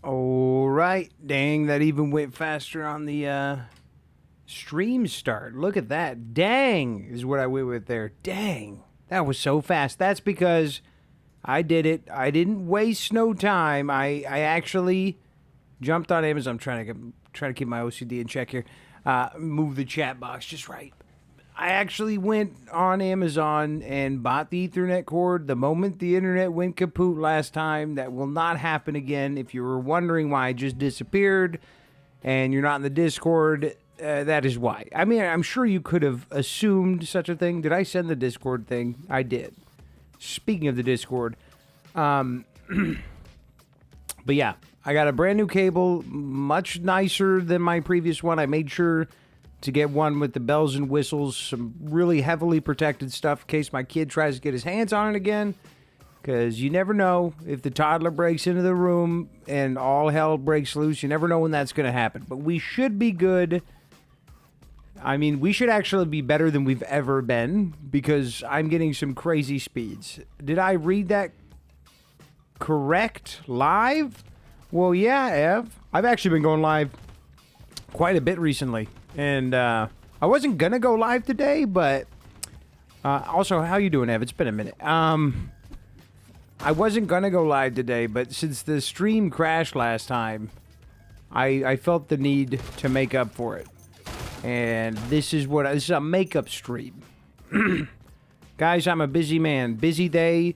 All right. Dang, that even went faster on the stream start. Look at that. Dang is what I went with there. Dang. That was so fast. That's because I did it. I didn't waste no time. I actually jumped on Amazon. I'm trying to keep my OCD in check here. Move the chat box just right. I actually went on Amazon and bought the Ethernet cord the moment the internet went kaput last time. That will not happen again. If you were wondering why I just disappeared and you're not in the Discord, that is why. I mean, I'm sure you could have assumed such a thing. Did I send the Discord thing? I did. Speaking of the Discord, but yeah, I got a brand new cable, much nicer than my previous one. I made sure to get one with the bells and whistles, some really heavily protected stuff in case my kid tries to get his hands on it again. Because you never know if the toddler breaks into the room and all hell breaks loose. You never know when that's going to happen. But we should be good. I mean, we should actually be better than we've ever been because I'm getting some crazy speeds. Did I read that correct live? Well, yeah, Ev. I've actually been going live quite a bit recently. And I wasn't going to go live today, but also, how you doing, Ev? It's been a minute. I wasn't going to go live today, but since the stream crashed last time, I felt the need to make up for it. And this is a makeup stream. Guys, I'm a busy man. Busy day,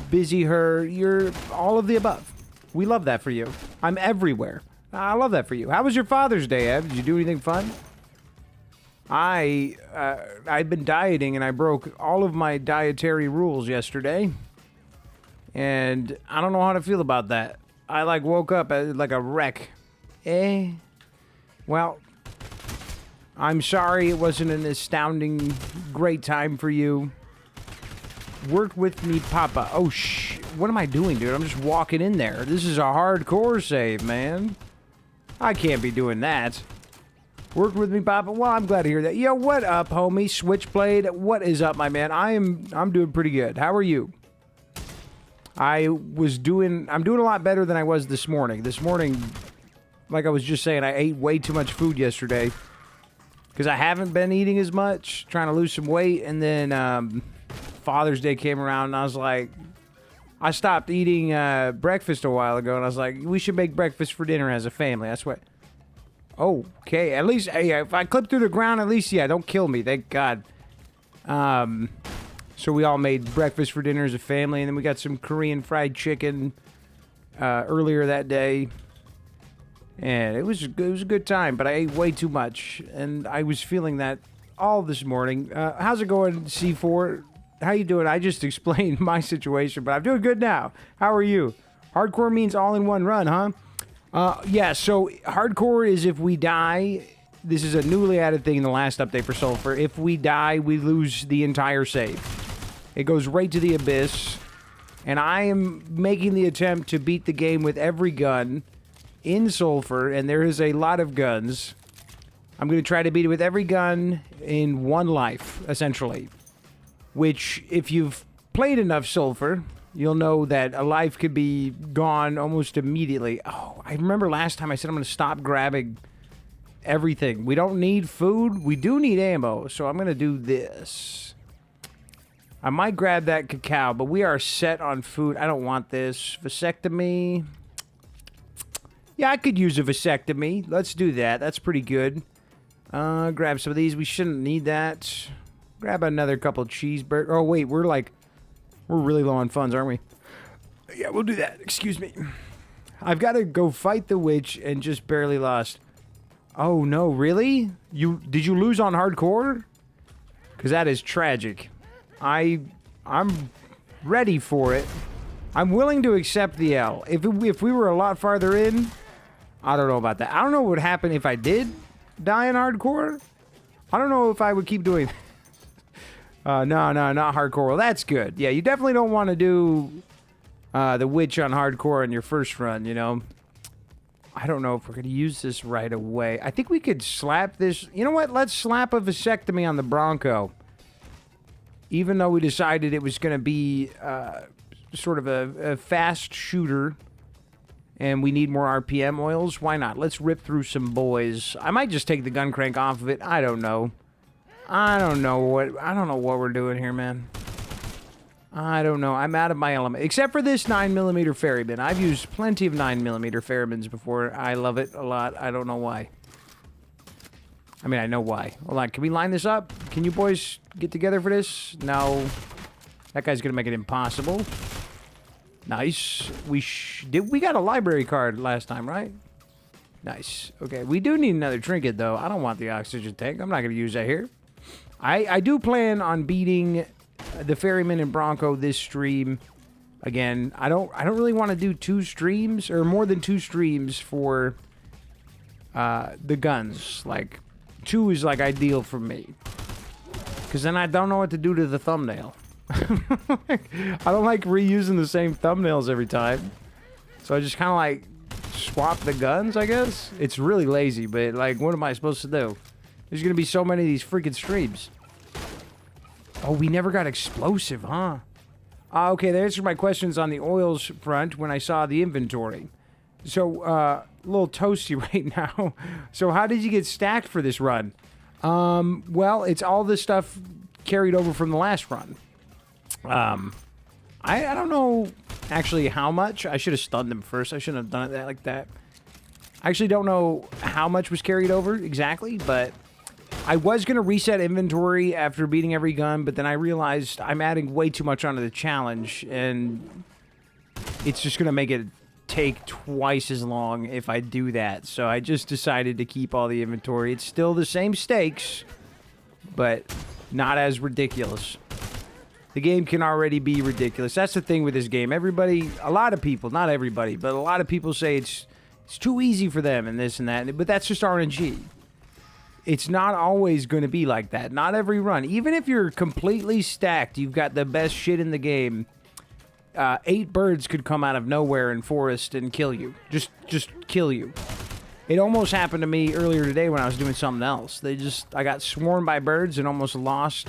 busy her. You're all of the above. We love that for you. I'm everywhere. I love that for you. How was your Father's Day, Ev? Did you do anything fun? I've been dieting and I broke all of my dietary rules yesterday. And I don't know how to feel about that. I woke up like a wreck. Well, I'm sorry it wasn't an astounding great time for you. Work with me, Papa. Oh, what am I doing, dude? I'm just walking in there. This is a hardcore save, man. I can't be doing that. Work with me, Papa. Well, I'm glad to hear that. Yo, what up, homie? Switchblade. What is up, my man? I'm doing pretty good. How are you? I'm doing a lot better than I was this morning. This morning, like I was just saying, I ate way too much food yesterday. Because I haven't been eating as much, trying to lose some weight. And then Father's Day came around and I was like, I stopped eating breakfast a while ago, and I was like, we should make breakfast for dinner as a family. That's what. Okay, at least, hey, if I clip through the ground, at least, yeah, don't kill me, thank God. So we all made breakfast for dinner as a family, and then we got some Korean fried chicken earlier that day. And it was a good time, but I ate way too much, and I was feeling that all this morning. How's it going, C4? How you doing? I just explained my situation, but I'm doing good now. How are you? Hardcore means all in one run, huh? Yeah, so hardcore is if we die. This is a newly added thing in the last update for Sulfur. If we die, we lose the entire save. It goes right to the abyss. And I am making the attempt to beat the game with every gun in Sulfur, and there is a lot of guns. I'm going to try to beat it with every gun in one life, essentially. Which, if you've played enough Sulfur, you'll know that a life could be gone almost immediately. Oh, I remember last time I said I'm going to stop grabbing everything. We don't need food. We do need ammo, so I'm going to do this. I might grab that cacao, but we are set on food. I don't want this. Vasectomy. Yeah, I could use a vasectomy. Let's do that. That's pretty good. Grab some of these. We shouldn't need that. Grab another couple cheeseburgers. Oh, wait, we're really low on funds, aren't we? Yeah, we'll do that. Excuse me. I've got to go fight the witch and just barely lost. Oh, no, really? Did you lose on hardcore? Because that is tragic. I'm ready for it. I'm willing to accept the L. If we were a lot farther in, I don't know about that. I don't know what would happen if I did die in hardcore. I don't know if I would keep doing no, not hardcore. Well, that's good. Yeah, you definitely don't want to do the witch on hardcore in your first run, you know. I don't know if we're going to use this right away. I think we could slap this. You know what? Let's slap a vasectomy on the Bronco. Even though we decided it was going to be sort of a fast shooter. and we need more RPM oils, why not? Let's rip through some boys. I might just take the gun crank off of it. I don't know. I don't know what we're doing here, man. I don't know. I'm out of my element. Except for this 9mm Ferryman. I've used plenty of 9mm Ferrymans before. I love it a lot. I don't know why. I mean, I know why. Hold on. Can we line this up? Can you boys get together for this? No. That guy's going to make it impossible. Nice. We got a library card last time, right? Nice. Okay. We do need another trinket, though. I don't want the oxygen tank. I'm not going to use that here. I do plan on beating the Ferryman and Bronco this stream. Again, I don't really want to do 2 streams or more than 2 streams for the guns. Like 2 is like ideal for me, because then I don't know what to do to the thumbnail. I don't like reusing the same thumbnails every time, so I just kind of like swap the guns, I guess. It's really lazy, but like, what am I supposed to do? There's gonna be so many of these freaking streams. Oh, we never got explosive, huh? Okay, that answered my questions on the oils front when I saw the inventory. So, a little toasty right now. So, how did you get stacked for this run? Well, it's all the stuff carried over from the last run. I don't know actually how much. I should have stunned him first. I shouldn't have done it like that. I actually don't know how much was carried over exactly, but I was going to reset inventory after beating every gun, but then I realized I'm adding way too much onto the challenge, and it's just going to make it take twice as long if I do that. So I just decided to keep all the inventory. It's still the same stakes, but not as ridiculous. The game can already be ridiculous. That's the thing with this game. Everybody, a lot of people, not everybody, but a lot of people say it's too easy for them and this and that, but that's just RNG. It's not always going to be like that. Not every run. Even if you're completely stacked, you've got the best shit in the game, 8 birds could come out of nowhere in forest and kill you. Just kill you. It almost happened to me earlier today when I was doing something else. I got swarmed by birds and almost lost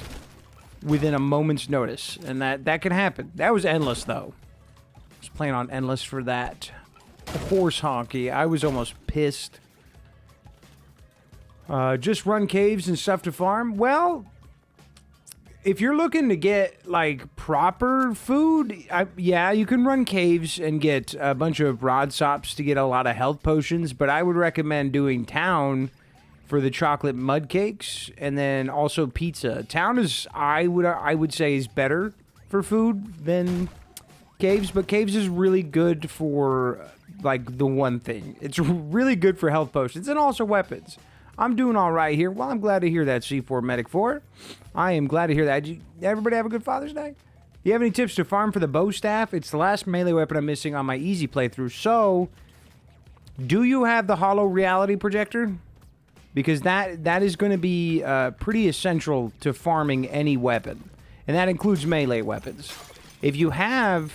within a moment's notice. And that can happen. That was endless, though. I was playing on endless for that. Horse hockey. I was almost pissed. Just run caves and stuff to farm. Well, if you're looking to get, like, proper food, yeah, you can run caves and get a bunch of Rodsops to get a lot of health potions, but I would recommend doing town for the chocolate mud cakes, and then also pizza. Town is, I would say, is better for food than caves, but caves is really good for, like, the one thing. It's really good for health potions and also weapons. I'm doing all right here. Well, I'm glad to hear that, C4 Medic 4. I am glad to hear that. Everybody have a good Father's Day? Do you have any tips to farm for the bow staff? It's the last melee weapon I'm missing on my easy playthrough. So, do you have the hollow reality projector? Because that is going to be pretty essential to farming any weapon. And that includes melee weapons. If you have...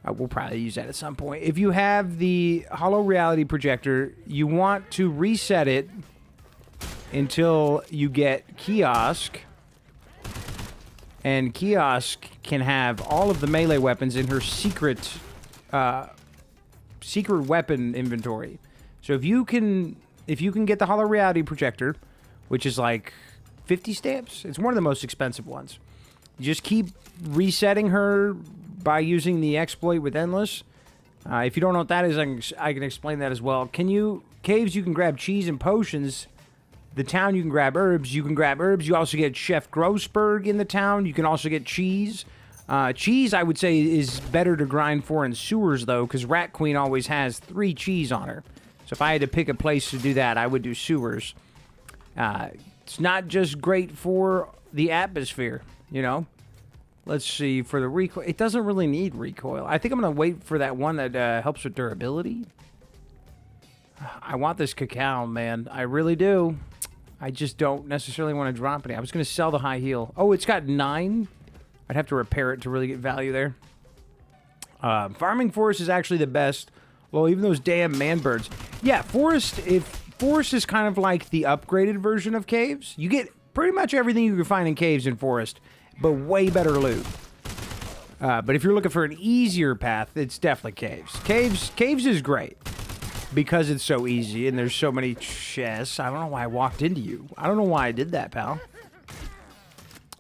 we'll probably use that at some point. If you have the hollow reality projector, you want to reset it until you get Kiosk. And Kiosk can have all of the melee weapons in her secret weapon inventory. So if you can get the hollow reality projector, which is like 50 stamps, it's one of the most expensive ones. You just keep resetting her by using the exploit with Endless. If you don't know what that is, I can explain that as well. Caves, you can grab cheese and potions. The town, you can grab herbs. You can grab herbs. You also get Chef Grossberg in the town. You can also get cheese. Cheese, I would say, is better to grind for in sewers, though, because Rat Queen always has 3 cheese on her. So if I had to pick a place to do that, I would do sewers. It's not just great for the atmosphere, you know? Let's see, for the recoil, it doesn't really need recoil. I think I'm going to wait for that one that helps with durability. I want this cacao, man. I really do. I just don't necessarily want to drop it. I was going to sell the high heel. Oh, it's got 9. I'd have to repair it to really get value there. Farming forest is actually the best. Well, even those damn man birds. Yeah, forest is kind of like the upgraded version of caves. You get pretty much everything you can find in caves in forest, but way better loot. But if you're looking for an easier path, it's definitely caves. Caves is great because it's so easy and there's so many chests. I don't know why I walked into you. I don't know why I did that, pal.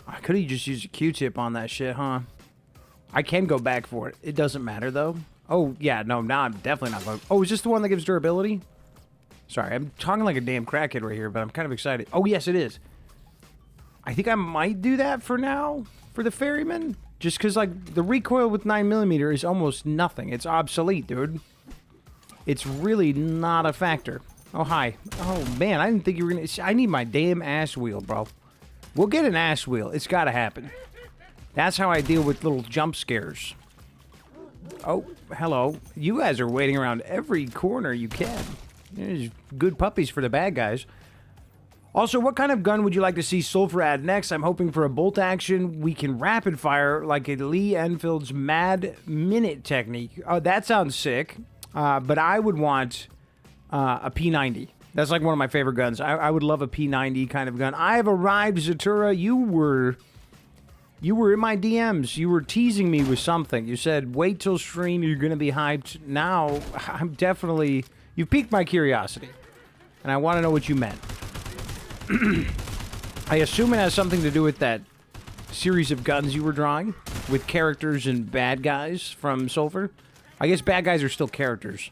I could have just used a Q-tip on that shit, huh? I can go back for it. It doesn't matter, though. Oh, yeah, no, now I'm definitely not going. Oh, is this the one that gives durability? Sorry, I'm talking like a damn crackhead right here, but I'm kind of excited. Oh, yes, it is. I think I might do that for now, for the Ferryman. Just because, like, the recoil with 9mm is almost nothing. It's obsolete, dude. It's really not a factor. Oh, hi. Oh, man, I didn't think you were going to... I need my damn ass wheel, bro. We'll get an ass wheel. It's got to happen. That's how I deal with little jump scares. Oh, hello. You guys are waiting around every corner you can. There's good puppies for the bad guys. Also, what kind of gun would you like to see Sulfur add next? I'm hoping for a bolt action. We can rapid fire like a Lee Enfield's Mad Minute technique. Oh, that sounds sick. But I would want a P90. That's like one of my favorite guns. I would love a P90 kind of gun. I have arrived, Zatura. You were in my DMs. You were teasing me with something. You said, wait till stream, you're going to be hyped. Now, I'm definitely... You've piqued my curiosity. And I want to know what you meant. I assume it has something to do with that series of guns you were drawing with characters and bad guys from Sulfur. I guess bad guys are still characters.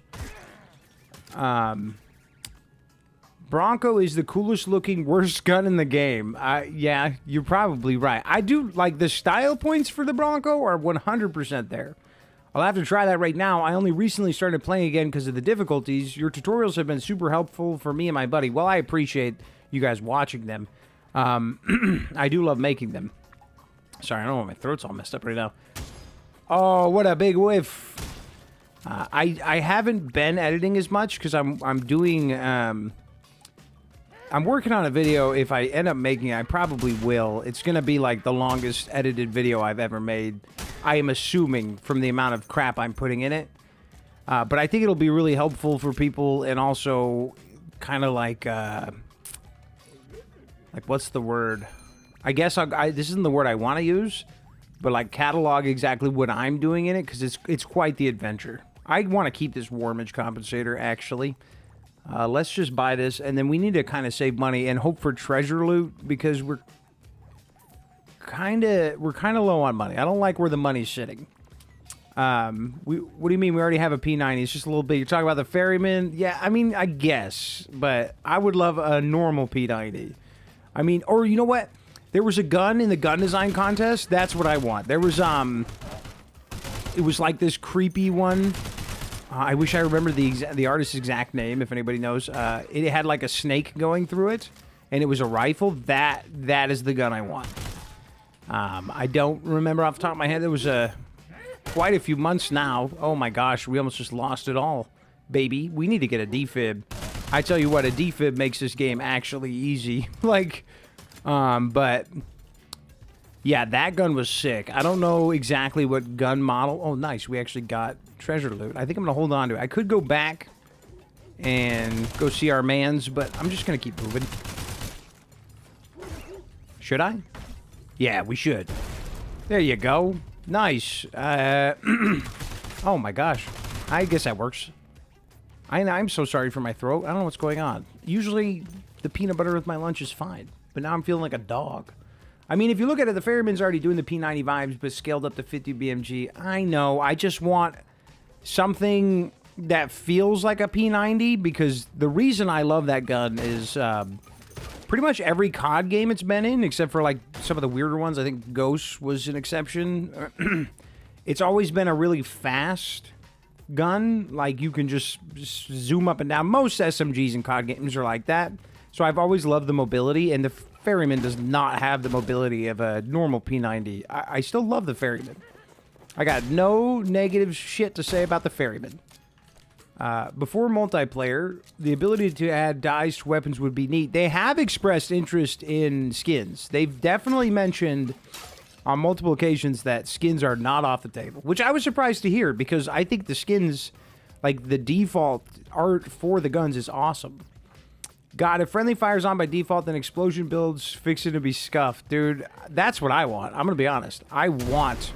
Bronco is the coolest looking worst gun in the game. Yeah, you're probably right. I do like the style points for the Bronco are 100% there. I'll have to try that right now. I only recently started playing again because of the difficulties. Your tutorials have been super helpful for me and my buddy. Well, I appreciate you guys watching them. I do love making them. Sorry, I don't know why my throat's all messed up right now. Oh, what a big whiff. I haven't been editing as much because I'm doing... I'm working on a video. If I end up making it, I probably will. It's going to be like the longest edited video I've ever made. I am assuming from the amount of crap I'm putting in it. But I think it'll be really helpful for people and also kind of like what's the word? I guess this isn't the word I want to use, but like catalog exactly what I'm doing in it because it's quite the adventure. I want to keep this warmage compensator actually. Let's just buy this, and then we need to kind of save money and hope for treasure loot because we're kind of low on money. I don't like where the money's sitting. What do you mean we already have a P90? It's just a little bit. You're talking about the Ferryman? Yeah, I mean, I guess, but I would love a normal P90. I mean, or you know what? There was a gun in the gun design contest. That's what I want. There was it was like this creepy one. I wish I remembered the artist's exact name, if anybody knows. It had like a snake going through it, and it was a rifle. That is the gun I want. I don't remember off the top of my head. There was quite a few months now. Oh my gosh, we almost just lost it all, baby. We need to get a defib. I tell you what, a defib makes this game actually easy. But yeah, that gun was sick. I don't know exactly what gun model. Oh, nice. We actually got treasure loot. I think I'm going to hold on to it. I could go back and go see our mans, but I'm just going to keep moving. Should I? Yeah, we should. There you go. Nice. Oh my gosh. I guess that works. I'm so sorry for my throat. I don't know what's going on. Usually the peanut butter with my lunch is fine, but now I'm feeling like a dog. I mean, if you look at it, the Ferryman's already doing the P90 vibes, but scaled up to 50 BMG. I know. I just want something that feels like a P90 because the reason I love that gun is pretty much every COD game it's been in, except for like some of the weirder ones. I think Ghost was an exception. It's always been a really fast gun. Like you can just zoom up and down. Most SMGs in COD games are like that. So I've always loved the mobility, and the Ferryman does not have the mobility of a normal P90. I still love the Ferryman. I got no negative shit to say about the Ferryman. Before multiplayer, the ability to add dyes to weapons would be neat. They have expressed interest in skins. They've definitely mentioned on multiple occasions that skins are not off the table, which I was surprised to hear because I think the skins, like the default art for the guns is awesome. God, if friendly fire's on by default, then explosion builds fixing to be scuffed. Dude, that's what I want. I'm going to be honest. I want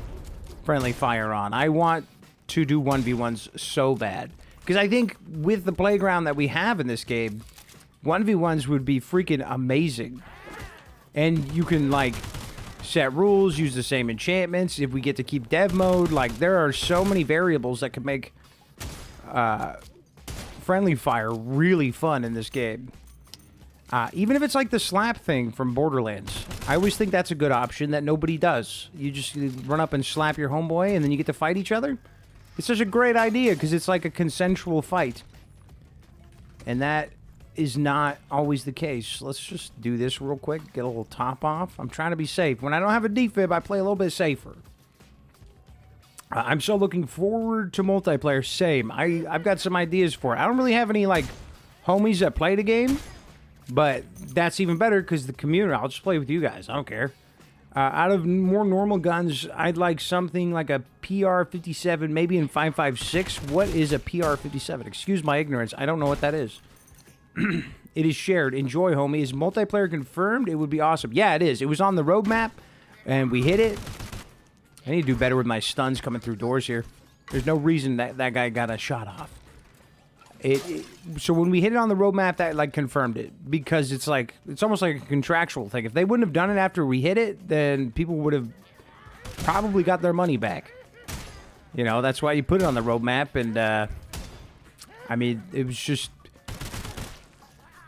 friendly fire on. I want to do 1v1s so bad. Because I think with the playground that we have in this game, 1v1s would be freaking amazing. And you can, like, set rules, use the same enchantments. If we get to keep dev mode, like, there are so many variables that could make friendly fire really fun in this game. Even if it's like the slap thing from Borderlands. I always think that's a good option that nobody does. You just run up and slap your homeboy and then you get to fight each other. It's such a great idea because it's like a consensual fight. And that is not always the case. Let's just do this real quick. Get a little top off. I'm trying to be safe. When I don't have a defib, I play a little bit safer. I'm so looking forward to multiplayer. Same. I've got some ideas for it. I don't really have any, like, homies that play the game. But that's even better because the community, I'll just play with you guys. I don't care. Out of more normal guns, I'd like something like a PR-57, maybe in 5.56. What is a PR-57? Excuse my ignorance. I don't know what that is. It is shared. Enjoy, homie. Is multiplayer confirmed? It would be awesome. Yeah, it is. It was on the roadmap, and we hit it. I need to do better with my stuns coming through doors here. There's no reason that guy got a shot off. So when we hit it on the roadmap, that like confirmed it because it's like it's almost like a contractual thing. If they wouldn't have done it after we hit it, then people would have probably got their money back. You know, that's why you put it on the roadmap. And I mean, it was just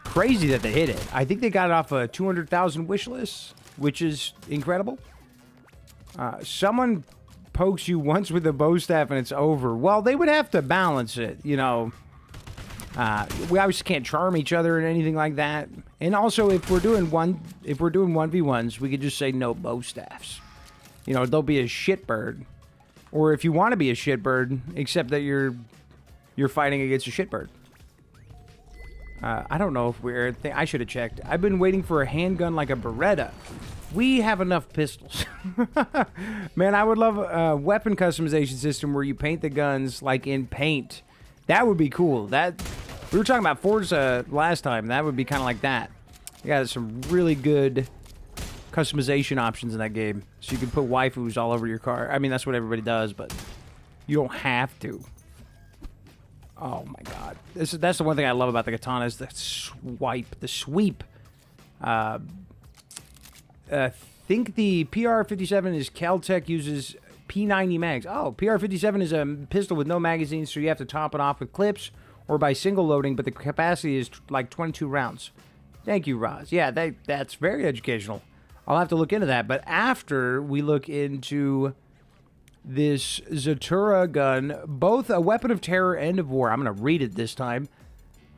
crazy that they hit it. I think they got it off a 200,000 wish list, which is incredible. Someone pokes you once with a bow staff and it's over. Well, they would have to balance it, you know. We obviously can't charm each other and anything like that. And also, if we're doing 1v1s, we could just say no bow staffs. You know, they'll be a shitbird. Or if you want to be a shitbird, except that you're fighting against a shitbird. I don't know if we're... I should have checked. I've been waiting for a handgun like a Beretta. We have enough pistols. Man, I would love a weapon customization system where you paint the guns like in paint. That would be cool. We were talking about Forza last time. That would be kind of like that. You got some really good customization options in that game. So you can put waifus all over your car. I mean, that's what everybody does, but you don't have to. Oh, my God. That's the one thing I love about the katana is the sweep. I think the PR-57 is Caltech uses P90 mags. Oh, PR-57 is a pistol with no magazines, so you have to top it off with clips or by single loading, but the capacity is like 22 rounds. Thank you, Roz. Yeah, that's very educational. I'll have to look into that. But after we look into this Zatura gun, both a weapon of terror and of war, I'm going to read it this time.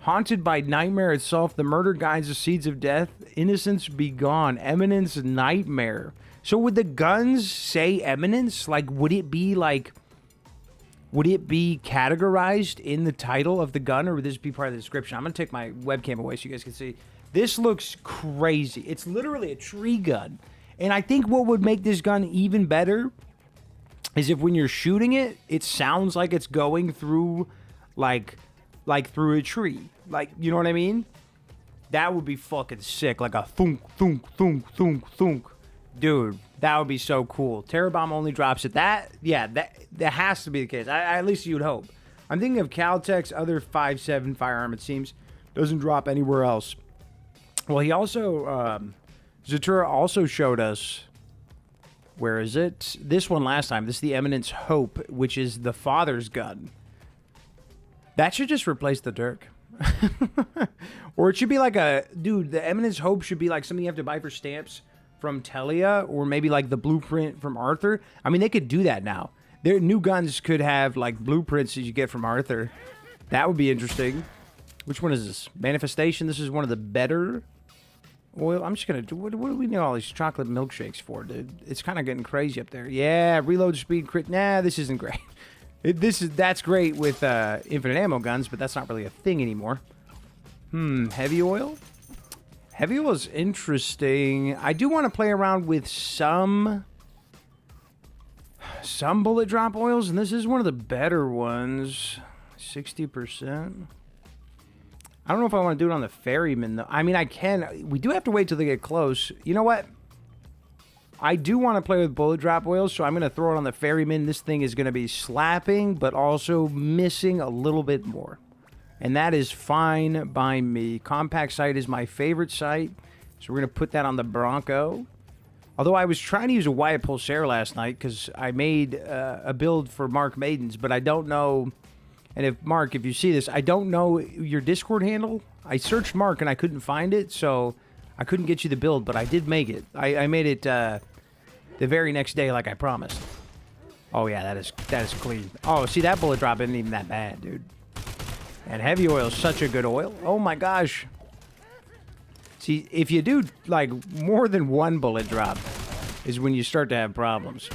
Haunted by nightmare itself, the murder guides the seeds of death. Innocence be gone. Eminence nightmare. So would the guns say eminence? Like, would it be categorized in the title of the gun, or would this be part of the description? I'm going to take my webcam away so you guys can see. This looks crazy. It's literally a tree gun. And I think what would make this gun even better is if when you're shooting it, it sounds like it's going through, like through a tree. Like, you know what I mean? That would be fucking sick. Like a thunk, thunk, thunk, thunk, thunk. Dude, that would be so cool. Terror Bomb only drops it. That has to be the case. At least you'd hope. I'm thinking of Caltech's other 5.7 firearm, it seems. Doesn't drop anywhere else. Well, he also, Zatura also showed us, where is it? This one last time. This is the Eminence Hope, which is the father's gun. That should just replace the Dirk. Or it should be like dude, the Eminence Hope should be like something you have to buy for stamps from Telia, or maybe like the blueprint from Arthur. I mean, they could do that now. Their new guns could have like blueprints that you get from Arthur. That would be interesting. Which one is this? Manifestation. This is one of the better oil. I'm just gonna do. What do we need all these chocolate milkshakes for, dude? It's kind of getting crazy up there. Yeah, reload speed, crit. Nah, this isn't great. That's great with infinite ammo guns, but that's not really a thing anymore. Heavy oil. Heavy oil is interesting. I do want to play around with some bullet drop oils, and this is one of the better ones. 60%. I don't know if I want to do it on the Ferryman, though. I mean, I can. We do have to wait till they get close. You know what? I do want to play with bullet drop oils, so I'm going to throw it on the Ferryman. This thing is going to be slapping, but also missing a little bit more. And that is fine by me. Compact sight is my favorite sight, so we're going to put that on the Bronco. Although I was trying to use a Wyatt Pulsar last night because I made a build for Mark Maidens, but I don't know. And if Mark, if you see this, I don't know your Discord handle. I searched Mark and I couldn't find it, so I couldn't get you the build, but I did make it. I made it the very next day, like I promised. Oh yeah, that is clean. Oh, see, that bullet drop isn't even that bad, dude. And heavy oil is such a good oil. Oh my gosh. See, if you do, like, more than one bullet drop is when you start to have problems.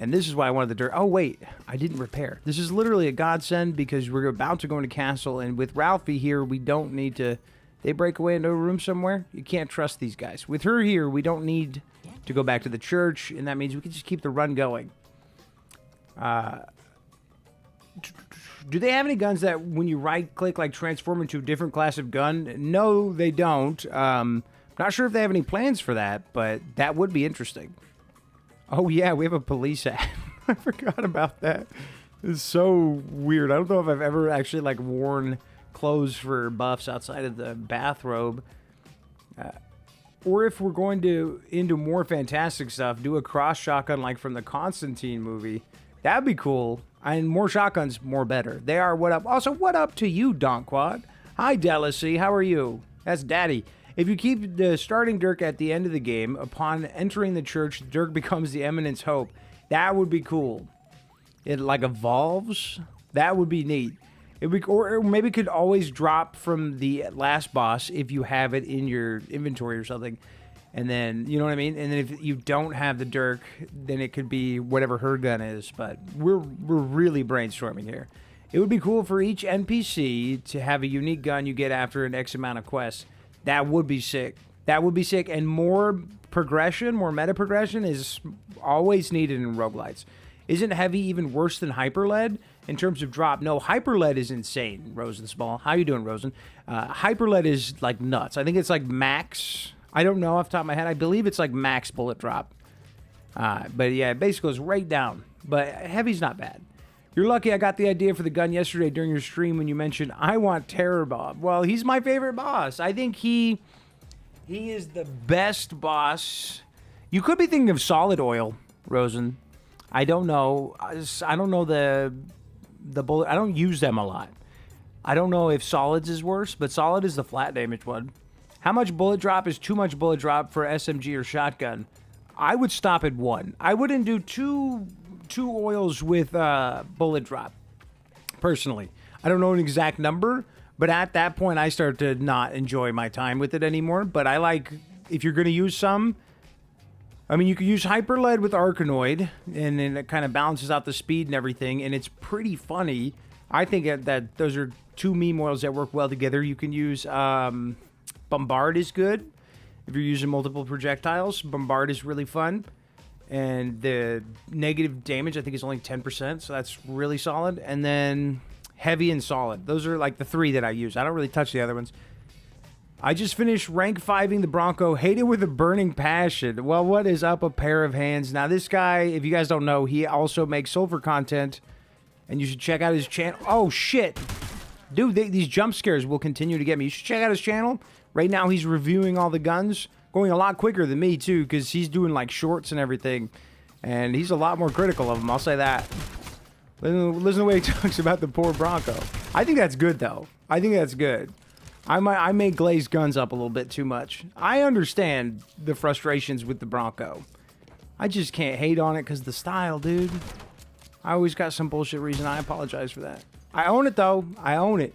And this is why I wanted the dirt. Oh, wait. I didn't repair. This is literally a godsend because we're about to go into castle. And with Ralphie here, we don't need to... They break away into a room somewhere. You can't trust these guys. With her here, we don't need to go back to the church. And that means we can just keep the run going. Do they have any guns that when you right-click, like, transform into a different class of gun? No, they don't. Not sure if they have any plans for that, but that would be interesting. Oh, yeah, we have a police hat. I forgot about that. It's so weird. I don't know if I've ever actually, like, worn clothes for buffs outside of the bathrobe. Or if we're going to into more fantastic stuff, do a cross shotgun like from the Constantine movie. That'd be cool. And more shotguns, more better. They are what up. Also, what up to you, Donquad? Hi, Delacy. How are you? That's Daddy. If you keep the starting Dirk at the end of the game, upon entering the church, Dirk becomes the Eminence Hope. That would be cool. It, like, evolves. That would be neat. Or maybe it could always drop from the last boss if you have it in your inventory or something. And then, you know what I mean? And then if you don't have the Dirk, then it could be whatever her gun is. But we're really brainstorming here. It would be cool for each NPC to have a unique gun you get after an X amount of quests. That would be sick. That would be sick. And more progression, more meta progression is always needed in roguelites. Isn't heavy even worse than hyper lead in terms of drop? No, hyper lead is insane, Rosenspall. How you doing, Rosen? Hyper lead is like nuts. I think it's like max... I don't know off the top of my head. I believe it's like max bullet drop. But yeah, it basically goes right down. But heavy's not bad. You're lucky I got the idea for the gun yesterday during your stream when you mentioned, I want Terror Bob. Well, he's my favorite boss. I think he is the best boss. You could be thinking of Solid Oil, Rosen. I don't know. I don't know the bullet. I don't use them a lot. I don't know if Solids is worse, but Solid is the flat damage one. How much bullet drop is too much bullet drop for SMG or shotgun? I would stop at 1. I wouldn't do two oils with bullet drop, personally. I don't know an exact number, but at that point, I start to not enjoy my time with it anymore. But I like, if you're going to use some, I mean, you could use Hyper Lead with Arkanoid, and then it kind of balances out the speed and everything, and it's pretty funny. I think that those are two meme oils that work well together. You can use... Bombard is good. If you're using multiple projectiles, Bombard is really fun. And the negative damage, I think, is only 10%, so that's really solid. And then Heavy and Solid. Those are like the 3 that I use. I don't really touch the other ones. I just finished rank 5ing the Bronco. Hate it with a burning passion. Well, what is up, a pair of hands? Now, this guy, if you guys don't know, he also makes Sulfur content. And you should check out his channel. Oh, shit. Dude, these jump scares will continue to get me. You should check out his channel. Right now, he's reviewing all the guns, going a lot quicker than me, too, because he's doing, like, shorts and everything. And he's a lot more critical of them, I'll say that. Listen to the way he talks about the poor Bronco. I think that's good, though. I think that's good. I may glaze guns up a little bit too much. I understand the frustrations with the Bronco. I just can't hate on it because the style, dude. I always got some bullshit reason. I apologize for that. I own it, though. I own it.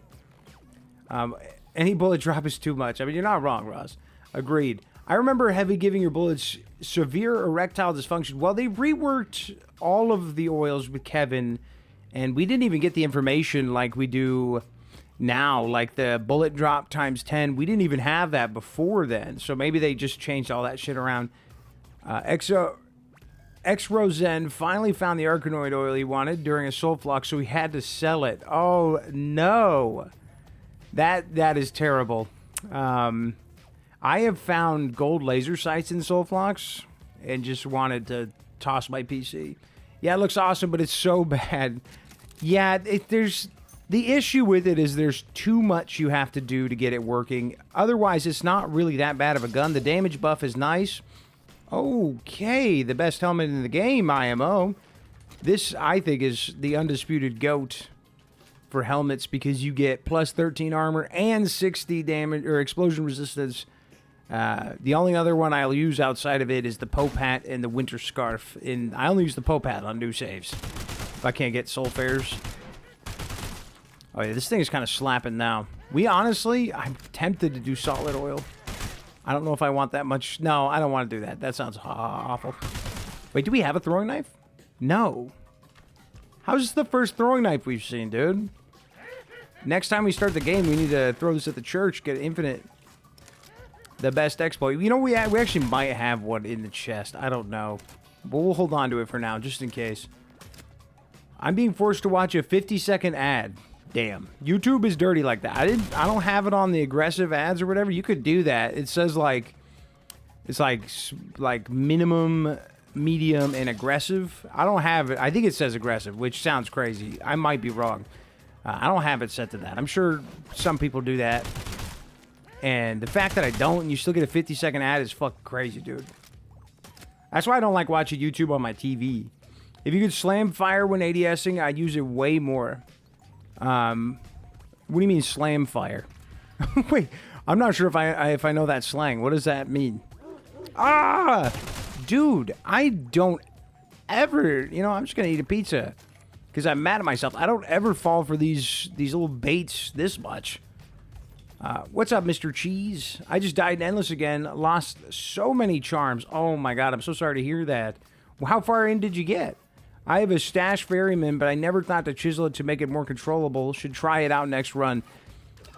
Any bullet drop is too much. I mean, you're not wrong, Ross. Agreed. I remember Heavy giving your bullets severe erectile dysfunction. Well, they reworked all of the oils with Kevin, and we didn't even get the information like we do now, like the bullet drop times 10. We didn't even have that before then, so maybe they just changed all that shit around. X-Rosen finally found the Arkanoid oil he wanted during a soul flux, so he had to sell it. Oh, no. That is terrible. I have found gold laser sights in Soulflux. and just wanted to toss my PC. Yeah, it looks awesome, but it's so bad. Yeah, there's the issue with it is there's too much you have to do to get it working. Otherwise, it's not really that bad of a gun. The damage buff is nice. Okay, the best helmet in the game, IMO. This, I think, is the undisputed GOAT for helmets because you get plus 13 armor and 60 damage or explosion resistance. The only other one I'll use outside of it is the Pope Hat and the Winter Scarf. And I only use the Pope Hat on new saves if I can't get SULFURs. Oh yeah, this thing is kind of slapping now. I'm tempted to do solid oil. I don't know if I want that much. No, I don't want to do that. That sounds awful. Wait, do we have a throwing knife? No. How's this the first throwing knife we've seen, dude? Next time we start the game, we need to throw this at the church, get infinite. The best exploit. You know, we actually might have one in the chest. I don't know. But we'll hold on to it for now, just in case. I'm being forced to watch a 50-second ad. Damn. YouTube is dirty like that. I don't have it on the aggressive ads or whatever. You could do that. It says like... It's like minimum, medium, and aggressive. I don't have it. I think it says aggressive, which sounds crazy. I might be wrong. I don't have it set to that. I'm sure some people do that. And the fact that I don't and you still get a 50-second ad is fucking crazy, dude. That's why I don't like watching YouTube on my TV. If you could slam fire when ADSing, I'd use it way more. What do you mean slam fire? Wait, I'm not sure if I know that slang. What does that mean? Ah! Dude, I don't ever... You know, I'm just going to eat a pizza. Because I'm mad at myself. I don't ever fall for these little baits this much. What's up, Mr. Cheese? I just died in Endless again. Lost so many charms. Oh my god, I'm so sorry to hear that. Well, how far in did you get? I have a stash Ferryman, but I never thought to chisel it to make it more controllable. Should try it out next run.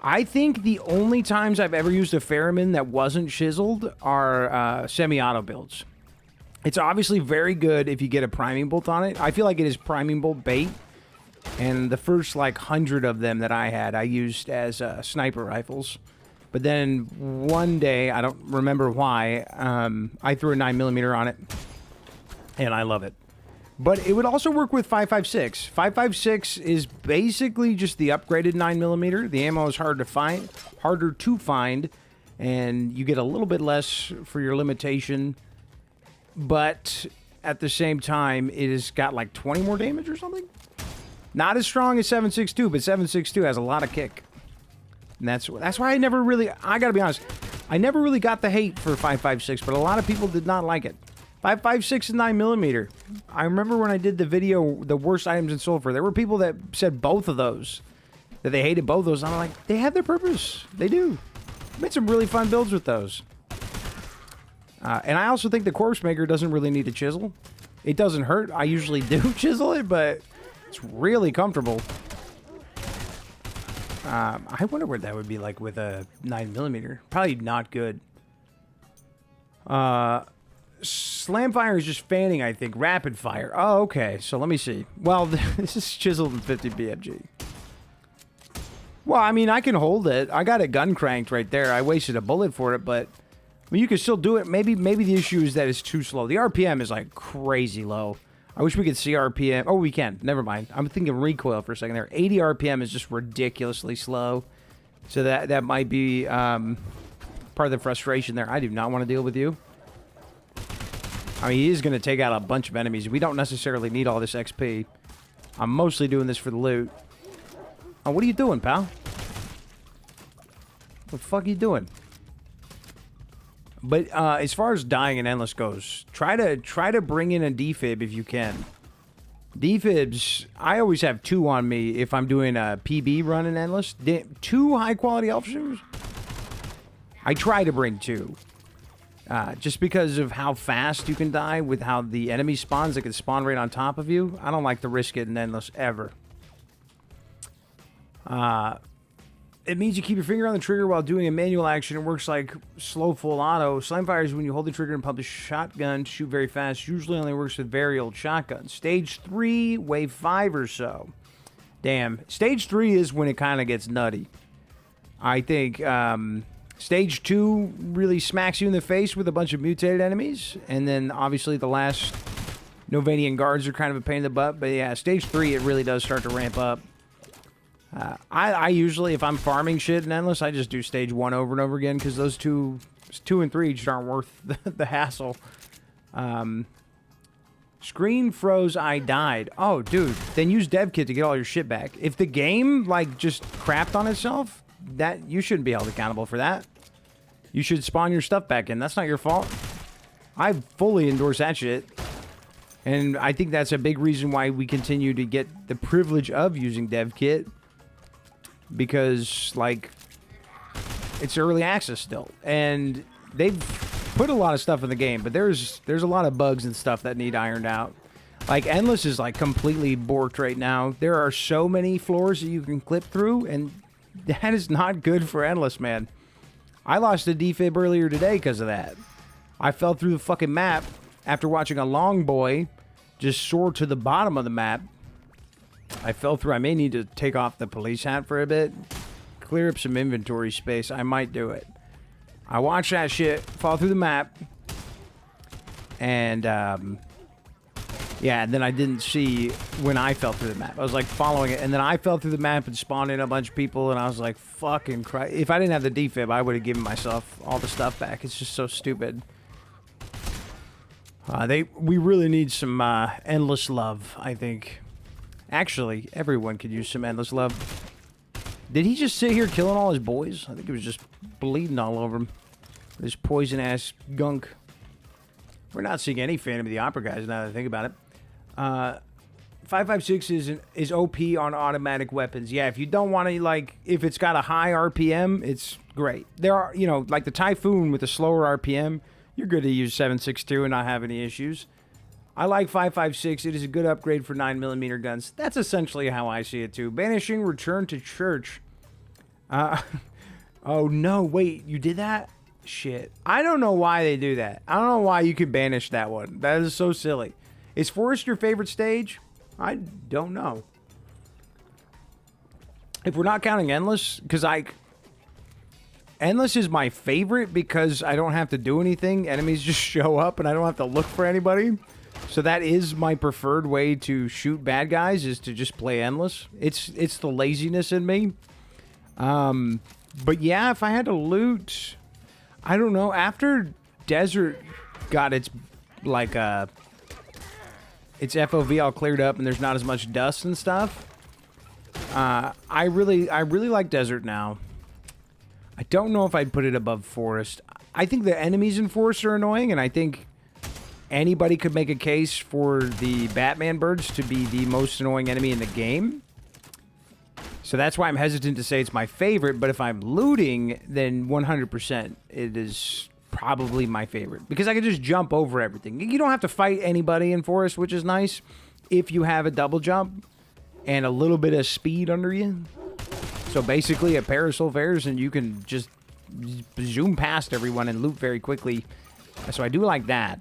I think the only times I've ever used a Ferryman that wasn't chiseled are semi-auto builds. It's obviously very good if you get a priming bolt on it. I feel like it is priming bolt bait. And the first, like, 100 of them that I had, I used as sniper rifles. But then one day, I don't remember why, I threw a 9mm on it. And I love it. But it would also work with 5.56. 5.56 is basically just the upgraded 9mm. The ammo is harder to find, and you get a little bit less for your limitation. But at the same time, it has got like 20 more damage or something. Not as strong as 7.62, but 7.62 has a lot of kick. And that's why I never really, I gotta be honest, I never really got the hate for 5.56, but a lot of people did not like it. 5.56 and 9mm. I remember when I did the video, the worst items in Sulfur, there were people that said both of those, that they hated both of those. And I'm like, they have their purpose. They do. I made some really fun builds with those. And I also think the Corpsemaker doesn't really need a chisel. It doesn't hurt. I usually do chisel it, but it's really comfortable. I wonder what that would be like with a 9mm. Probably not good. Slam fire is just fanning, I think. Rapid fire. Oh, okay. So let me see. Well, this is chiseled in 50 BMG. Well, I mean, I can hold it. I got it gun cranked right there. I wasted a bullet for it, but I mean, you can still do it. Maybe the issue is that it's too slow. The RPM is like crazy low. I wish we could see RPM. Oh, we can. Never mind. I'm thinking recoil for a second there. 80 RPM is just ridiculously slow. So that might be part of the frustration there. I do not want to deal with you. I mean, he is going to take out a bunch of enemies. We don't necessarily need all this XP. I'm mostly doing this for the loot. Oh, what are you doing, pal? What the fuck are you doing? But as far as dying in Endless goes, try to bring in a defib if you can. Defibs, I always have 2 on me if I'm doing a PB run in Endless. 2 high-quality elf shooters? I try to bring 2. Just because of how fast you can die with how the enemy spawns that can spawn right on top of you. I don't like to risk it in Endless ever. It means you keep your finger on the trigger while doing a manual action. It works like slow full auto. Slam fire is when you hold the trigger and pump the shotgun to shoot very fast. Usually only works with very old shotguns. Stage 3, wave 5 or so. Damn. Stage 3 is when it kind of gets nutty. I think Stage 2 really smacks you in the face with a bunch of mutated enemies. And then, obviously, the last Novanian guards are kind of a pain in the butt. But yeah, Stage 3, it really does start to ramp up. I usually, if I'm farming shit in Endless, I just do Stage 1 over and over again. Because those 2 and 3 just aren't worth the hassle. Screen froze, I died. Oh, dude. Then use DevKit to get all your shit back. If the game, like, just crapped on itself, that you shouldn't be held accountable for that. You should spawn your stuff back in. That's not your fault. I fully endorse that shit. And I think that's a big reason why we continue to get the privilege of using DevKit. Because, like, it's early access still. And they've put a lot of stuff in the game, but there's a lot of bugs and stuff that need ironed out. Like, Endless is, like, completely borked right now. There are so many floors that you can clip through, and that is not good for Endless, man. I lost a defib earlier today because of that. I fell through the fucking map after watching a long boy just soar to the bottom of the map. I fell through. I may need to take off the police hat for a bit. Clear up some inventory space. I might do it. I watched that shit fall through the map. And, yeah, and then I didn't see when I fell through the map. I was, like, following it. And then I fell through the map and spawned in a bunch of people. And I was like, fucking Christ. If I didn't have the defib, I would have given myself all the stuff back. It's just so stupid. We really need some endless love, I think. Actually, everyone could use some endless love. Did he just sit here killing all his boys? I think he was just bleeding all over him. This poison-ass gunk. We're not seeing any Phantom of the Opera guys now that I think about it. 5.56 is OP on automatic weapons. Yeah, if you don't want to, like, if it's got a high RPM, it's great. There are, you know, like the Typhoon with a slower RPM, you're good to use 7.62 and not have any issues. I like 5.56. It is a good upgrade for 9mm guns. That's essentially how I see it, too. Banishing Return to Church. Oh, no, wait, you did that? Shit. I don't know why they do that. I don't know why you could banish that one. That is so silly. Is Forest your favorite stage? I don't know. If we're not counting Endless, because Endless is my favorite because I don't have to do anything. Enemies just show up and I don't have to look for anybody. So that is my preferred way to shoot bad guys, is to just play Endless. It's the laziness in me. But yeah, if I had to loot, I don't know. After Desert got its, like, its FOV all cleared up and there's not as much dust and stuff, I really like Desert now. I don't know if I'd put it above Forest. I think the enemies in Forest are annoying, and I think anybody could make a case for the Batman birds to be the most annoying enemy in the game. So that's why I'm hesitant to say it's my favorite, but if I'm looting, then 100% it is probably my favorite. Because I can just jump over everything. You don't have to fight anybody in Forest, which is nice if you have a double jump and a little bit of speed under you. So basically a pair of Sulfurs and you can just zoom past everyone and loot very quickly. So I do like that.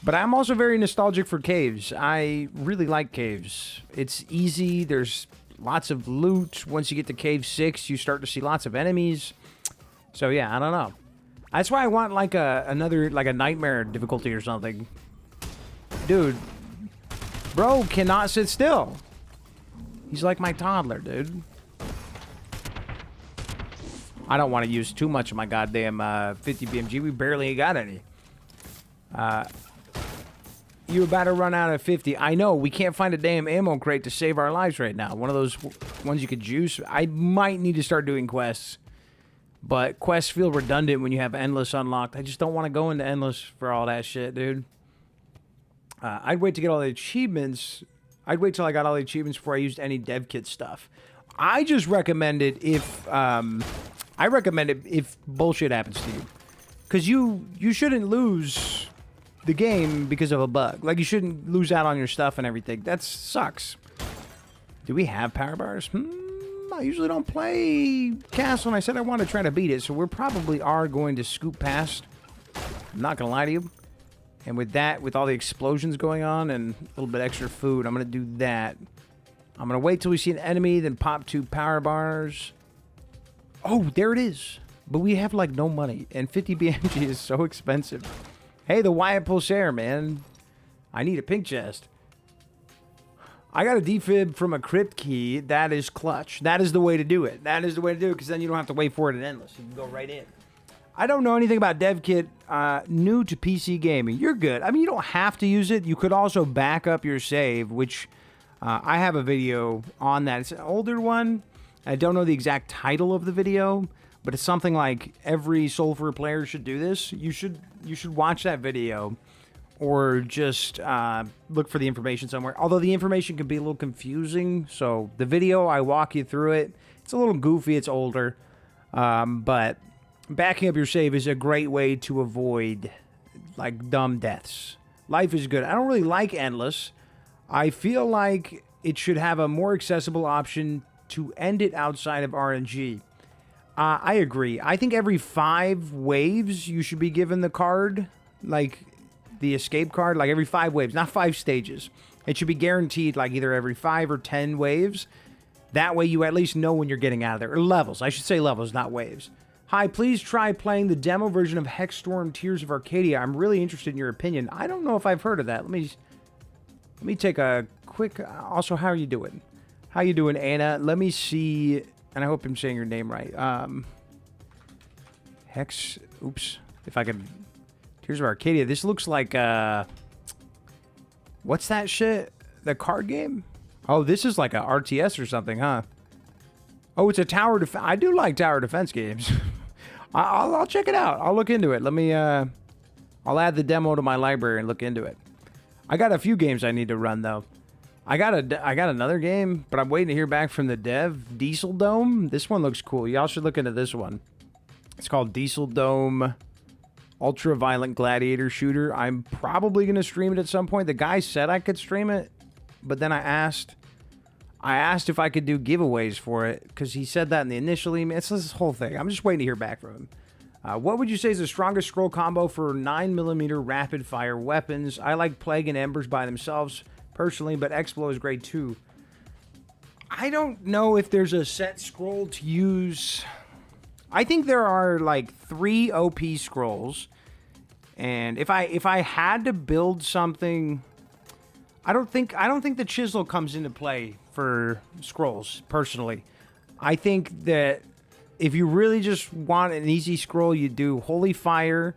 But I'm also very nostalgic for caves. I really like caves. It's easy. There's lots of loot. Once you get to Cave 6, you start to see lots of enemies. So yeah, I don't know. That's why I want like another nightmare difficulty or something. Dude, bro cannot sit still. He's like my toddler, dude. I don't want to use too much of my goddamn 50 BMG. We barely got any. You about to run out of 50. I know, we can't find a damn ammo crate to save our lives right now. One of those ones you could juice. I might need to start doing quests. But quests feel redundant when you have Endless unlocked. I just don't want to go into Endless for all that shit, dude. I'd wait to get all the achievements. I'd wait till I got all the achievements before I used any dev kit stuff. I just recommend it if... I recommend it if bullshit happens to you. Because you shouldn't lose the game because of a bug. Like, you shouldn't lose out on your stuff and everything. That sucks. Do we have power bars? I usually don't play Castle, and I said I want to try to beat it, so we probably are going to scoop past. I'm not going to lie to you. And with that, with all the explosions going on and a little bit extra food, I'm going to do that. I'm going to wait till we see an enemy, then pop 2 power bars. Oh, there it is. but we have like no money, and 50 BMG is so expensive. Hey, the Wyatt Pulsar, man. I need a pink chest. I got a defib from a crypt key. That is clutch. That is the way to do it. That is the way to do it, because then you don't have to wait for it in endless. You can go right in. I don't know anything about DevKit. New to PC gaming. You're good. I mean, you don't have to use it. You could also back up your save, which I have a video on that. It's an older one. I don't know the exact title of the video, but it's something like every SULFUR player should do this. You should watch that video, or just look for the information somewhere. Although the information can be a little confusing, so the video, I walk you through it. It's a little goofy, it's older, but backing up your save is a great way to avoid, like, dumb deaths. Life is good. I don't really like Endless. I feel like it should have a more accessible option to end it outside of RNG. I agree. I think every 5 waves you should be given the card, like the escape card, like every 5 waves, not 5 stages. It should be guaranteed like either every 5 or 10 waves. That way you at least know when you're getting out of there. Or levels. I should say levels, not waves. Hi, please try playing the demo version of Hexstorm Tears of Arcadia. I'm really interested in your opinion. I don't know if I've heard of that. Let me take a quick... Also, how are you doing? How you doing, Anna? Let me see... And I hope I'm saying your name right. Hex... Oops. If I could... Tears of Arcadia. This looks like... What's that shit? The card game? Oh, this is like a RTS or something, huh? Oh, it's a tower defense. I do like tower defense games. I'll check it out. I'll look into it. Let me... I'll add the demo to my library and look into it. I got a few games I need to run, though. I got another game, but I'm waiting to hear back from the dev. Diesel Dome. This one looks cool. Y'all should look into this one. It's called Diesel Dome Ultra-Violent Gladiator Shooter. I'm probably going to stream it at some point. The guy said I could stream it, but then I asked if I could do giveaways for it, because he said that in the initial email. It's this whole thing. I'm just waiting to hear back from him. What would you say is the strongest scroll combo for 9mm rapid-fire weapons? I like Plague and Embers by themselves, personally, but Explo is great too. I don't know if there's a set scroll to use. I think there are like 3 OP scrolls, and if I had to build something, I don't think the chisel comes into play for scrolls, personally. I think that if you really just want an easy scroll, you do Holy Fire,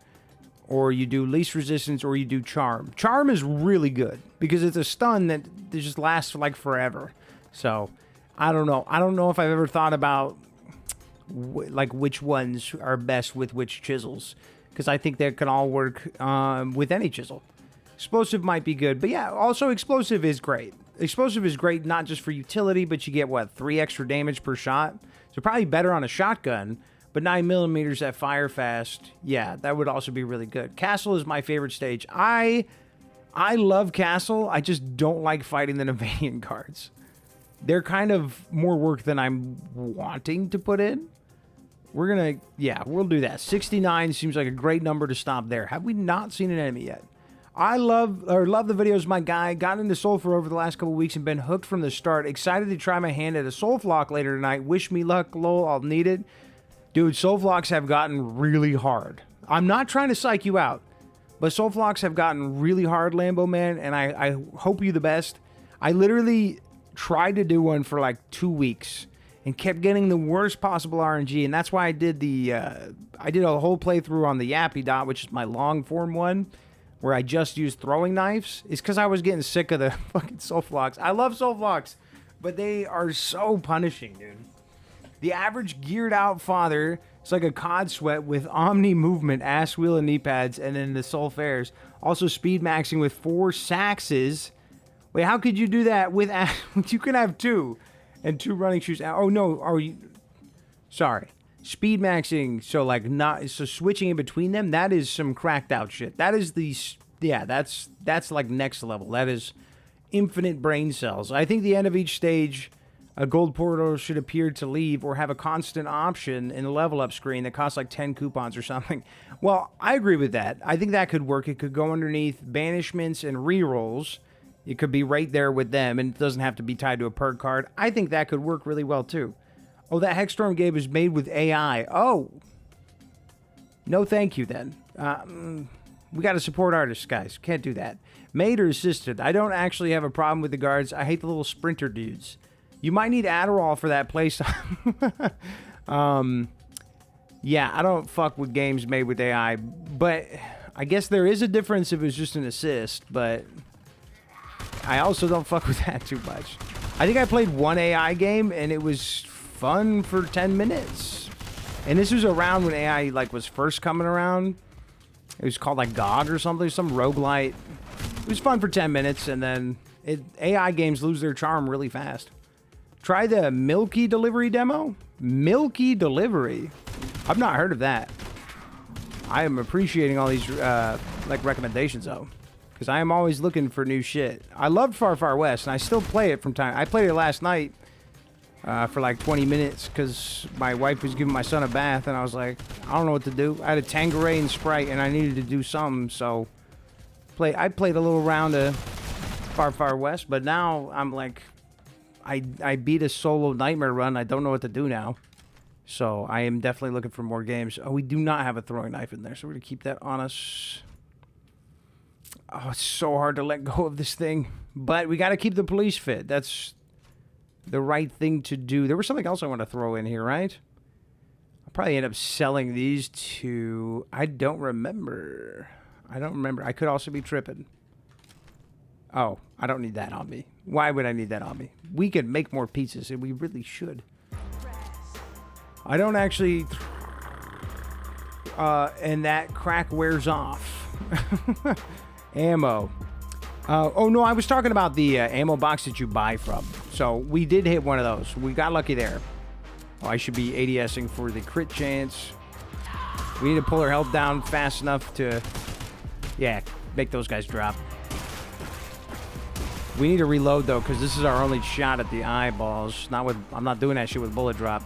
or you do Least Resistance, or you do Charm. Charm is really good, because it's a stun that just lasts like forever. So, I don't know. I don't know if I've ever thought about like which ones are best with which chisels, because I think they can all work with any chisel. Explosive might be good, but yeah, also Explosive is great. Explosive is great not just for utility, but you get, what, 3 extra damage per shot? So probably better on a shotgun, but 9mm that fire fast, yeah, that would also be really good. Castle is my favorite stage. I love Castle, I just don't like fighting the Navanian cards. They're kind of more work than I'm wanting to put in. We're gonna, yeah, we'll do that. 69 seems like a great number to stop there. Have we not seen an enemy yet? I love the videos, my guy. Got into SULFUR over the last couple weeks and been hooked from the start. Excited to try my hand at a Soulflock later tonight. Wish me luck, lol. I'll need it. Dude, Soulflocks have gotten really hard. I'm not trying to psych you out, but Soulflocks have gotten really hard, Lambo Man, and I hope you the best. I literally tried to do one for like 2 weeks and kept getting the worst possible RNG, and that's why I did I did a whole playthrough on the Yappy Dot, which is my long form one, where I just used throwing knives. It's because I was getting sick of the fucking Soulflocks. I love Soulflocks, but they are so punishing, dude. The average geared out father is like a cod sweat with omni movement, ass wheel, and knee pads, and then the Sulfurs. Also speed maxing with 4 Saxes. Wait, how could you do that with... You can have 2 and 2 running shoes. Oh, no. Are you... Sorry. Speed maxing, so like not... So switching in between them, that is some cracked out shit. That is the... Yeah, that's like next level. That is infinite brain cells. I think the end of each stage, a gold portal should appear to leave or have a constant option in the level up screen that costs like 10 coupons or something. Well, I agree with that. I think that could work. It could go underneath banishments and rerolls. It could be right there with them, and it doesn't have to be tied to a perk card. I think that could work really well, too. Oh, that Hexstorm game is made with AI. Oh, No thank you then. We got to support artists, guys. Can't do that. Maid or assisted. I don't actually have a problem with the guards. I hate the little sprinter dudes. You might need Adderall for that playstyle. Yeah, I don't fuck with games made with AI, but I guess there is a difference if it's just an assist, but I also don't fuck with that too much. I think I played one AI game, and it was fun for 10 minutes. And this was around when AI like was first coming around. It was called like GOG or something, some roguelite. It was fun for 10 minutes, and then AI games lose their charm really fast. Try the Milky Delivery demo? Milky Delivery? I've not heard of that. I am appreciating all these like recommendations though, because I am always looking for new shit. I loved Far Far West, and I still play it from time. I played it last night for like 20 minutes because my wife was giving my son a bath, and I was like, I don't know what to do. I had a Tanqueray and Sprite, and I needed to do something, so I played a little round of Far Far West, but now I'm like, I beat a solo nightmare run. I don't know what to do now. So I am definitely looking for more games. Oh, we do not have a throwing knife in there, so we're going to keep that on us. Oh, it's so hard to let go of this thing. But we got to keep the police fit. That's the right thing to do. There was something else I want to throw in here, right? I'll probably end up selling these to... I don't remember. I could also be tripping. Oh, I don't need that on me. Why would I need that on me? We could make more pizzas, and we really should. I don't actually... and that crack wears off. Ammo. Oh, no, I was talking about the ammo box that you buy from. So, we did hit one of those. We got lucky there. Oh, I should be ADSing for the crit chance. We need to pull our health down fast enough to... Yeah, make those guys drop. We need to reload, though, because this is our only shot at the eyeballs. I'm not doing that shit with bullet drop.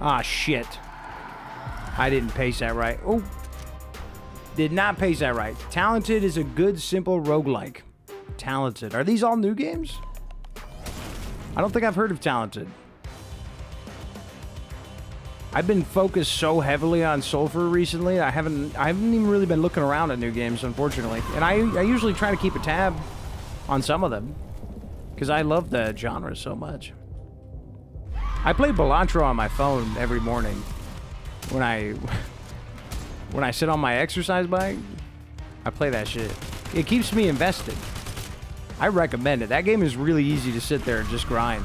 Ah, shit. I didn't pace that right. Oh. Did not pace that right. Talented is a good, simple roguelike. Talented. Are these all new games? I don't think I've heard of Talented. I've been focused so heavily on SULFUR recently. I haven't even really been looking around at new games, unfortunately. And I usually try to keep a tab on some of them because I love the genre so much. I play Balatro on my phone every morning when I sit on my exercise bike. I play that shit. It keeps me invested. I recommend it. That game is really easy to sit there and just grind.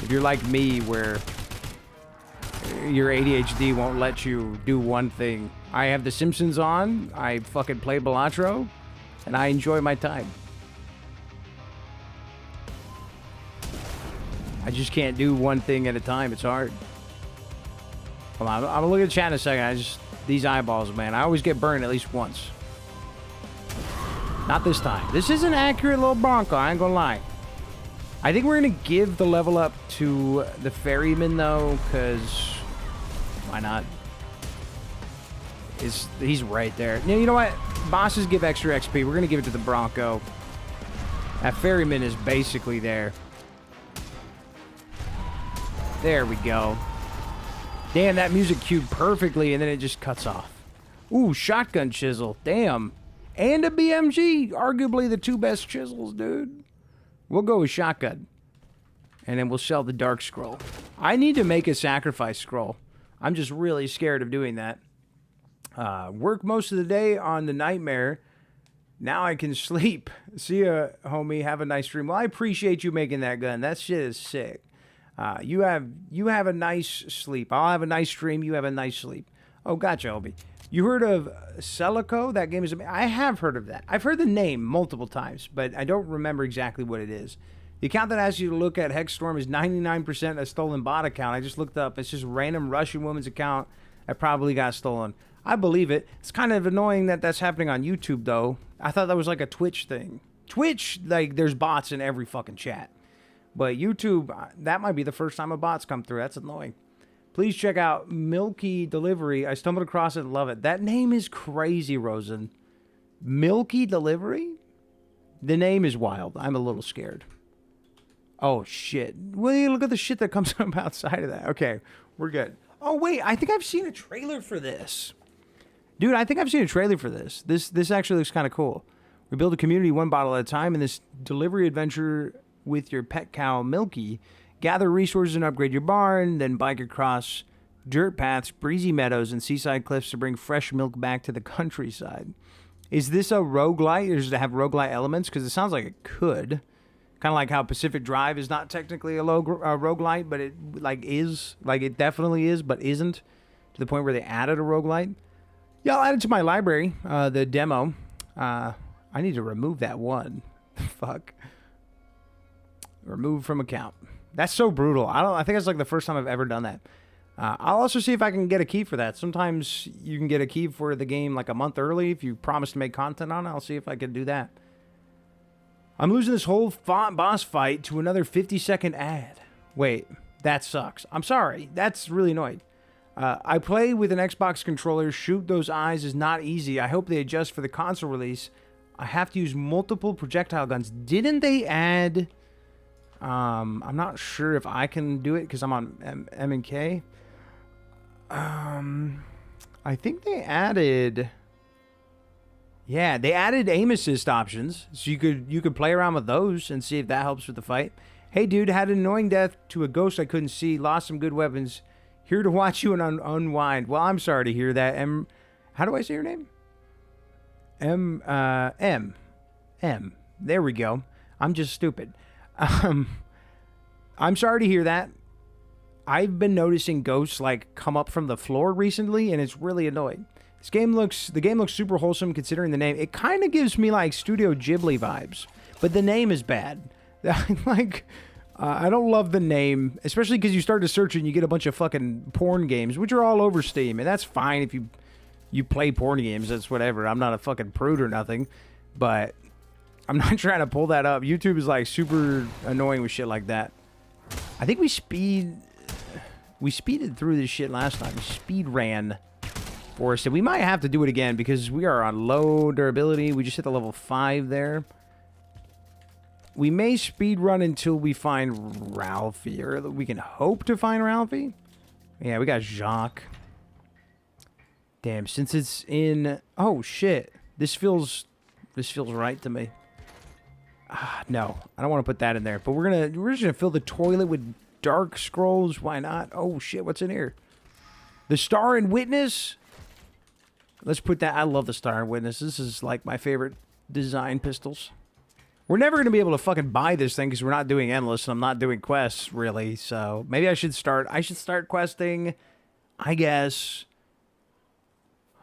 If you're like me, where your ADHD won't let you do one thing. I have The Simpsons on, I fucking play Balatro, and I enjoy my time. I just can't do one thing at a time. It's hard. Hold on, I'm gonna look at the chat in a second. These eyeballs, man. I always get burned at least once. Not this time. This is an accurate little Bronco, I ain't gonna lie. I think we're gonna give the level up to the Ferryman, though, because why not? He's right there. You know what? Bosses give extra XP. We're gonna give it to the Bronco. That Ferryman is basically there. There we go. Damn, that music cued perfectly, and then it just cuts off. Ooh, shotgun chisel. Damn. And a BMG. Arguably the two best chisels, dude. We'll go with shotgun. And then we'll sell the dark scroll. I need to make a sacrifice scroll. I'm just really scared of doing that. Work most of the day on the nightmare. Now I can sleep. See ya, homie. Have a nice stream. Well, I appreciate you making that gun. That shit is sick. You have a nice sleep. I'll have a nice stream. You have a nice sleep. Oh, gotcha, Obi. You heard of Celico? That game is amazing. I have heard of that. I've heard the name multiple times, but I don't remember exactly what it is. The account that asks you to look at Hexstorm is 99% a stolen bot account. I just looked up. It's just random Russian woman's account that probably got stolen. I believe it. It's kind of annoying that that's happening on YouTube, though. I thought that was like a Twitch thing. Twitch, like, there's bots in every fucking chat. But YouTube, that might be the first time a bot's come through. That's annoying. Please check out Milky Delivery. I stumbled across it and love it. That name is crazy, Rosen. Milky Delivery? The name is wild. I'm a little scared. Oh, shit. Well, look at the shit that comes up outside of that. Okay, we're good. Oh, wait. I think I've seen a trailer for this. Dude, I think I've seen a trailer for this. This actually looks kind of cool. We build a community one bottle at a time in this delivery adventure with your pet cow, Milky. Gather resources and upgrade your barn, then bike across dirt paths, breezy meadows, and seaside cliffs to bring fresh milk back to the countryside. Is this a roguelite, or does it have roguelite elements? Because it sounds like it could. Kind of like how Pacific Drive is not technically a roguelite, but it is. Like, it definitely is, but isn't. To the point where they added a roguelite. Yeah, I'll add it to my library, the demo. I need to remove that one. Fuck. Remove from account. That's so brutal. I think that's like the first time I've ever done that. I'll also see if I can get a key for that. Sometimes you can get a key for the game like a month early if you promise to make content on it. I'll see if I can do that. I'm losing this whole boss fight to another 50-second ad. Wait, that sucks. I'm sorry. That's really annoying. I play with an Xbox controller. Shoot those eyes is not easy. I hope they adjust for the console release. I have to use multiple projectile guns. Didn't they add... I'm not sure if I can do it because I'm on M and K. I think they added... Yeah, they added aim assist options, so you could play around with those and see if that helps with the fight. Hey, dude, had an annoying death to a ghost I couldn't see. Lost some good weapons. Here to watch you and unwind. Well, I'm sorry to hear that. How do I say your name? M. There we go. I'm just stupid. I'm sorry to hear that. I've been noticing ghosts like come up from the floor recently, and it's really annoying. The game looks super wholesome considering the name. It kind of gives me like Studio Ghibli vibes, but the name is bad. I don't love the name, especially because you start to search and you get a bunch of fucking porn games, which are all over Steam, and that's fine if you play porn games. That's whatever. I'm not a fucking prude or nothing, but I'm not trying to pull that up. YouTube is like super annoying with shit like that. I think we speeded through this shit last time. We speed ran Forest, and we might have to do it again because we are on low durability. We just hit the level 5 there. We may speed run until we find Ralphie, or we can hope to find Ralphie. Yeah, we got Jacques. Damn, since it's in... Oh, shit. This feels right to me. No, I don't want to put that in there. But we're just gonna fill the toilet with dark scrolls. Why not? Oh, shit, what's in here? The Star and Witness? Let's put that... I love the Star and Witness. This is like my favorite design pistols. We're never going to be able to fucking buy this thing because we're not doing endless and I'm not doing quests, really. So maybe I should start questing, I guess.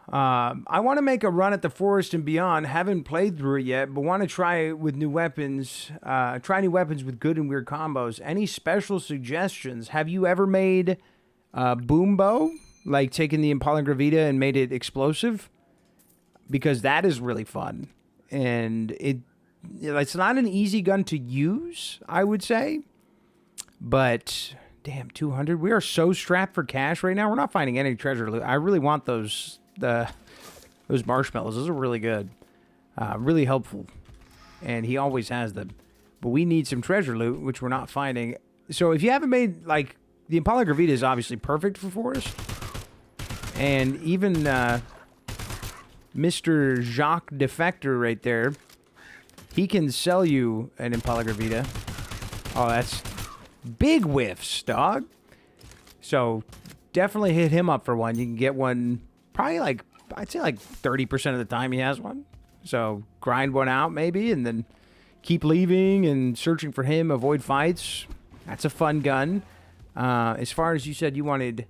I want to make a run at the Forest and Beyond. Haven't played through it yet, but want to try with new weapons. Try new weapons with good and weird combos. Any special suggestions? Have you ever made boom bow? Like taking the Impala Gravita and made it explosive? Because that is really fun. And it's not an easy gun to use, I would say. But, damn, 200. We are so strapped for cash right now. We're not finding any treasure loot. I really want those marshmallows. Those are really good. Really helpful. And he always has them. But we need some treasure loot, which we're not finding. So if you haven't made, like, the Impala Gravita is obviously perfect for Forest. And even Mr. Jacques Defector right there, he can sell you an Impala Gravita. Oh, that's big whiffs, dog. So definitely hit him up for one. You can get one probably like, I'd say like 30% of the time he has one. So grind one out maybe and then keep leaving and searching for him. Avoid fights. That's a fun gun. As far as you said you wanted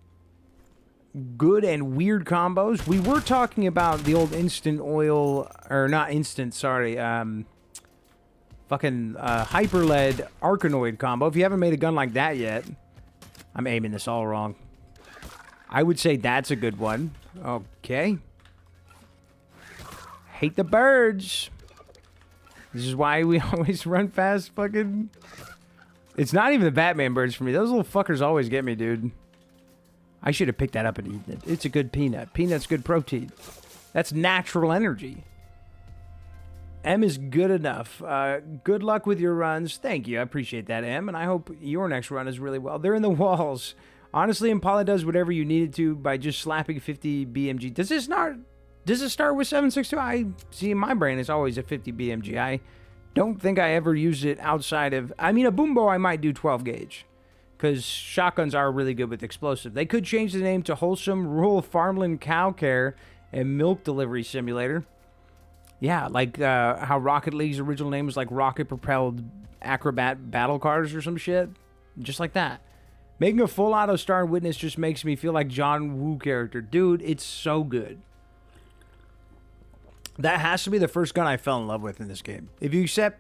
good and weird combos. We were talking about the old instant oil, or not instant, sorry, fucking hyper lead Arkanoid combo. If you haven't made a gun like that yet, I'm aiming this all wrong. I would say that's a good one. Okay. Hate the birds. This is why we always run fast fucking... It's not even the Batman birds for me. Those little fuckers always get me, dude. I should have picked that up and eaten it. It's a good peanut. Peanut's good protein. That's natural energy. M is good enough. Good luck with your runs. Thank you. I appreciate that, M. And I hope your next run is really well. They're in the walls. Honestly, Impala does whatever you need it to by just slapping 50 BMG. Does it start with 7.62? I see in my brain it's always a 50 BMG. I don't think I ever used it outside of... I mean, a boom bow I might do 12 gauge. Because shotguns are really good with explosive. They could change the name to Wholesome Rural Farmland Cow Care and Milk Delivery Simulator. Yeah, like how Rocket League's original name was like Rocket Propelled Acrobat Battle Cars or some shit. Just like that. Making a full auto star in Witness just makes me feel like John Woo character. Dude, it's so good. That has to be the first gun I fell in love with in this game. If you accept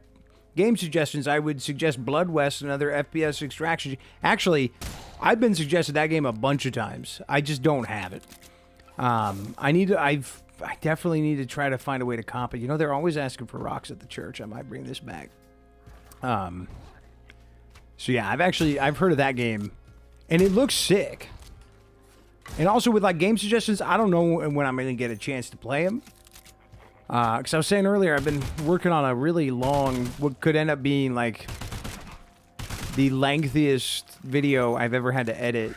game suggestions, I would suggest Blood West and other FPS extraction. Actually, I've been suggested that game a bunch of times. I just don't have it. I definitely need to try to find a way to comp it. You know, they're always asking for rocks at the church. I might bring this back. So yeah, I've heard of that game, and it looks sick. And also with like game suggestions, I don't know when I'm going to get a chance to play them. Because I was saying earlier, I've been working on a really long, what could end up being like the lengthiest video I've ever had to edit.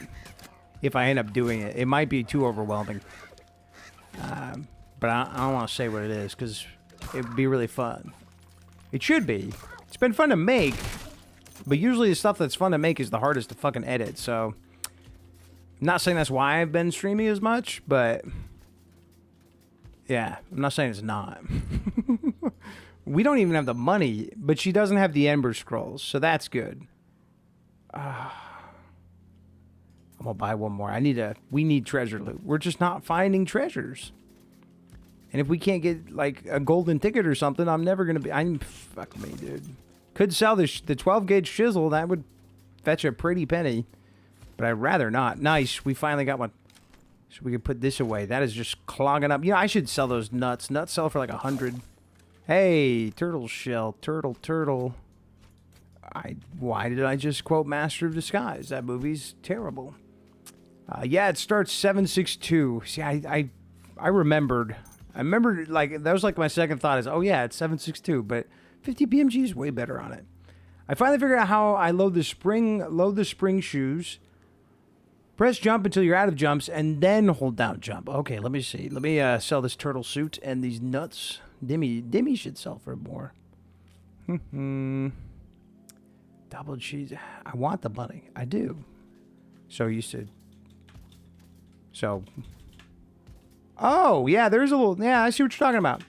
If I end up doing it, it might be too overwhelming. But I don't want to say what it is because it would be really fun. It should be. It's been fun to make, but usually the stuff that's fun to make is the hardest to fucking edit. So, I'm not saying that's why I've been streaming as much, but yeah, I'm not saying it's not. We don't even have the money, but she doesn't have the Ember Scrolls, so that's good. I'm gonna buy one more. We need treasure loot. We're just not finding treasures. And if we can't get like a golden ticket or something, I'm never gonna be. Fuck me, dude. Could sell the 12 gauge chisel. That would fetch a pretty penny, but I'd rather not. Nice, we finally got one. So we can put this away. That is just clogging up. Yeah, I should sell those nuts. Nuts sell for like 100. Hey, turtle shell, turtle. Why did I just quote Master of Disguise? That movie's terrible. Yeah, it starts 7.62. See, I remembered. I remember, like, that was like my second thought is, oh yeah, it's 7.62, but 50 BMG is way better on it. I finally figured out how I load the spring shoes. Press jump until you're out of jumps, and then hold down jump. Okay, let me see. Let me sell this turtle suit and these nuts. Dimmy should sell for more. Double cheese. I want the money. I do. So you said. So. Oh, yeah, there's a little. Yeah, I see what you're talking about.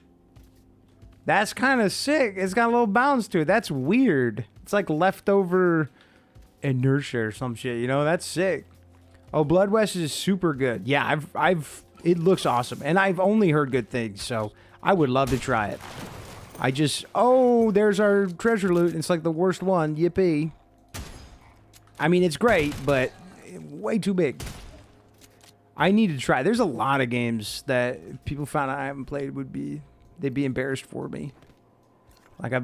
That's kind of sick. It's got a little bounce to it. That's weird. It's like leftover inertia or some shit. You know, that's sick. Oh, Blood West is super good. Yeah, it looks awesome. And I've only heard good things, so I would love to try it. Oh, there's our treasure loot. It's like the worst one. Yippee. I mean, it's great, but way too big. I need to try. There's a lot of games that people found I haven't played they'd be embarrassed for me. Like I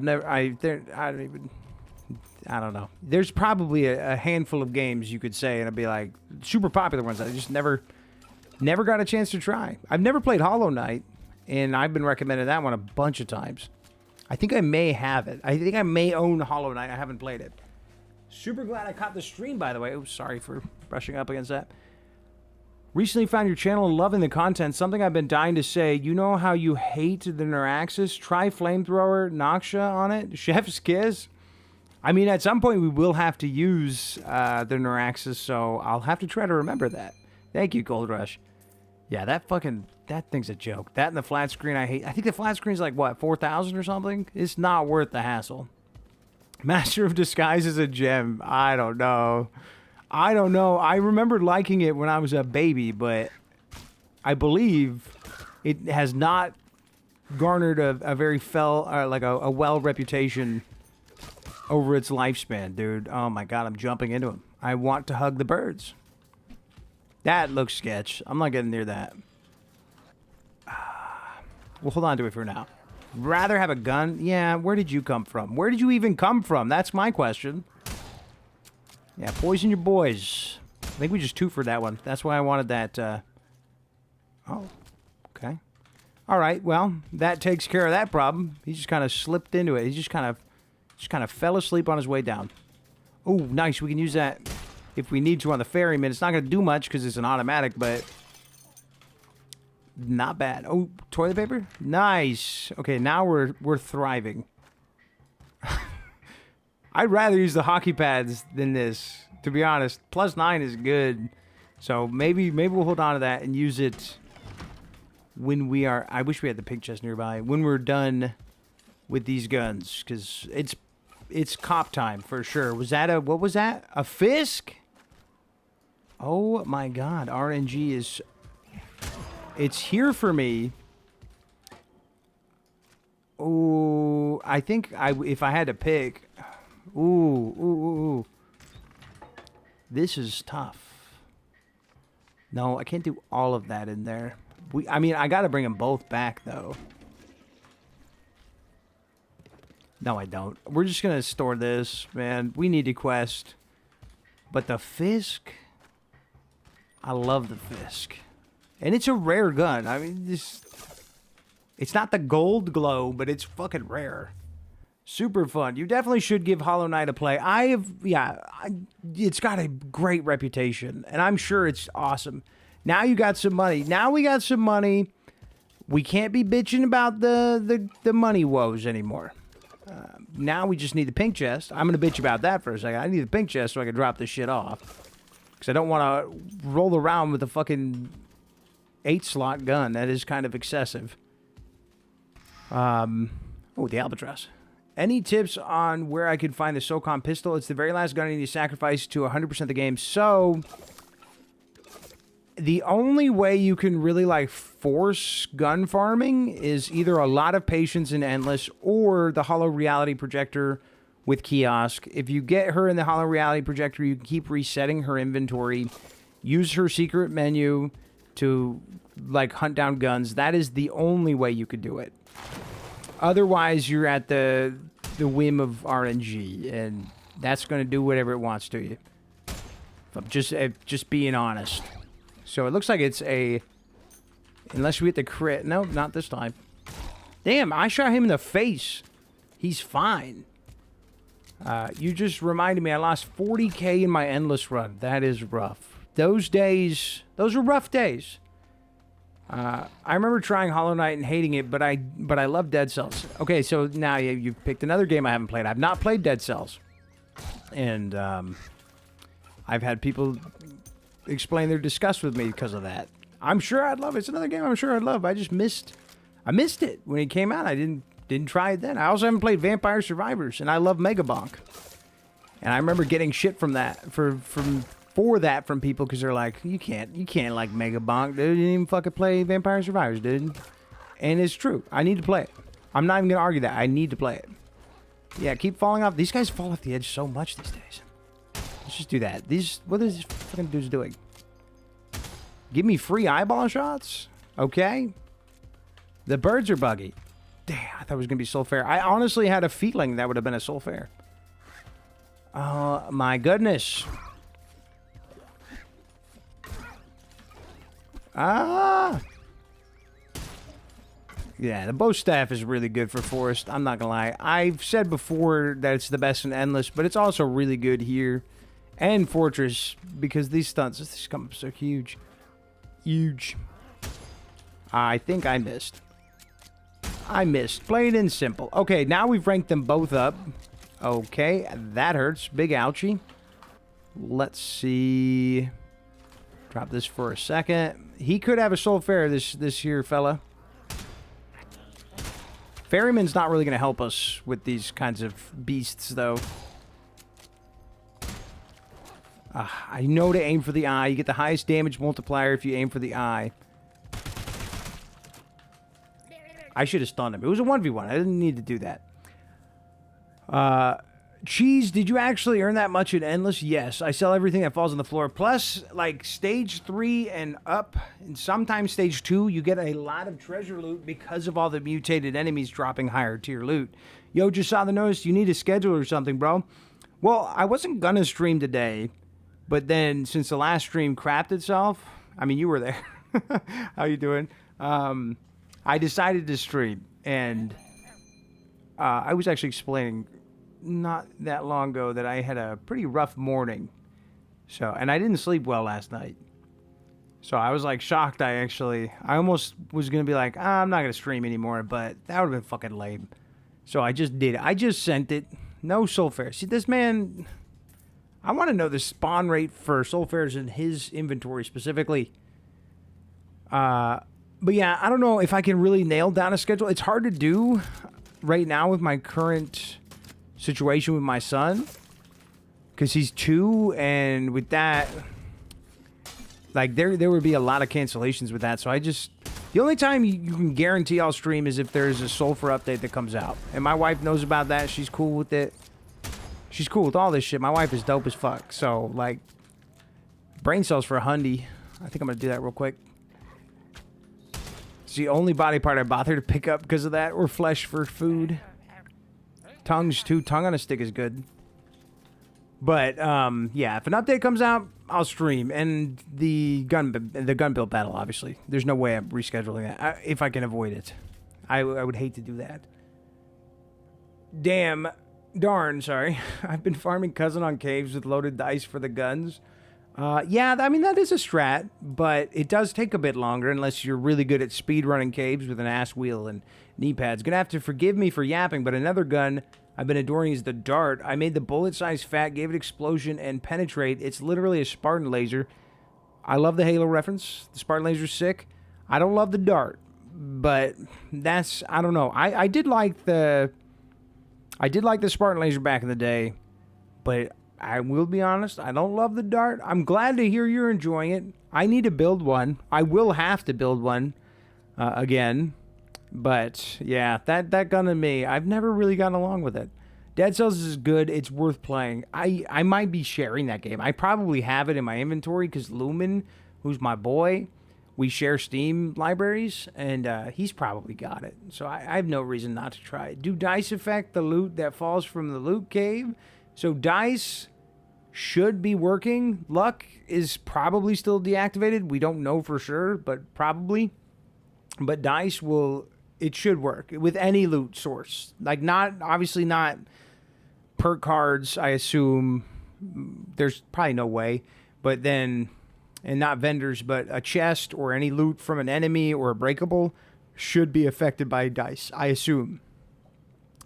don't know. There's probably a handful of games you could say, and it'd be like super popular ones that I just never got a chance to try. I've never played Hollow Knight, and I've been recommended that one a bunch of times. I think I may have it. I think I may own Hollow Knight. I haven't played it. Super glad I caught the stream, by the way. Oh, sorry for brushing up against that. Recently found your channel and loving the content. Something I've been dying to say. You know how you hate the Neuraxis? Try Flamethrower Noxia on it. Chef's Kiss. I mean, at some point we will have to use the Neuraxis, so I'll have to try to remember that. Thank you, Gold Rush. Yeah, that thing's a joke. That and the flat screen I hate. I think the flat screen's like, what, 4,000 or something? It's not worth the hassle. Master of Disguise is a gem. I don't know. I remember liking it when I was a baby, but I believe it has not garnered a very a well reputation over its lifespan, dude. Oh my god, I'm jumping into him. I want to hug the birds. That looks sketch. I'm not getting near that. We'll hold on to it for now. Rather have a gun? Yeah, where did you come from? Where did you even come from? That's my question. Yeah, poison your boys. I think we just two for that one. That's why I wanted that. Oh, okay. All right, well, that takes care of that problem. He just kind of slipped into it. He just kind of fell asleep on his way down. Oh, nice. We can use that if we need to on the Ferryman. It's not going to do much because it's an automatic, but not bad. Oh, toilet paper? Nice. Okay, now we're thriving. I'd rather use the hockey pads than this, to be honest. +9 is good. So maybe we'll hold on to that and use it when we are... I wish we had the pig chest nearby. When we're done with these guns, because it's cop time for sure. Was that a... What was that? A Fisk? Oh my god. RNG is... It's here for me. Oh, I think if I had to pick... Ooh. This is tough. No, I can't do all of that in there. I mean, I gotta bring them both back, though. No, I don't. We're just gonna store this, man. We need to quest. But the Fisk... I love the Fisk. And it's a rare gun. I mean, it's not the gold glow, but it's fucking rare. Super fun. You definitely should give Hollow Knight a play. It's got a great reputation, and I'm sure it's awesome. Now you got some money. Now we got some money. We can't be bitching about the money woes anymore. Now we just need the pink chest. I'm going to bitch about that for a second. I need the pink chest so I can drop this shit off. Because I don't want to roll around with a fucking 8-slot gun. That is kind of excessive. Oh, the albatross. Any tips on where I could find the SOCOM pistol? It's the very last gun I need to sacrifice to 100% of the game. So, the only way you can really, like, force gun farming is either a lot of patience in Endless or the Hollow Reality Projector with Kiosk. If you get her in the Hollow Reality Projector, you can keep resetting her inventory. Use her secret menu to, like, hunt down guns. That is the only way you could do it. Otherwise, you're at the whim of RNG, and that's going to do whatever it wants to you. If I'm just being honest. So it looks like it's a... Unless we hit the crit. No, not this time. Damn, I shot him in the face. He's fine. You just reminded me I lost 40k in my Endless run. That is rough. Those were rough days. I remember trying Hollow Knight and hating it, but I love Dead Cells. Okay, so now you've picked another game I haven't played. I've not played Dead Cells. And I've had people explain their disgust with me because of that. I'm sure I'd love it. It's another game I'm sure I'd love. I missed it when it came out. I didn't try it then. I also haven't played Vampire Survivors, and I love Mega Bonk. And I remember getting shit from that for that from people because they're like, you can't like Mega Bonk, dude. You didn't even fucking play Vampire Survivors, dude. And it's true. I need to play it. I'm not even gonna argue that. I need to play it. Yeah, keep falling off. These guys fall off the edge so much these days. Let's just do that. What are these fucking dudes doing? Give me free eyeball shots? Okay. The birds are buggy. Damn, I thought it was gonna be SULFUR. I honestly had a feeling that would have been a SULFUR. Oh my goodness. Ah! Yeah, the bow staff is really good for Forest. I'm not gonna lie. I've said before that it's the best in Endless, but it's also really good here. And Fortress, because these stunts, this come up so huge. Huge. I think I missed. Plain and simple. Okay, now we've ranked them both up. Okay, that hurts. Big ouchie. Let's see... Drop this for a second. He could have a SULFUR, this here fella. Ferryman's not really going to help us with these kinds of beasts, though. I know to aim for the eye. You get the highest damage multiplier if you aim for the eye. I should have stunned him. It was a 1v1. I didn't need to do that. Cheese, did you actually earn that much in Endless? Yes, I sell everything that falls on the floor. Plus, like, Stage 3 and up, and sometimes Stage 2, you get a lot of treasure loot because of all the mutated enemies dropping higher tier loot. Yo, just saw the notice. You need a schedule or something, bro. Well, I wasn't gonna stream today, but then, since the last stream crapped itself, I mean, you were there. How you doing? I decided to stream, and I was actually explaining not that long ago that I had a pretty rough morning. So, and I didn't sleep well last night. So I was like shocked. I almost was going to be like, I'm not going to stream anymore, but that would have been fucking lame. So I just did it. I just sent it. No SULFUR. See, this man, I want to know the spawn rate for SULFURs in his inventory specifically. But yeah, I don't know if I can really nail down a schedule. It's hard to do right now with my current situation with my son. Because he's 2, and with that, like, there would be a lot of cancellations with that. So the only time you can guarantee I'll stream is if there's a SULFUR update that comes out. And my wife knows about that. She's cool with it. She's cool with all this shit. My wife is dope as fuck. So, like, brain cells for a hundy. I think I'm going to do that real quick. It's the only body part I bother to pick up because of that, or flesh for food. Tongues, too. Tongue on a stick is good. But, yeah, if an update comes out, I'll stream. And the gun build battle, obviously. There's no way I'm rescheduling that, if I can avoid it. I would hate to do that. Darn, sorry. I've been farming cousin on caves with loaded dice for the guns. Yeah, I mean, that is a strat, but it does take a bit longer unless you're really good at speedrunning caves with an ass wheel and knee pads. Gonna have to forgive me for yapping, but another gun I've been adoring is the dart. I made the bullet size fat, gave it explosion and penetrate. It's literally a Spartan laser. I love the Halo reference. The Spartan laser's sick. I don't love the dart, but that's, I don't know. I did like the Spartan laser back in the day, but I will be honest, I don't love the dart. I'm glad to hear you're enjoying it. I need to build one. I will have to build one again. But, yeah, that gun and me, I've never really gotten along with it. Dead Cells is good. It's worth playing. I might be sharing that game. I probably have it in my inventory because Lumen, who's my boy, we share Steam libraries, and he's probably got it. So I have no reason not to try it. Do dice affect the loot that falls from the loot cave? So dice should be working. Luck is probably still deactivated. We don't know for sure, but probably. But dice it should work with any loot source. Like, obviously not perk cards, I assume. There's probably no way. But then, and not vendors, but a chest or any loot from an enemy or a breakable should be affected by dice, I assume.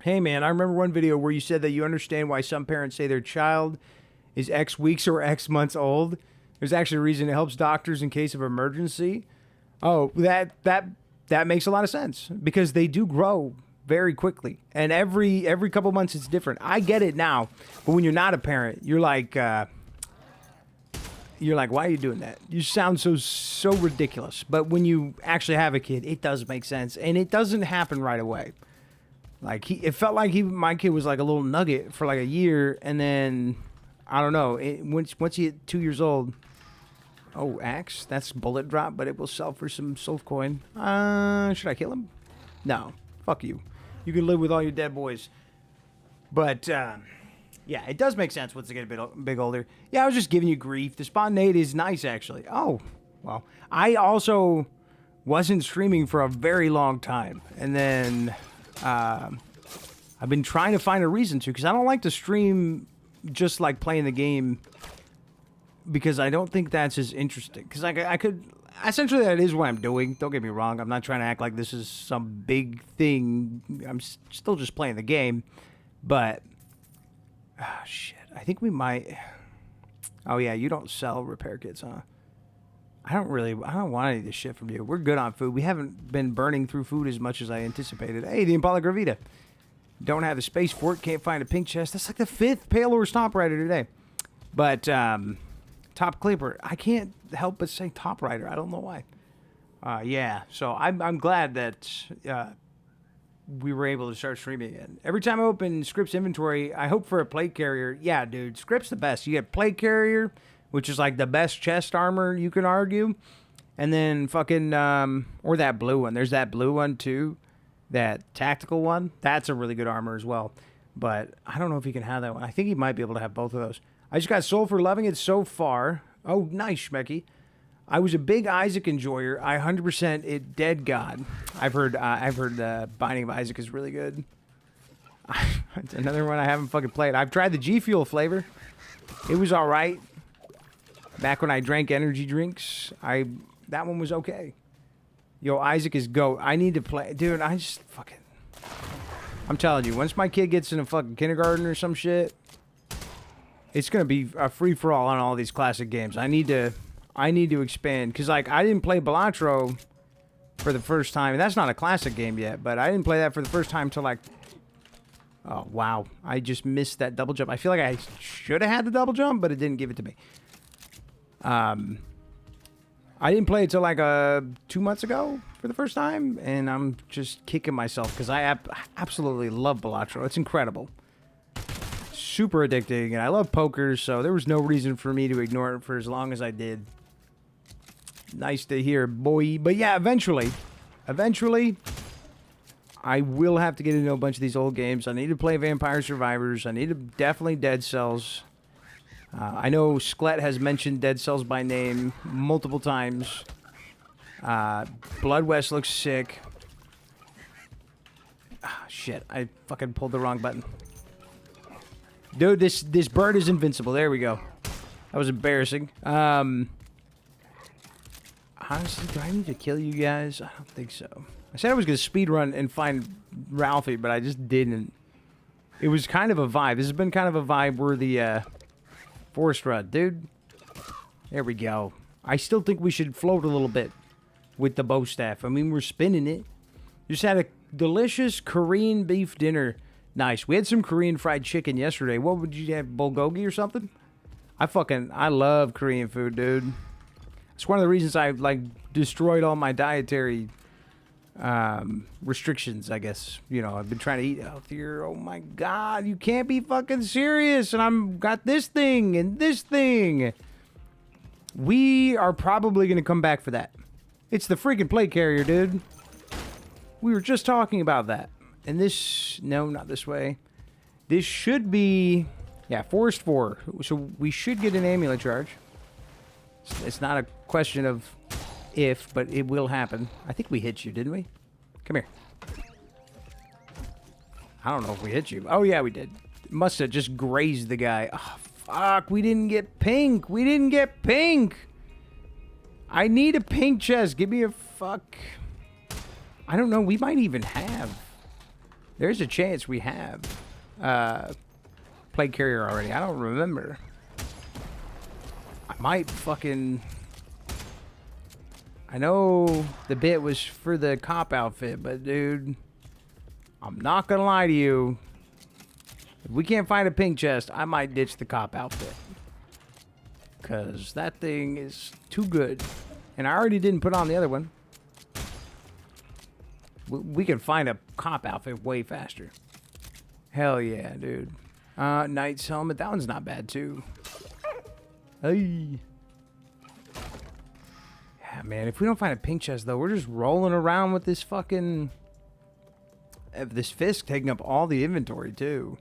Hey, man, I remember one video where you said that you understand why some parents say their child is X weeks or X months old. There's actually a reason. It helps doctors in case of emergency. Oh, that makes a lot of sense because they do grow very quickly, and every couple months it's different. I get it now, but when you're not a parent, you're like, why are you doing that? You sound so ridiculous. But when you actually have a kid, it does make sense, and it doesn't happen right away. Like it felt like my kid was like a little nugget for like a year, and then I don't know. Once he hit 2 years old. Oh, axe. That's bullet drop, but it will sell for some Sulf coin. Should I kill him? No. Fuck you. You can live with all your dead boys. But, yeah, it does make sense once they get a bit older. Yeah, I was just giving you grief. The spontaneity is nice, actually. Oh, well. I also wasn't streaming for a very long time. And then, I've been trying to find a reason to, because I don't like to stream just like playing the game, because I don't think that's as interesting. Because I could... Essentially, that is what I'm doing. Don't get me wrong. I'm not trying to act like this is some big thing. I'm still just playing the game. But... Oh, shit. I think we might... Oh, yeah. You don't sell repair kits, huh? I don't want any of this shit from you. We're good on food. We haven't been burning through food as much as I anticipated. Hey, the Impala Gravita. Don't have the space for it. Can't find a pink chest. That's like the 5th Pale Stomp Rider today. But, Top Clipper. I can't help but say Top Rider. I don't know why. Yeah. So I'm glad that we were able to start streaming again. Every time I open Script's inventory, I hope for a plate carrier. Yeah, dude. Script's the best. You get plate carrier, which is like the best chest armor you can argue. And then fucking, or that blue one. There's that blue one too. That tactical one. That's a really good armor as well. But I don't know if he can have that one. I think he might be able to have both of those. I just got SULFUR, loving it so far. Oh, nice, Schmecky. I was a big Isaac enjoyer. I 100% it Dead God. I've heard Binding of Isaac is really good. It's another one I haven't fucking played. I've tried the G Fuel flavor. It was all right. Back when I drank energy drinks, that one was okay. Yo, Isaac is GOAT. I need to play. Dude, I just fucking... I'm telling you, once my kid gets in a fucking kindergarten or some shit, it's going to be a free-for-all on all these classic games. I need to expand. Because, like, I didn't play Balatro for the first time. And that's not a classic game yet, but I didn't play that for the first time until, like... Oh, wow. I just missed that double jump. I feel like I should have had the double jump, but it didn't give it to me. I didn't play it till like 2 months ago for the first time, and I'm just kicking myself because I absolutely love Balatro. It's incredible. Super addicting, and I love poker, so there was no reason for me to ignore it for as long as I did. Nice to hear, boy. But yeah, eventually, I will have to get into a bunch of these old games. I need to play Vampire Survivors. I need to definitely Dead Cells. I know Sklet has mentioned Dead Cells by name multiple times. Blood West looks sick. Ah, shit, I fucking pulled the wrong button. Dude, this bird is invincible. There we go. That was embarrassing. Honestly, do I need to kill you guys? I don't think so. I said I was going to speedrun and find Ralphie, but I just didn't. It was kind of a vibe. This has been kind of a vibe where the forest run, dude. There we go. I still think we should float a little bit with the bow staff. I mean, we're spinning it. Just had a delicious Korean beef dinner. Nice. We had some Korean fried chicken yesterday. What would you have, bulgogi or something? I love Korean food, dude. It's one of the reasons I, like, destroyed all my dietary restrictions, I guess. You know, I've been trying to eat healthier. Oh my god, you can't be fucking serious. And I'm got this thing and this thing. We are probably going to come back for that. It's the freaking plate carrier, dude. We were just talking about that. And this, no, not this way. This should be, yeah, Forest 4. So we should get an amulet charge. It's not a question of if, but it will happen. I think we hit you, didn't we? Come here. I don't know if we hit you. Oh, yeah, we did. Must have just grazed the guy. Oh, fuck. We didn't get pink. We didn't get pink. I need a pink chest. Give me a fuck. I don't know. We might even have. There's a chance we have plate carrier already. I don't remember. I might fucking... I know the bit was for the cop outfit, but dude, I'm not gonna lie to you. If we can't find a pink chest, I might ditch the cop outfit. Because that thing is too good. And I already didn't put on the other one. We can find a cop outfit way faster. Hell yeah, dude. Knight's helmet. That one's not bad, too. Hey. Yeah, man. If we don't find a pink chest, though, we're just rolling around with this fucking... this Fisk taking up all the inventory, too.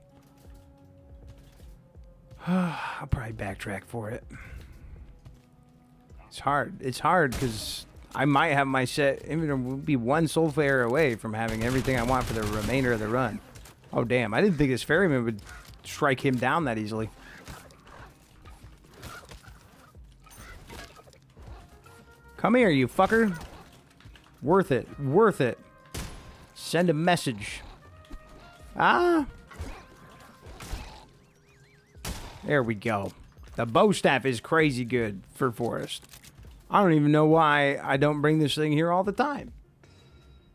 I'll probably backtrack for it. It's hard. It's hard, because... I might have my set inventory. We'll be one SULFUR away from having everything I want for the remainder of the run. Oh, damn. I didn't think this Ferryman would strike him down that easily. Come here, you fucker. Worth it. Worth it. Send a message. Ah. There we go. The bow staff is crazy good for forest. I don't even know why I don't bring this thing here all the time.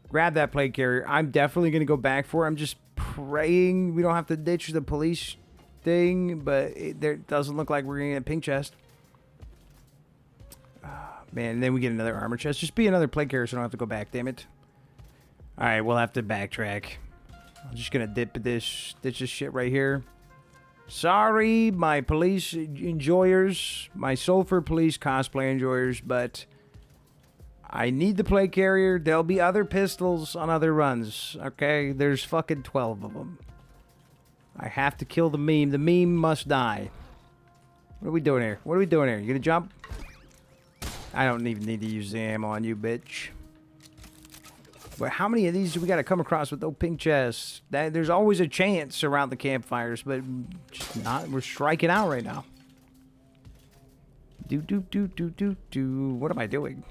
Grab that plate carrier. I'm definitely going to go back for it. I'm just praying we don't have to ditch the police thing, but it doesn't look like we're going to get a pink chest. Man, and then we get another armor chest. Just be another plate carrier so I don't have to go back, damn it. Alright, we'll have to backtrack. I'm just going to ditch this shit right here. Sorry, my police enjoyers, my SULFUR police cosplay enjoyers, but I need the plate carrier. There'll be other pistols on other runs, okay? There's fucking 12 of them. I have to kill the meme. The meme must die. What are we doing here? What are we doing here? You gonna jump? I don't even need to use the ammo on you, bitch. But how many of these do we got to come across with those pink chests? There's always a chance around the campfires, but just not. We're striking out right now. What am I doing?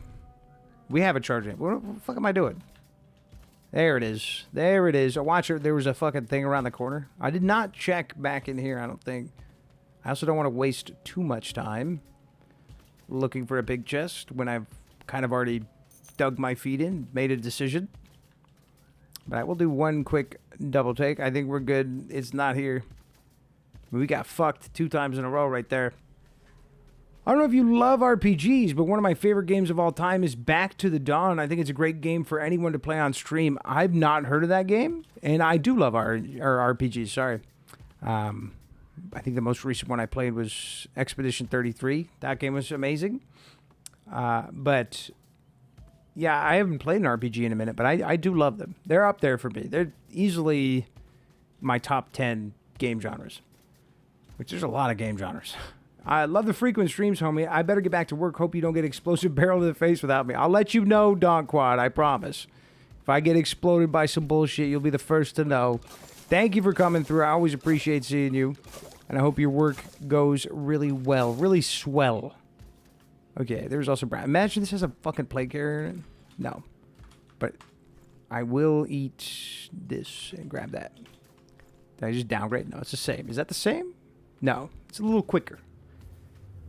We have a charge in. What the fuck am I doing? There it is. There it is. Oh, watch it. There was a fucking thing around the corner. I did not check back in here, I don't think. I also don't want to waste too much time looking for a big chest when I've kind of already dug my feet in, made a decision. But I will do one quick double take. I think we're good. It's not here. We got fucked 2 times in a row right there. I don't know if you love RPGs, but one of my favorite games of all time is Back to the Dawn. I think it's a great game for anyone to play on stream. I've not heard of that game, and I do love RPGs. Sorry. I think the most recent one I played was Expedition 33. That game was amazing. But yeah, I haven't played an RPG in a minute, but I do love them. They're up there for me. They're easily my top 10 game genres, which there's a lot of game genres. I love the frequent streams, homie. I better get back to work. Hope you don't get explosive barrel to the face without me. I'll let you know, Don Quad, I promise. If I get exploded by some bullshit, you'll be the first to know. Thank you for coming through. I always appreciate seeing you. And I hope your work goes really well. Really swell. Okay, there's also Brad. Imagine this has a fucking plate carrier in it. No. But I will eat this and grab that. Did I just downgrade? No, it's the same. Is that the same? No. It's a little quicker.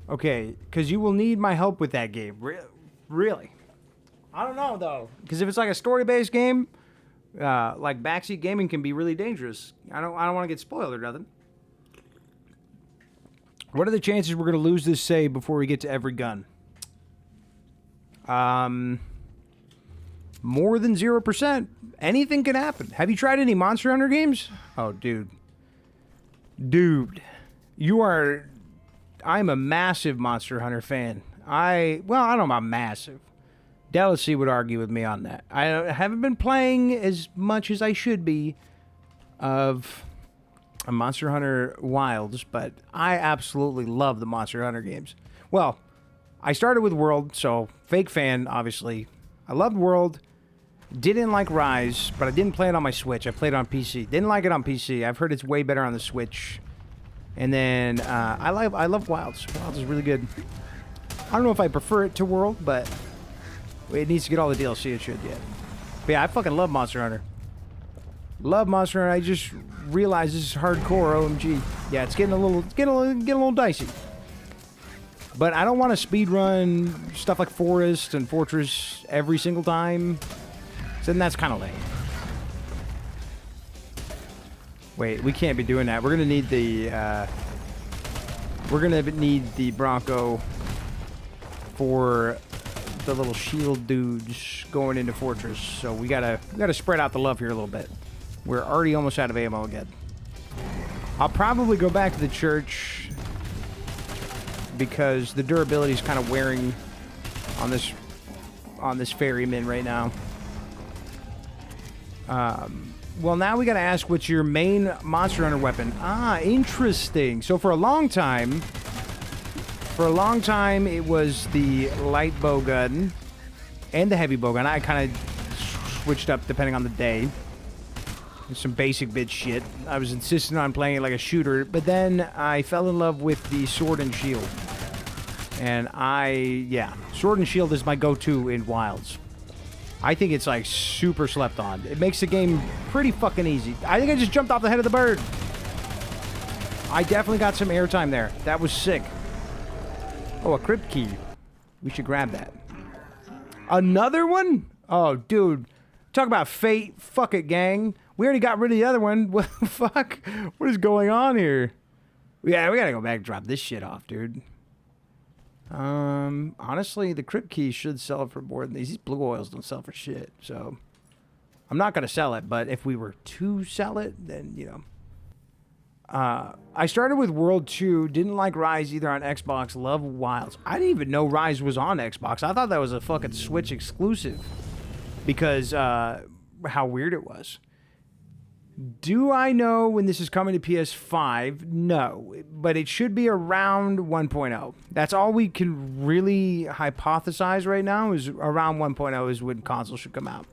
Okay, because you will need my help with that game. Really? I don't know, though. Because if it's like a story-based game, like backseat gaming can be really dangerous. I don't want to get spoiled or nothing. What are the chances we're going to lose this save before we get to every gun? More than 0%. Anything can happen. Have you tried any Monster Hunter games? Oh, dude. Dude. I'm a massive Monster Hunter fan. I don't know about massive. Delacy would argue with me on that. I haven't been playing as much as I should be of a Monster Hunter Wilds, but I absolutely love the Monster Hunter games. Well, I started with World, so fake fan, obviously. I loved World. Didn't like Rise, but I didn't play it on my Switch. I played it on PC. Didn't like it on PC. I've heard it's way better on the Switch. And then I love Wilds. Wilds is really good. I don't know if I prefer it to World, but it needs to get all the DLC it should get. But yeah, I fucking love Monster Hunter. Love Monster Hunter. I just realized this is hardcore OMG. Yeah, it's getting a little dicey. But I don't want to speed run stuff like Forest and Fortress every single time. So then that's kind of lame. Wait, we can't be doing that. We're gonna need the Bronco for the little shield dudes going into Fortress. So we gotta spread out the love here a little bit. We're already almost out of ammo again. I'll probably go back to the church because the durability is kind of wearing on this Ferryman right now. Well, now we gotta ask what's your main Monster Hunter weapon. Ah, interesting. So for a long time, it was the light bow gun and the heavy bow gun. I kind of switched up depending on the day. Some basic bitch shit. I was insisting on playing it like a shooter, but then I fell in love with the sword and shield. And sword and shield is my go-to in Wilds. I think it's like super slept on. It makes the game pretty fucking easy. I think I just jumped off the head of the bird. I definitely got some airtime there. That was sick. Oh, a crypt key. We should grab that. Another one? Oh, dude. Talk about fate. Fuck it, gang. We already got rid of the other one. What the fuck? What is going on here? Yeah, we gotta go back and drop this shit off, dude. Honestly, the crypt key should sell for more than these. These blue oils don't sell for shit, so I'm not gonna sell it. But if we were to sell it, then you know. I started with World 2. Didn't like Rise either on Xbox. Love Wilds. I didn't even know Rise was on Xbox. I thought that was a fucking Switch exclusive because how weird it was. Do I know when this is coming to PS5? No, but it should be around 1.0. That's all we can really hypothesize right now is around 1.0 is when console should come out.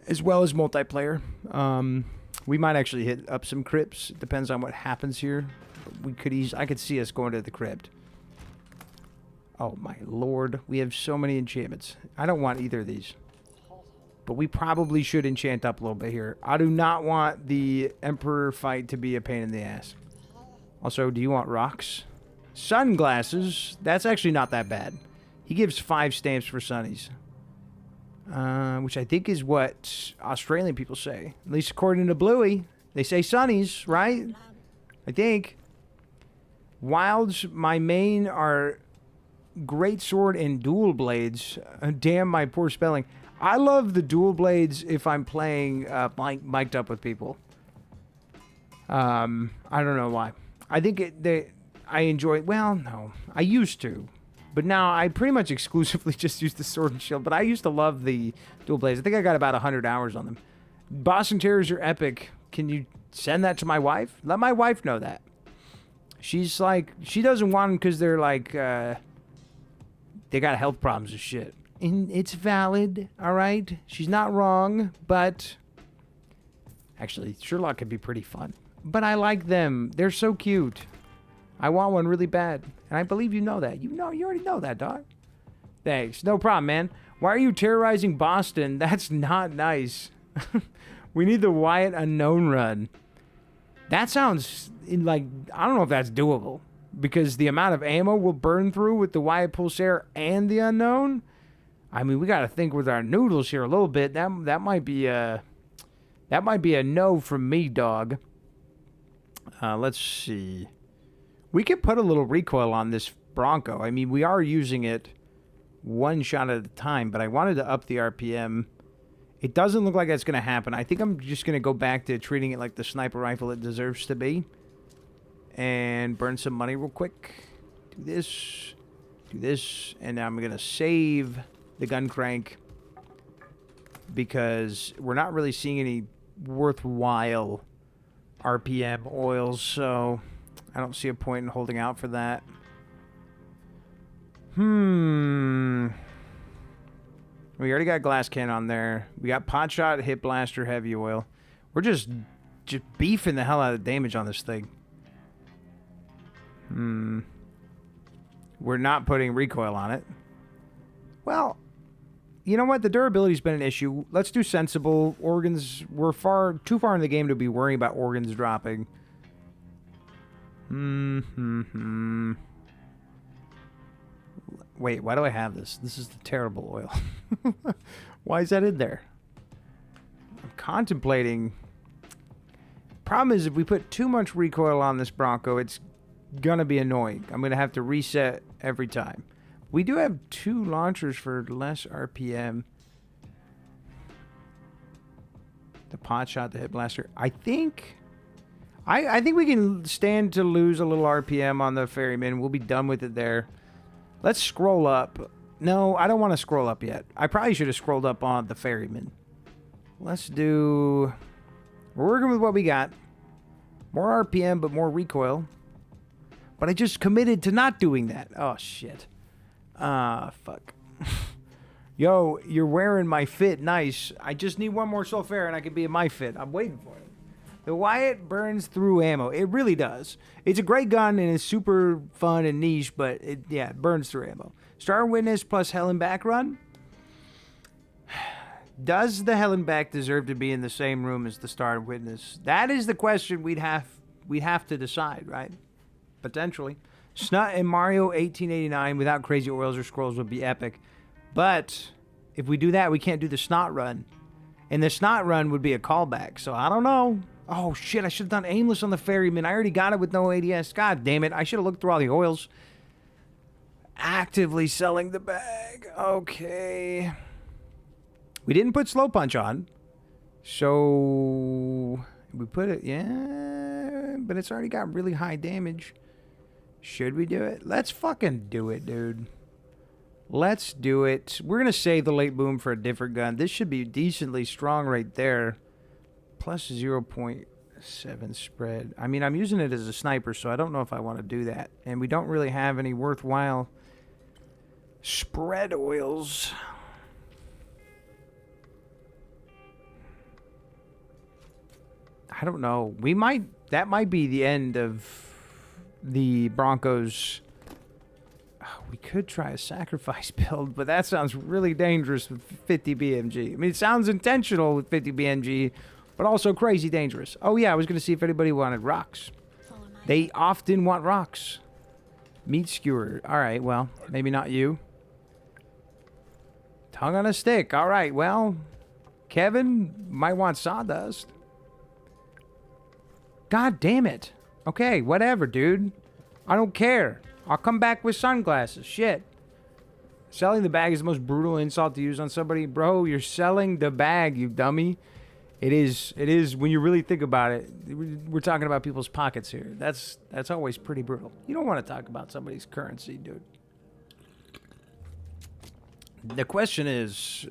As well as multiplayer. We might actually hit up some crypts. It depends on what happens here. I could see us going to the crypt. Oh, my lord. We have so many enchantments. I don't want either of these. But we probably should enchant up a little bit here. I do not want the Emperor fight to be a pain in the ass. Also, do you want rocks? Sunglasses. That's actually not that bad. He gives 5 stamps for sunnies. Which I think is what Australian people say. At least according to Bluey. They say sunnies, right? I think. Wilds, my main are great sword and dual blades. Damn my poor spelling. I love the dual blades if I'm playing mic'd up with people. I don't know why. I think I enjoy... Well, no. I used to. But now I pretty much exclusively just use the sword and shield. But I used to love the dual blades. I think I got about 100 hours on them. Boston Terriers are epic. Can you send that to my wife? Let my wife know that. She's like... She doesn't want them because they're like... they got health problems and shit. And it's valid, all right? She's not wrong, but... Actually, Sherlock could be pretty fun. But I like them. They're so cute. I want one really bad. And I believe you know that. You already know that, dog. Thanks. No problem, man. Why are you terrorizing Boston? That's not nice. We need the Wyatt Unknown run. That sounds like... I don't know if that's doable. Because the amount of ammo we'll burn through with the Wyatt Pulsar and the Unknown... I mean, we got to think with our noodles here a little bit. That might be a no from me, dog. Let's see. We could put a little recoil on this Bronco. I mean, we are using it one shot at a time, but I wanted to up the RPM. It doesn't look like that's going to happen. I think I'm just going to go back to treating it like the sniper rifle it deserves to be. And burn some money real quick. Do this, and now I'm going to save the gun crank because we're not really seeing any worthwhile RPM oils, so I don't see a point in holding out for that. We already got glass can on there. We got pot shot, hip blaster, heavy oil. We're just beefing the hell out of damage on this thing. We're not putting recoil on it. Well, you know what? The durability's been an issue. Let's do sensible. Organs, we're too far in the game to be worrying about organs dropping. Wait, why do I have this? This is the terrible oil. Why is that in there? I'm contemplating. Problem is, if we put too much recoil on this Bronco, it's gonna be annoying. I'm gonna have to reset every time. We do have 2 launchers for less RPM. The pot shot, the hip blaster. I think we can stand to lose a little RPM on the Ferryman. We'll be done with it there. Let's scroll up. No, I don't want to scroll up yet. I probably should have scrolled up on the Ferryman. Let's do... We're working with what we got. More RPM, but more recoil. But I just committed to not doing that. Oh, shit. Fuck. Yo, you're wearing my fit. Nice. I just need one more SULFUR and I can be in my fit. I'm waiting for it. The Wyatt burns through ammo. It really does. It's a great gun and it's super fun and niche, but it burns through ammo. Star Witness plus Hell and Back run. Does the Hell and Back deserve to be in the same room as the Star Witness? That is the question we'd have to decide, right? Potentially. Snut and Mario 1889 without crazy oils or scrolls would be epic. But if we do that, we can't do the Snot run. And the Snot run would be a callback. So I don't know. Oh, shit. I should have done aimless on the Ferryman. I already got it with no ADS. God damn it. I should have looked through all the oils. Actively selling the bag. Okay. We didn't put Slow Punch on. So we put it. Yeah. But it's already got really high damage. Should we do it? Let's fucking do it, dude. Let's do it. We're going to save the late boom for a different gun. This should be decently strong right there. Plus 0.7 spread. I mean, I'm using it as a sniper, so I don't know if I want to do that. And we don't really have any worthwhile spread oils. I don't know. That might be the end of the Broncos. We could try a sacrifice build, but that sounds really dangerous with 50 BMG. I mean, it sounds intentional with 50 BMG, but also crazy dangerous. Oh yeah, I was going to see if anybody wanted rocks. They often want rocks. Meat skewer. All right, well, maybe not you. Tongue on a stick. All right, well, Kevin might want sawdust. God damn it. Okay, whatever, dude. I don't care. I'll come back with sunglasses. Shit. Selling the bag is the most brutal insult to use on somebody. Bro, you're selling the bag, you dummy. It is when you really think about it. We're talking about people's pockets here. That's always pretty brutal. You don't want to talk about somebody's currency, dude. The question is,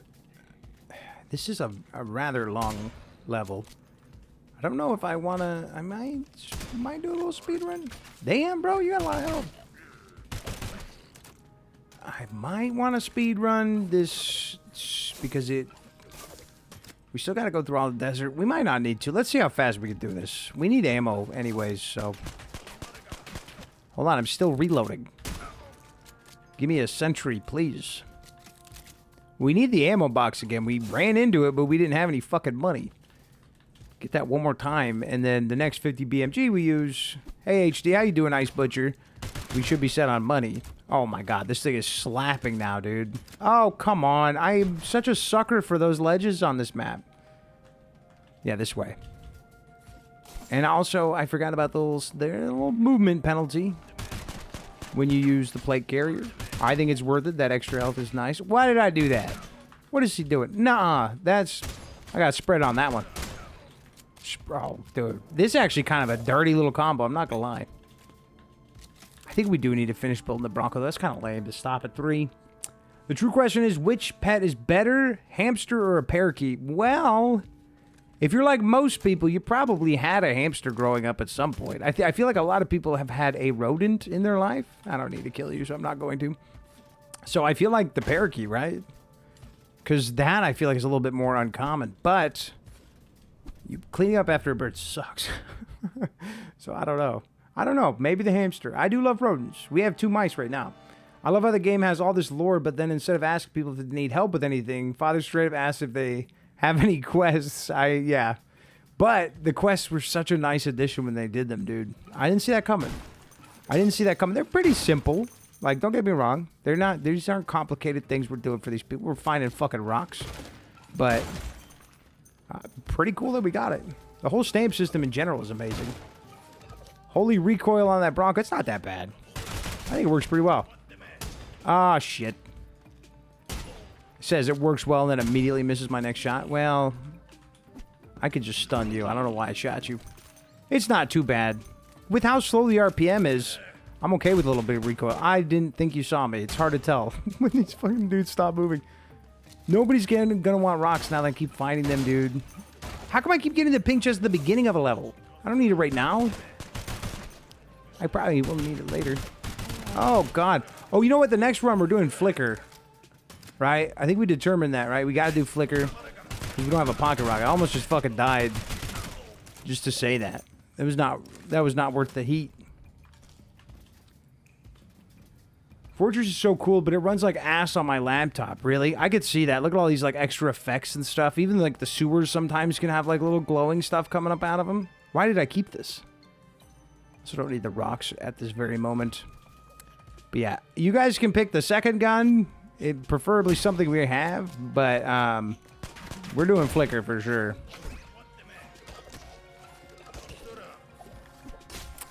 this is a rather long level. I don't know if I want to, I might do a little speed run. Damn, bro, you got a lot of health. I might want to speed run this because we still got to go through all the desert. We might not need to. Let's see how fast we can do this. We need ammo anyways, so. Hold on, I'm still reloading. Give me a sentry, please. We need the ammo box again. We ran into it, but we didn't have any fucking money. Get that one more time, and then the next 50 BMG we use. Hey, HD, how you doing, Ice Butcher? We should be set on money. Oh my god, this thing is slapping now, dude. Oh, come on. I'm such a sucker for those ledges on this map. Yeah, this way. And also, I forgot about the little movement penalty when you use the plate carrier. I think it's worth it. That extra health is nice. Why did I do that? What is he doing? Nuh-uh. I got spread on that one. Oh, dude. This is actually kind of a dirty little combo. I'm not going to lie. I think we do need to finish building the Bronco. That's kind of lame to stop at 3. The true question is, which pet is better, hamster or a parakeet? Well, if you're like most people, you probably had a hamster growing up at some point. I feel like a lot of people have had a rodent in their life. I don't need to kill you, so I'm not going to. So I feel like the parakeet, right? Because that I feel like is a little bit more uncommon. But you cleaning up after a bird sucks. So I don't know. I don't know. Maybe the hamster. I do love rodents. We have 2 mice right now. I love how the game has all this lore, but then instead of asking people if they need help with anything, Father straight up asks if they have any quests. Yeah. But the quests were such a nice addition when they did them, dude. I didn't see that coming. They're pretty simple. Like, don't get me wrong. These aren't complicated things we're doing for these people. We're finding fucking rocks. But pretty cool that we got it. The whole stamp system in general is amazing. Holy recoil on that Bronco. It's not that bad. I think it works pretty well. Ah, shit. It says it works well and then immediately misses my next shot. Well, I could just stun you. I don't know why I shot you. It's not too bad. With how slow the RPM is, I'm okay with a little bit of recoil. I didn't think you saw me. It's hard to tell when these fucking dudes stop moving. Nobody's gonna want rocks now that I keep finding them, dude. How come I keep getting the pink chest at the beginning of a level? I don't need it right now. I probably will need it later. Oh, God. Oh, you know what? The next run, we're doing flicker. Right? I think we determined that, right? We gotta do flicker. We don't have a pocket rocket. I almost just fucking died just to say that. That was not worth the heat. Fortress is so cool, but it runs like ass on my laptop. Really? I could see that. Look at all these like extra effects and stuff. Even like the sewers sometimes can have like little glowing stuff coming up out of them. Why did I keep this? So I don't need the rocks at this very moment. But yeah, you guys can pick the second gun. Preferably something we have, but we're doing flicker for sure.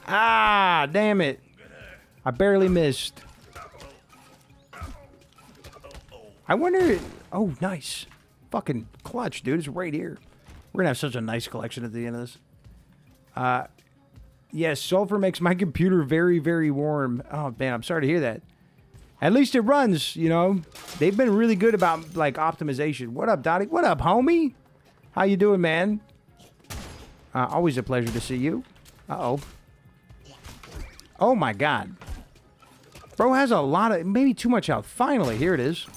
Ah, damn it. I barely missed. I wonder... Oh, nice. Fucking clutch, dude. It's right here. We're gonna have such a nice collection at the end of this. Yes, sulfur makes my computer very, very warm. Oh, man, I'm sorry to hear that. At least it runs, you know. They've been really good about, like, optimization. What up, Dottie? What up, homie? How you doing, man? Always a pleasure to see you. Uh-oh. Oh, my God. Bro has a lot of... Maybe too much health. Finally, here it is.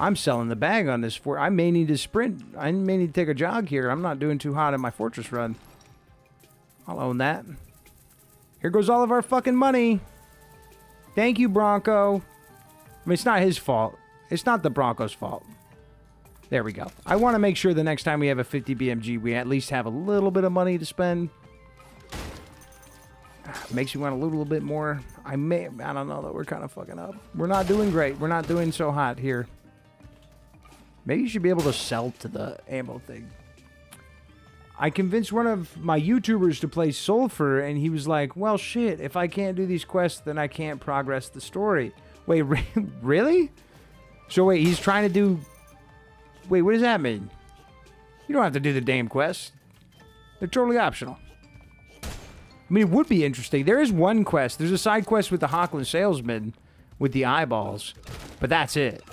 I'm selling the bag on this. I may need to sprint. I may need to take a jog here. I'm not doing too hot in my fortress run. I'll own that. Here goes all of our fucking money. Thank you, Bronco. I mean, it's not his fault. It's not the Bronco's fault. There we go. I want to make sure the next time we have a 50 BMG, we at least have a little bit of money to spend. Makes me want a little bit more. I don't know, though. We're kind of fucking up. We're not doing great. We're not doing so hot here. Maybe you should be able to sell to the ammo thing. I convinced one of my YouTubers to play SULFUR, and he was like, well, shit, if I can't do these quests, then I can't progress the story. Wait, really? So wait, he's trying to do... Wait, what does that mean? You don't have to do the damn quests. They're totally optional. I mean, it would be interesting. There is one quest. There's a side quest with the Hockland salesman with the eyeballs, but that's it.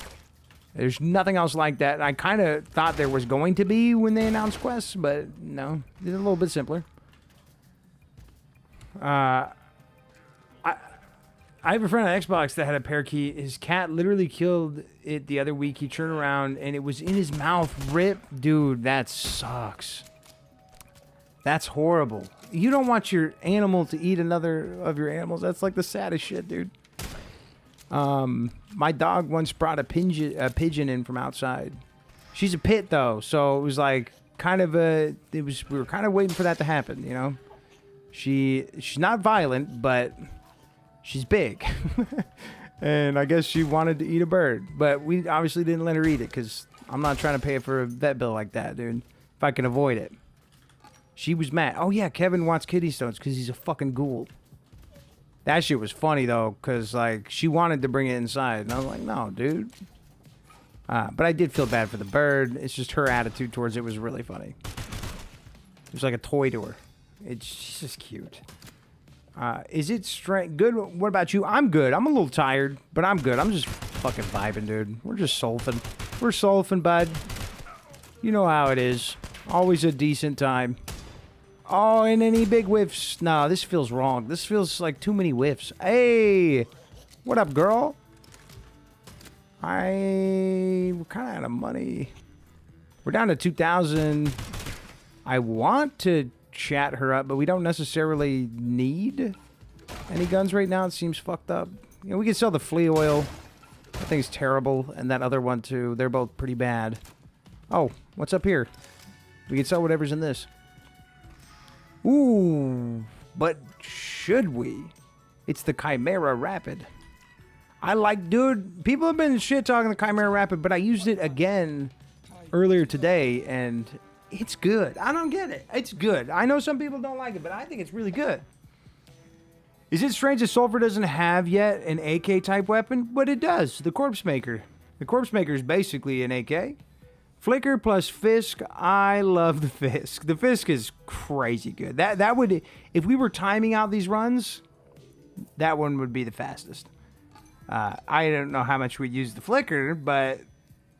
There's nothing else like that. I kind of thought there was going to be when they announced quests, but no. It's a little bit simpler. I have a friend on Xbox that had a parakeet. His cat literally killed it the other week. He turned around, and it was in his mouth. Rip. Dude, that sucks. That's horrible. You don't want your animal to eat another of your animals. That's like the saddest shit, dude. My dog once brought a pigeon in from outside. She's a pit, though, so it was like kind of we were kind of waiting for that to happen, you know? She's not violent, but she's big. And I guess she wanted to eat a bird, but we obviously didn't let her eat it because I'm not trying to pay for a vet bill like that, dude, if I can avoid it. She was mad. Oh, yeah, Kevin wants kidney stones because he's a fucking ghoul. That shit was funny, though, because, like, she wanted to bring it inside. And I was like, no, dude. But I did feel bad for the bird. It's just her attitude towards it was really funny. It was like a toy to her. She's just cute. Is it good? What about you? I'm good. I'm a little tired, but I'm good. I'm just fucking vibing, dude. We're just sulfing. We're sulfing, bud. You know how it is. Always a decent time. Oh, and any big whiffs? No, this feels wrong. This feels like too many whiffs. Hey! What up, girl? We're kind of out of money. We're down to 2,000. I want to chat her up, but we don't necessarily need any guns right now. It seems fucked up. You know, we can sell the flea oil. That thing's terrible. And that other one, too. They're both pretty bad. Oh, what's up here? We can sell whatever's in this. Ooh, but should we? It's the Chimera Rapid. I like, dude, people have been shit talking the Chimera Rapid, but I used it again earlier today, and it's good. I don't get it. It's good. I know some people don't like it, but I think it's really good. Is it strange that SULFUR doesn't have yet an AK-type weapon? But it does. The Corpsemaker. The Corpsemaker is basically an AK. Flicker plus Fisk. I love the Fisk. The Fisk is crazy good. That would, if we were timing out these runs, that one would be the fastest. I don't know how much we'd use the Flicker, but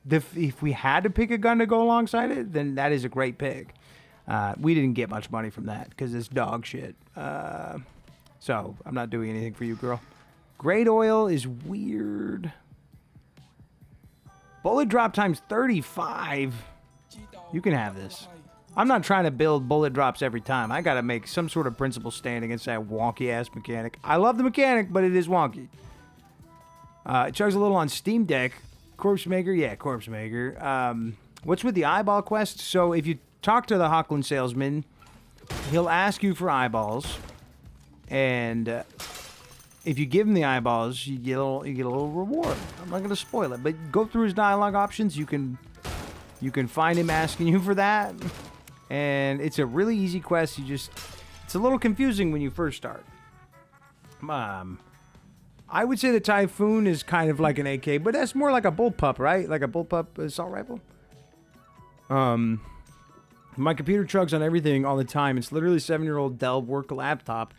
if we had to pick a gun to go alongside it, then that is a great pick. We didn't get much money from that because it's dog shit. So I'm not doing anything for you, girl. Great oil is weird. Bullet drop times 35. You can have this. I'm not trying to build bullet drops every time. I gotta make some sort of principle stand against that wonky ass mechanic. I love the mechanic, but it is wonky. It chugs a little on Steam Deck. Corpsemaker, yeah, Corpsemaker. What's with the eyeball quest? So if you talk to the Hockland salesman, he'll ask you for eyeballs, and if you give him the eyeballs, you get a little reward. I'm not going to spoil it, but go through his dialogue options. You can find him asking you for that, and it's a really easy quest. It's a little confusing when you first start. I would say the Typhoon is kind of like an AK, but that's more like a bullpup, right? Like a bullpup assault rifle. My computer chugs on everything all the time. It's literally a 7-year-old Dell work laptop.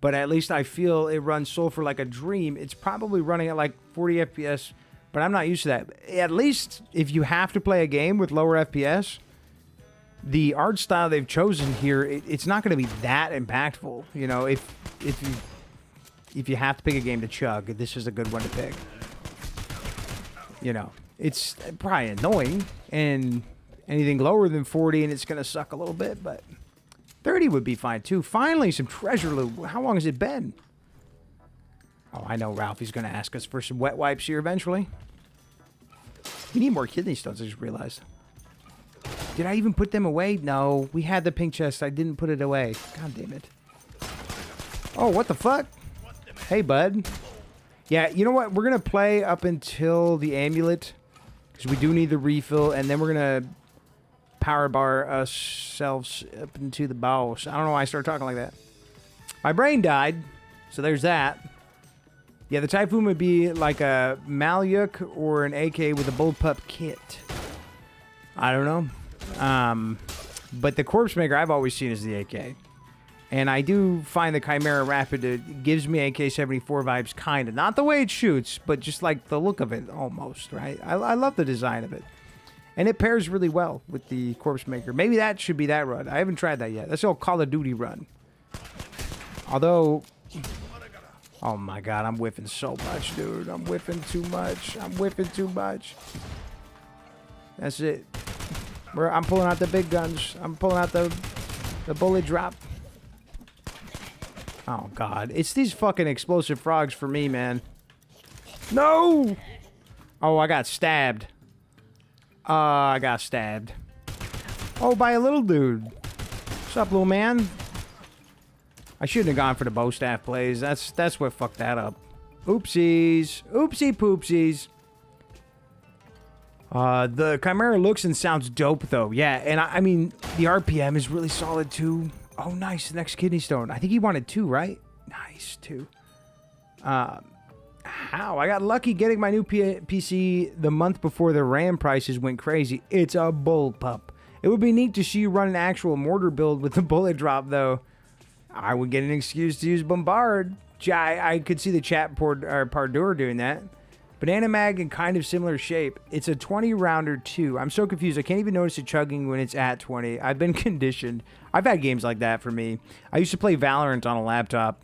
But at least I feel it runs SULFUR like a dream. It's probably running at like 40 FPS, but I'm not used to that. At least if you have to play a game with lower FPS, the art style they've chosen here, it's not going to be that impactful. You know, if you have to pick a game to chug, this is a good one to pick. You know, it's probably annoying, and anything lower than 40 and it's going to suck a little bit, but 30 would be fine too. Finally, some treasure loot. How long has it been? Oh, I know Ralphie's going to ask us for some wet wipes here eventually. We need more kidney stones, I just realized. Did I even put them away? No, we had the pink chest. I didn't put it away. God damn it. Oh, what the fuck? Hey, bud. Yeah, you know what? We're going to play up until the amulet. Because we do need the refill. And then we're going to power bar ourselves up into the boss. I don't know why I started talking like that. My brain died. So there's that. Yeah, the Typhoon would be like a Malyuk or an AK with a bullpup kit. I don't know. But the Corpsemaker I've always seen as the AK. And I do find the Chimera Rapid, it gives me AK-74 vibes, kind of. Not the way it shoots, but just like the look of it, almost, right? I love the design of it. And it pairs really well with the Corpsemaker. Maybe that should be that run. I haven't tried that yet. That's the old Call of Duty run. Although... Oh my god, I'm whiffing so much, dude. I'm whiffing too much. I'm whiffing too much. That's it. I'm pulling out the big guns. I'm pulling out the bullet drop. Oh, God. It's these fucking explosive frogs for me, man. No! Oh, I got stabbed. I got stabbed. Oh, by a little dude. What's up, little man? I shouldn't have gone for the bow staff plays. That's what fucked that up. Oopsies. Oopsie poopsies. The Chimera looks and sounds dope, though. Yeah, and I mean, the RPM is really solid, too. Oh, nice. The next kidney stone. I think he wanted 2, right? Nice, 2. How? I got lucky getting my new PC the month before the RAM prices went crazy. It's a bullpup. It would be neat to see you run an actual mortar build with the bullet drop, though. I would get an excuse to use Bombard. I could see the chat Pardour doing that. Banana Mag in kind of similar shape. It's a 20 rounder too. I'm so confused. I can't even notice it chugging when it's at 20. I've been conditioned. I've had games like that for me. I used to play Valorant on a laptop,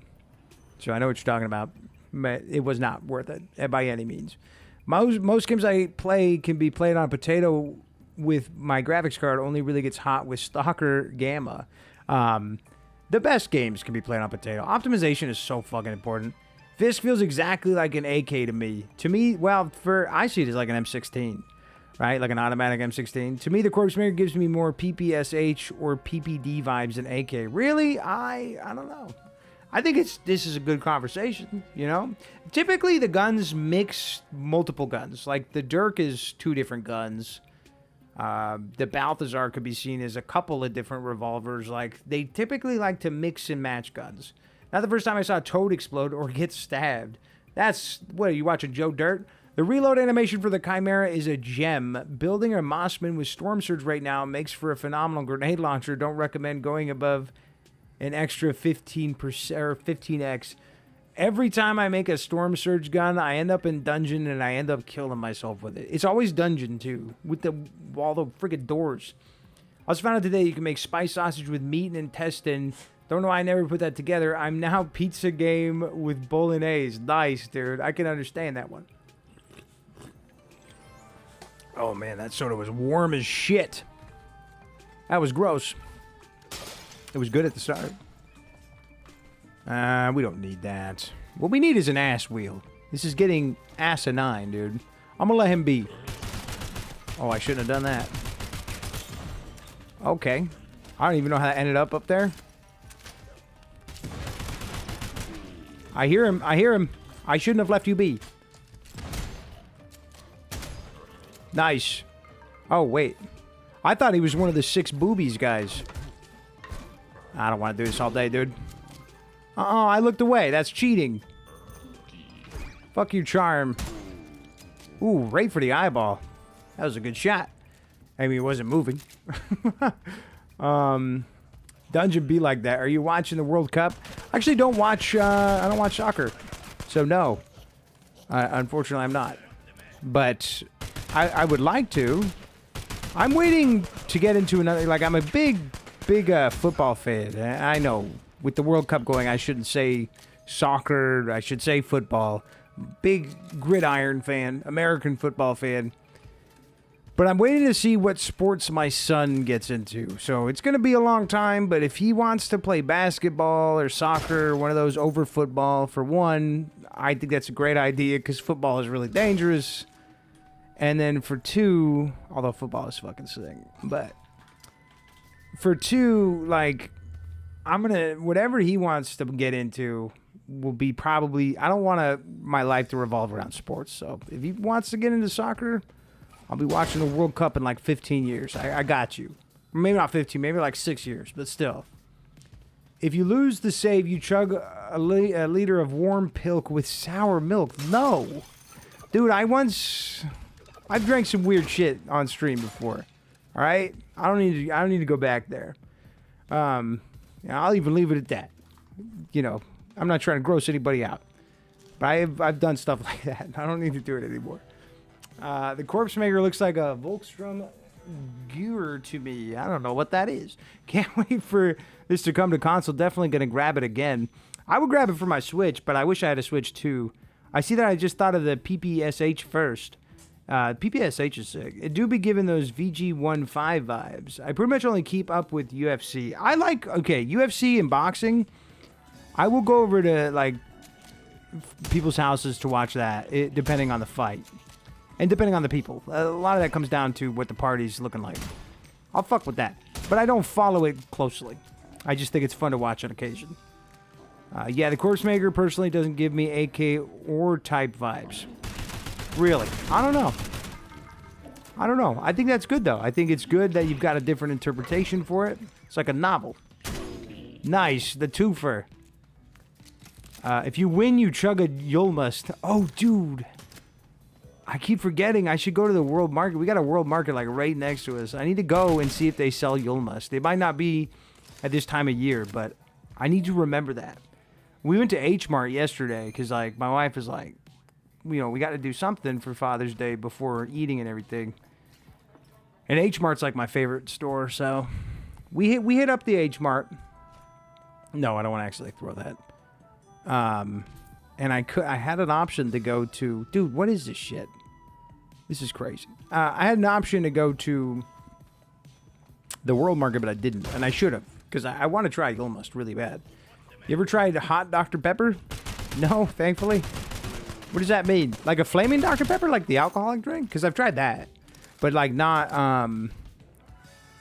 so I know what you're talking about. But it was not worth it by any means. Most games I play can be played on a potato with my graphics card. Only really gets hot with Stalker Gamma. The best games can be played on potato. Optimization is so fucking important. This feels exactly like an AK to me. To me, well, I see it as like an M16, right? Like an automatic M16. To me, the Corpsemaker gives me more PPSH or PPD vibes than AK. Really? I don't know. I think this is a good conversation, you know? Typically, the guns mix multiple guns. Like, the Dirk is 2 different guns. The Balthazar could be seen as a couple of different revolvers. Like, they typically like to mix and match guns. Not the first time I saw Toad explode or get stabbed. That's, what, are you watching Joe Dirt? The reload animation for the Chimera is a gem. Building a Mossman with Storm Surge right now makes for a phenomenal grenade launcher. Don't recommend going above an extra 15% or 15x. Every time I make a Storm Surge gun, I end up in dungeon and I end up killing myself with it. It's always dungeon, too, with all the freaking doors. I also found out today you can make spice sausage with meat and intestine. Don't know why I never put that together. I'm now pizza game with bolognese. Nice, dude. I can understand that one. Oh, man, that soda was warm as shit. That was gross. It was good at the start. We don't need that. What we need is an ass wheel. This is getting asinine, dude. I'm gonna let him be. Oh, I shouldn't have done that. Okay. I don't even know how that ended up there. I hear him. I hear him. I shouldn't have left you be. Nice. Oh, wait. I thought he was one of the 6 boobies guys. I don't want to do this all day, dude. I looked away. That's cheating. Fuck you, Charm. Ooh, right for the eyeball. That was a good shot. I mean, it wasn't moving. Dungeon be like that. Are you watching the World Cup? I actually don't watch, I don't watch soccer. So, no. Unfortunately, I'm not. But I would like to. I'm waiting to get into another, like, I'm a big football fan. I know. With the World Cup going, I shouldn't say soccer. I should say football. Big gridiron fan. American football fan. But I'm waiting to see what sports my son gets into. So it's going to be a long time, but if he wants to play basketball or soccer, or one of those over football, for one, I think that's a great idea because football is really dangerous. And then for two, although football is fucking sick, but for two, like, I'm going to, whatever he wants to get into will be probably, I don't want my life to revolve around sports. So if he wants to get into soccer, I'll be watching the World Cup in like 15 years. I got you. Maybe not 15, maybe like 6 years, but still. If you lose the save, you chug a liter of warm pilk with sour milk. No. Dude, I've drank some weird shit on stream before. All right? I don't need to go back there. I'll even leave it at that. You know, I'm not trying to gross anybody out. But I've done stuff like that. I don't need to do it anymore. The Corpsemaker looks like a Volkstrom Gear to me. I don't know what that is. Can't wait for this to come to console. Definitely going to grab it again. I would grab it for my Switch, but I wish I had a Switch too. I see that I just thought of the PPSH first. PPSH is sick. It do be giving those VG15 vibes. I pretty much only keep up with UFC. I like, UFC and boxing. I will go over to, like, people's houses to watch that, depending on the fight. And depending on the people. A lot of that comes down to what the party's looking like. I'll fuck with that. But I don't follow it closely. I just think it's fun to watch on occasion. Yeah, the Corpsemaker personally doesn't give me AK or type vibes. Really. I don't know. I think that's good, though. I think it's good that you've got a different interpretation for it. It's like a novel. Nice. The twofer. If you win, you chug a Yulmust. Oh, dude. I keep forgetting I should go to the World Market. We got a World Market like right next to us. I need to go and see if they sell Yulmust. They might not be at this time of year, but I need to remember that. We went to H Mart yesterday because, like, my wife is like, you know, we got to do something for Father's Day before eating and everything. And H Mart's like my favorite store, so we hit up the H Mart. No, I don't want to actually throw that. And I had an option to go to, dude, what is this shit? This is crazy. I had an option to go to the World Market, but I didn't, and I should have, because I want to try Yulmust really bad. You ever tried hot Dr. Pepper? No, thankfully. What does that mean? Like a flaming Dr. Pepper, like the alcoholic drink? Because I've tried that, but like not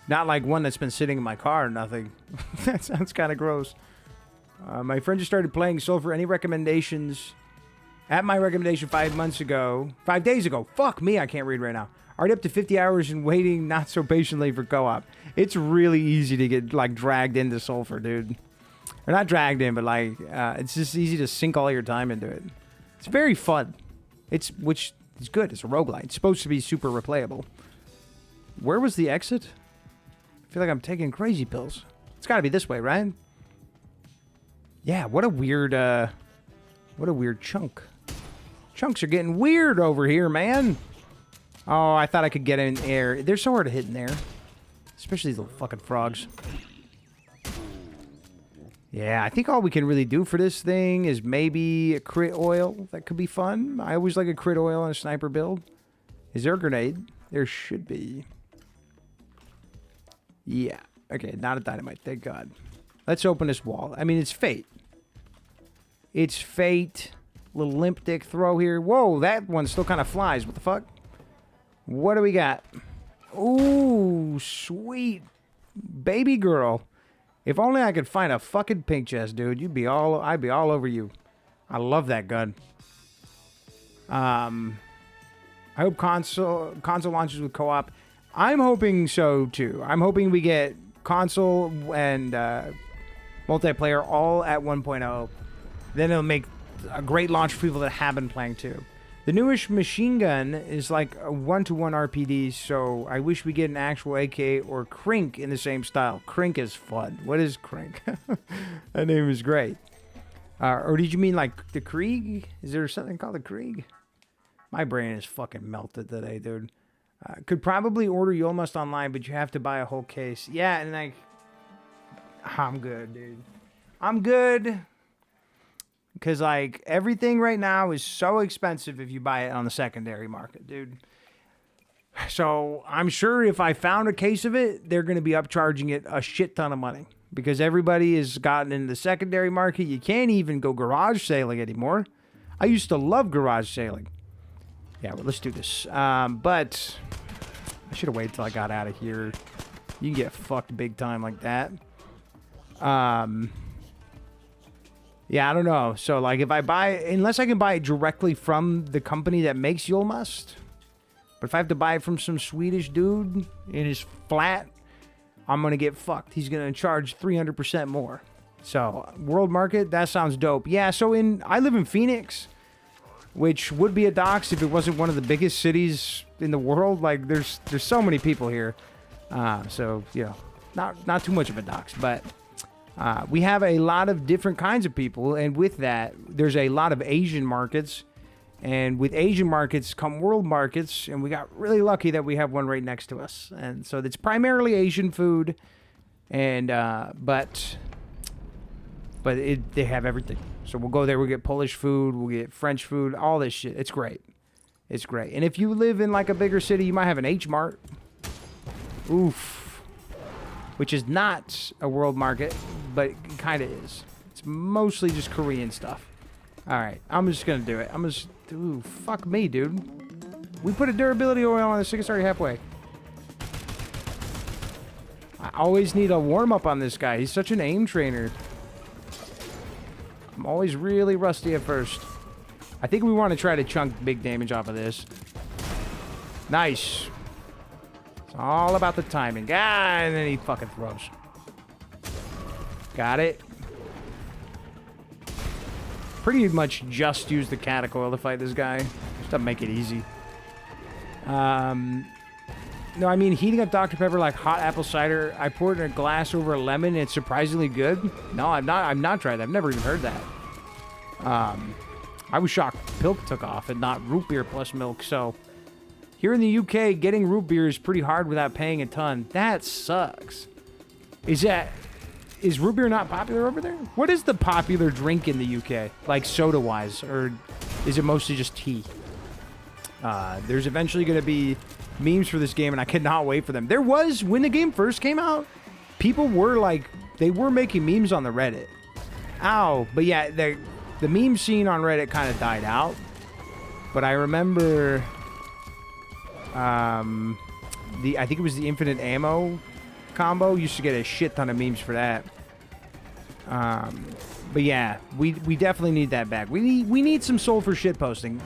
like one that's been sitting in my car or nothing. That sounds kind of gross. My friend just started playing Sulfur. Any recommendations? At my recommendation 5 days ago. Fuck me, I can't read right now. Already up to 50 hours and waiting not so patiently for co-op. It's really easy to get, like, dragged into Sulfur, dude. Or not dragged in, but, like, it's just easy to sink all your time into it. It's very fun. Which is good. It's a roguelite. It's supposed to be super replayable. Where was the exit? I feel like I'm taking crazy pills. It's got to be this way, right? Yeah, what a weird chunk. Chunks are getting weird over here, man. Oh, I thought I could get in air. There's somewhere to hit in there. Especially these little fucking frogs. Yeah, I think all we can really do for this thing is maybe a crit oil. That could be fun. I always like a crit oil on a sniper build. Is there a grenade? There should be. Yeah. Okay, not a dynamite. Thank God. Let's open this wall. I mean, it's fate. It's fate. Little limp dick throw here. Whoa, that one still kind of flies. What the fuck? What do we got? Ooh, sweet baby girl. If only I could find a fucking pink chest, dude. I'd be all over you. I love that gun. I hope console launches with co-op. I'm hoping so too. I'm hoping we get console and multiplayer all at 1.0. Then it'll make a great launch for people that have been playing too. The newish machine gun is like a 1-to-1 RPD, so I wish we get an actual AK or Crink in the same style. Crink is fun. What is Crink? That name is great. Or did you mean like the Krieg? Is there something called the Krieg? My brain is fucking melted today, dude. Could probably order Yulmust online, but you have to buy a whole case. Yeah, and like, I'm good, dude. I'm good. Because, like, everything right now is so expensive if you buy it on the secondary market, dude. So I'm sure if I found a case of it, they're going to be upcharging it a shit ton of money because everybody has gotten in the secondary market. You can't even go garage sailing anymore. I used to love garage sailing. Yeah, well, let's do this. But I should have waited till I got out of here. You can get fucked big time like that. Yeah, I don't know. So, like, if I buy... Unless I can buy it directly from the company that makes Yulmust. But if I have to buy it from some Swedish dude in his flat, I'm going to get fucked. He's going to charge 300% more. So, world market, that sounds dope. Yeah, so I live in Phoenix, which would be a dox if it wasn't one of the biggest cities in the world. Like, there's so many people here. So, you know, not too much of a dox, but... we have a lot of different kinds of people, and with that, there's a lot of Asian markets, and with Asian markets come world markets, and we got really lucky that we have one right next to us, and so it's primarily Asian food, and but they have everything. So we'll go there, we'll get Polish food, we'll get French food, all this shit. It's great. It's great. And if you live in like a bigger city, you might have an H Mart. Oof. Which is not a world market, but it kind of is. It's mostly just Korean stuff. All right, I'm just going to do it. Ooh, fuck me, dude. We put a durability oil on this thing. It's already halfway. I always need a warm-up on this guy. He's such an aim trainer. I'm always really rusty at first. I think we want to try to chunk big damage off of this. Nice. All about the timing. And then he fucking throws. Got it. Pretty much just use the catechol to fight this guy. Just to make it easy. No, I mean, heating up Dr. Pepper like hot apple cider. I poured it in a glass over a lemon and it's surprisingly good. No, I've not tried that. I've never even heard that. I was shocked Pilk took off and not root beer plus milk, so... Here in the UK, getting root beer is pretty hard without paying a ton. That sucks. Is root beer not popular over there? What is the popular drink in the UK? Like soda-wise, or is it mostly just tea? There's eventually going to be memes for this game, and I cannot wait for them. There was, when the game first came out, people were like, they were making memes on the Reddit. Ow. But yeah, the meme scene on Reddit kind of died out. But I remember... I think it was the infinite ammo combo. Used to get a shit ton of memes for that. But yeah, we definitely need that back. We need some sulfur shit posting.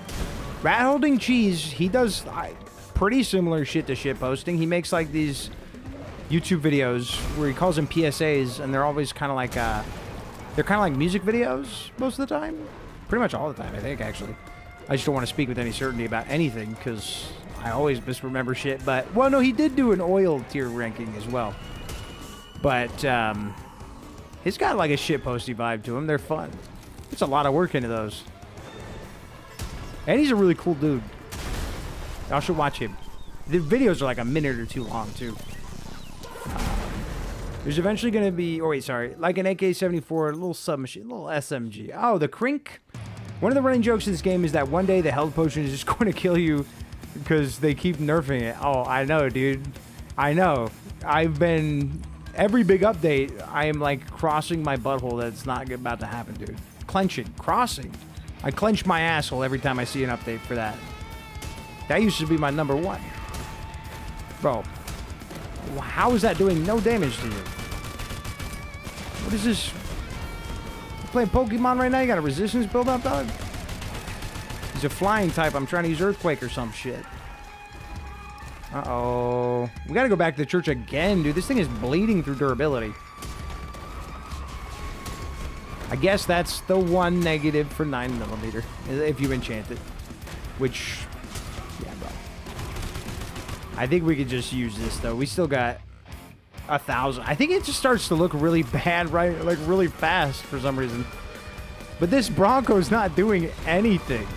Rat Holding Cheese, he does pretty similar shit to shit posting. He makes like these YouTube videos where he calls them PSAs, and they're always kind of like they're kind of like music videos most of the time. Pretty much all the time, I think, actually. I just don't want to speak with any certainty about anything because I always misremember shit. But, well, no, he did do an oil tier ranking as well. But he's got like a shitposty vibe to him. They're fun. It's a lot of work into those. And he's a really cool dude. Y'all should watch him. The videos are like a minute or two long, too. There's eventually going to be... Oh, wait, sorry. Like an AK-74, a little submachine, a little SMG. Oh, the Crink. One of the running jokes in this game is that one day the health potion is just going to kill you because they keep nerfing it. Oh, I know, dude. I know. I've been... Every big update, I am like crossing my butthole that it's not about to happen, dude. Clenching. Crossing. I clench my asshole every time I see an update for that. That used to be my number one. Bro. How is that doing no damage to you? What is this? You playing Pokemon right now? You got a resistance build up, dog? He's a flying type. I'm trying to use Earthquake or some shit. Uh-oh. We gotta go back to the church again, dude. This thing is bleeding through durability. I guess that's the one negative for 9mm, if you enchant it. Which, yeah, bro. I think we could just use this, though. We still got 1,000. I think it just starts to look really bad, right? Like, really fast for some reason. But this Bronco's not doing anything.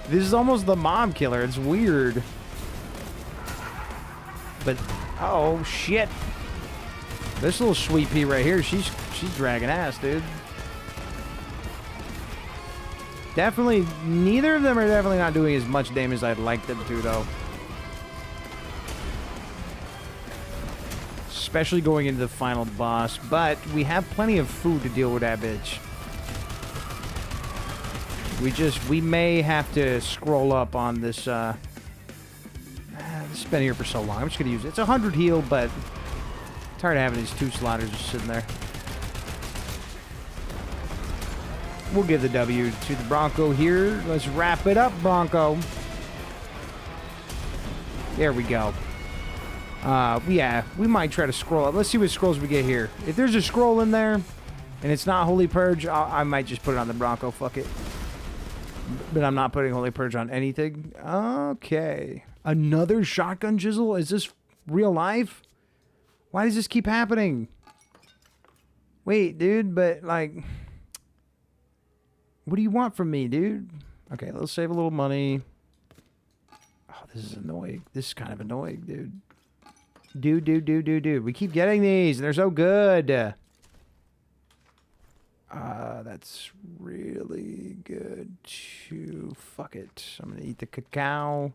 This is almost the mom killer. It's weird. But, oh, shit. This little sweet pea right here, she's dragging ass, dude. Definitely, neither of them are definitely not doing as much damage as I'd like them to, though. especially going into the final boss, but we have plenty of food to deal with that bitch. We may have to scroll up on this, this has been here for so long. I'm just going to use it. It's 100 heal, but I'm tired of having these 2 slaughters just sitting there. We'll give the W to the Bronco here. Let's wrap it up, Bronco. There we go. Yeah, we might try to scroll up. Let's see what scrolls we get here. If there's a scroll in there, and it's not Holy Purge, I might just put it on the Bronco. Fuck it. But I'm not putting Holy Purge on anything. Okay. Another shotgun jizzle? Is this real life? Why does this keep happening? Wait, dude, but like... What do you want from me, dude? Okay, let's save a little money. Oh, this is annoying. This is kind of annoying, dude. Dude. We keep getting these, and they're so good. That's really good too. Fuck it. I'm gonna eat the cacao.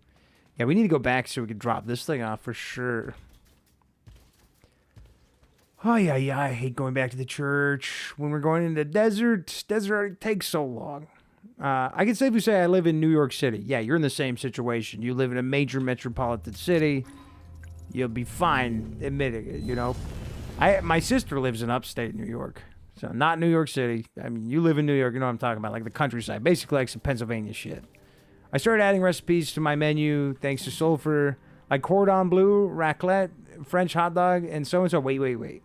Yeah, we need to go back so we can drop this thing off for sure. Oh, yeah, I hate going back to the church. When we're going into the desert, already takes so long. I can safely say I live in New York City. Yeah, you're in the same situation. You live in a major metropolitan city. You'll be fine admitting it, you know. My sister lives in upstate New York. So, not New York City. I mean, you live in New York, you know what I'm talking about. Like the countryside. Basically like some Pennsylvania shit. I started adding recipes to my menu thanks to SULFUR. Like cordon bleu, raclette, French hot dog, and so-and-so. Wait.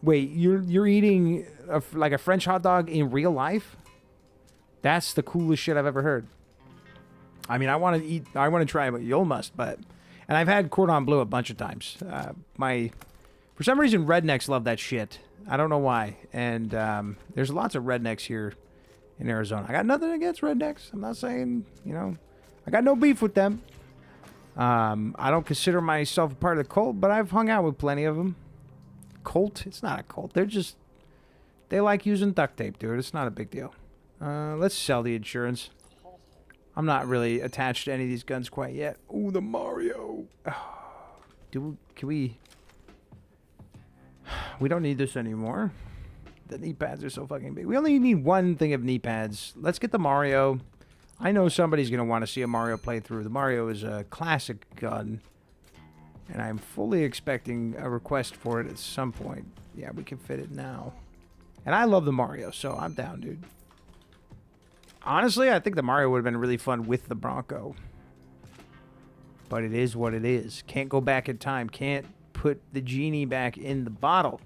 Wait, you're eating like a French hot dog in real life? That's the coolest shit I've ever heard. I mean, I want to try it, you'll must, but... And I've had cordon bleu a bunch of times. For some reason, rednecks love that shit. I don't know why. And there's lots of rednecks here in Arizona. I got nothing against rednecks. I'm not saying, you know, I got no beef with them. I don't consider myself a part of the cult, but I've hung out with plenty of them. Cult? It's not a cult. They like using duct tape, dude. It's not a big deal. Let's sell the insurance. I'm not really attached to any of these guns quite yet. Ooh, the Mario. Can we... We don't need this anymore. The knee pads are so fucking big. We only need one thing of knee pads. Let's get the Mario. I know somebody's going to want to see a Mario playthrough. The Mario is a classic gun. And I'm fully expecting a request for it at some point. Yeah, we can fit it now. And I love the Mario, so I'm down, dude. Honestly, I think the Mario would have been really fun with the Bronco. But it is what it is. Can't go back in time. Can't put the genie back in the bottle.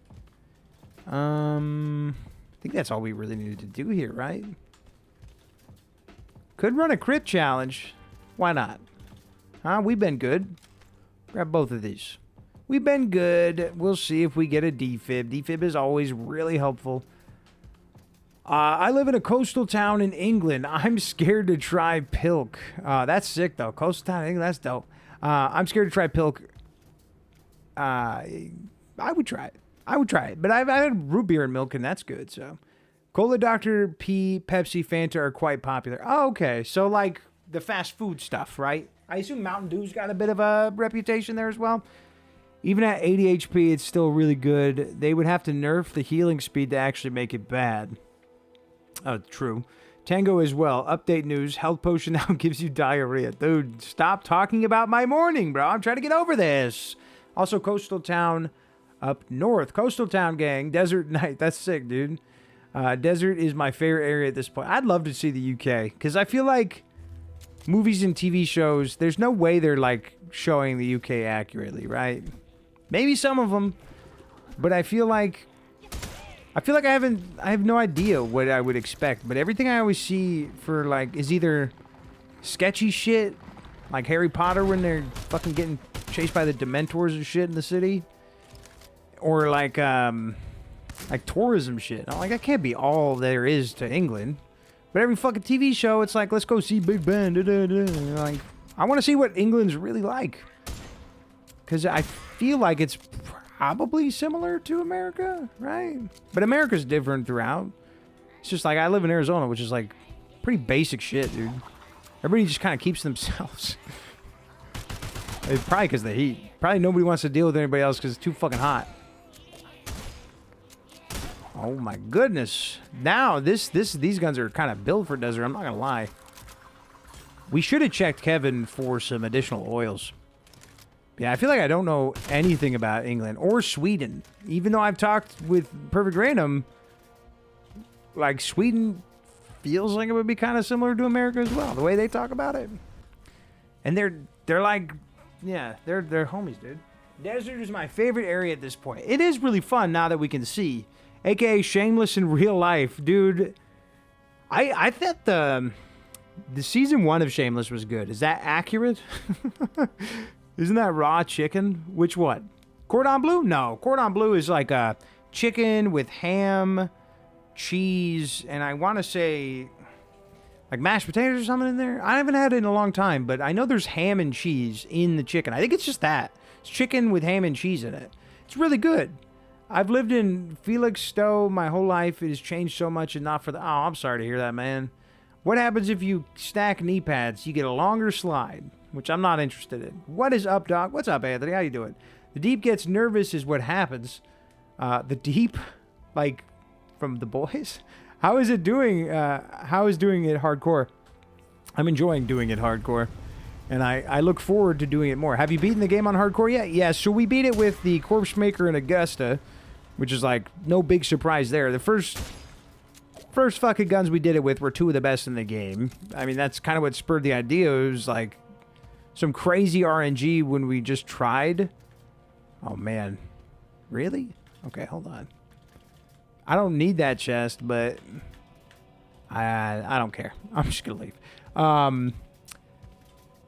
I think that's all we really needed to do here, right? Could run a crit challenge. Why not? Huh? We've been good. Grab both of these. We've been good. We'll see if we get a defib. Defib is always really helpful. I live in a coastal town in England. I'm scared to try Pilk. That's sick, though. Coastal town in England, that's dope. I'm scared to try Pilk. I would try it. But I've had root beer and milk, and that's good, so. Cola, Dr. P, Pepsi, Fanta are quite popular. Oh, okay. So, like, the fast food stuff, right? I assume Mountain Dew's got a bit of a reputation there as well. Even at 80 HP, it's still really good. They would have to nerf the healing speed to actually make it bad. Oh, true. Tango as well. Update news. Health potion now gives you diarrhea. Dude, stop talking about my morning, bro. I'm trying to get over this. Also, Coastal Town up north. Coastal Town gang. Desert Night. That's sick, dude. Desert is my favorite area at this point. I'd love to see the UK. Because I feel like movies and TV shows, there's no way they're, like, showing the UK accurately, right? Maybe some of them. But I feel like I have no idea what I would expect, but everything I always see for, like, is either sketchy shit, like Harry Potter when they're fucking getting chased by the Dementors and shit in the city, or like tourism shit. I'm like, that can't be all there is to England. But every fucking TV show, it's like, let's go see Big Ben. Like, I want to see what England's really like, because I feel like it's probably similar to America, right? But America's different throughout. It's just like, I live in Arizona, which is like pretty basic shit, dude. Everybody just kind of keeps themselves. It's probably because of the heat. Probably nobody wants to deal with anybody else because it's too fucking hot. Oh my goodness. Now, these guns are kind of built for desert, I'm not gonna lie. We should have checked Kevin for some additional oils. Yeah, I feel like I don't know anything about England or Sweden. Even though I've talked with Perfect Random, like, Sweden feels like it would be kind of similar to America as well, the way they talk about it. And they're like, yeah, they're homies, dude. Desert is my favorite area at this point. It is really fun now that we can see. AKA Shameless in real life. Dude, I thought the season 1 of Shameless was good. Is that accurate? Isn't that raw chicken? Which one? Cordon bleu? No, cordon bleu is like a chicken with ham, cheese, and I want to say like mashed potatoes or something in there. I haven't had it in a long time, but I know there's ham and cheese in the chicken. I think it's just that. It's chicken with ham and cheese in it. It's really good. I've lived in Felixstowe my whole life. It has changed so much and not for the... Oh, I'm sorry to hear that, man. What happens if you stack knee pads? You get a longer slide, which I'm not interested in. What is up, Doc? What's up, Anthony? How you doing? The Deep gets nervous is what happens. The Deep, like, from the boys? How is it doing? How is doing it hardcore? I'm enjoying doing it hardcore. And I look forward to doing it more. Have you beaten the game on hardcore yet? Yeah, so we beat it with the Corpsemaker and Augusta, which is like no big surprise there. The first fucking guns we did it with were 2 of the best in the game. I mean, that's kind of what spurred the idea. It was like some crazy RNG when we just tried. Oh, man. Really? Okay, hold on. I don't need that chest, but I don't care. I'm just going to leave.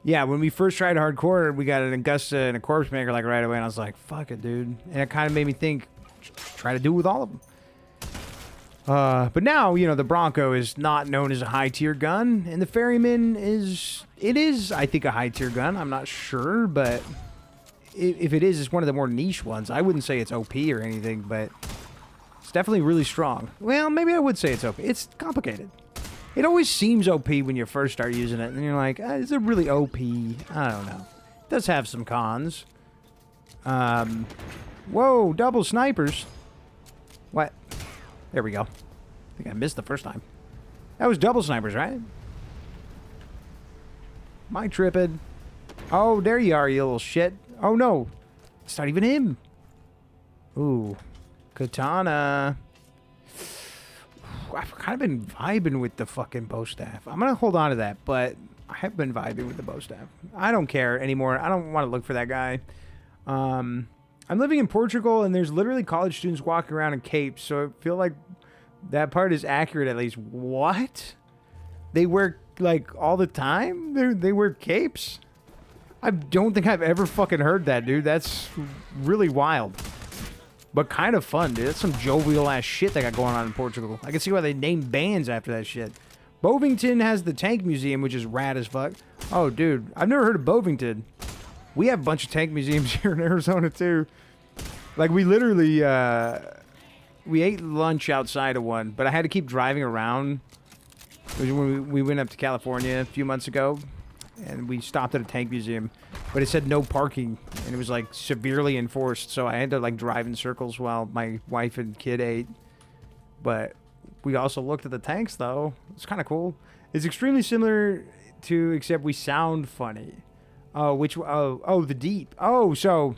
Yeah, when we first tried hardcore, we got an Augusta and a Corpsemaker like right away, and I was like, fuck it, dude. And it kind of made me think, try to do it with all of them. But now, you know, the Bronco is not known as a high-tier gun, and the Ferryman is, I think, a high-tier gun. I'm not sure, but if it is, it's one of the more niche ones. I wouldn't say it's OP or anything, but it's definitely really strong. Well, maybe I would say it's OP. It's complicated. It always seems OP when you first start using it, and you're like, is it really OP? I don't know. It does have some cons. Whoa, double snipers. What? There we go. I think I missed the first time. That was double snipers, right? Am I tripping? Oh, there you are, you little shit. Oh, no. It's not even him. Ooh. Katana. I've kind of been vibing with the fucking bow staff. I'm going to hold on to that, but I have been vibing with the bow staff. I don't care anymore. I don't want to look for that guy. I'm living in Portugal, and there's literally college students walking around in capes, so I feel like that part is accurate at least. What? They wear, like, all the time? They wear capes? I don't think I've ever fucking heard that, dude. That's really wild. But kind of fun, dude. That's some jovial-ass shit they got going on in Portugal. I can see why they named bands after that shit. Bovington has the tank museum, which is rad as fuck. Oh, dude. I've never heard of Bovington. We have a bunch of tank museums here in Arizona, too. Like, we literally, we ate lunch outside of one, but I had to keep driving around. It was when we went up to California a few months ago, and we stopped at a tank museum. But it said no parking, and it was, like, severely enforced, so I had to, like, drive in circles while my wife and kid ate. But we also looked at the tanks, though. It's kind of cool. It's extremely similar to, except we sound funny. Oh, the Deep. Oh, so,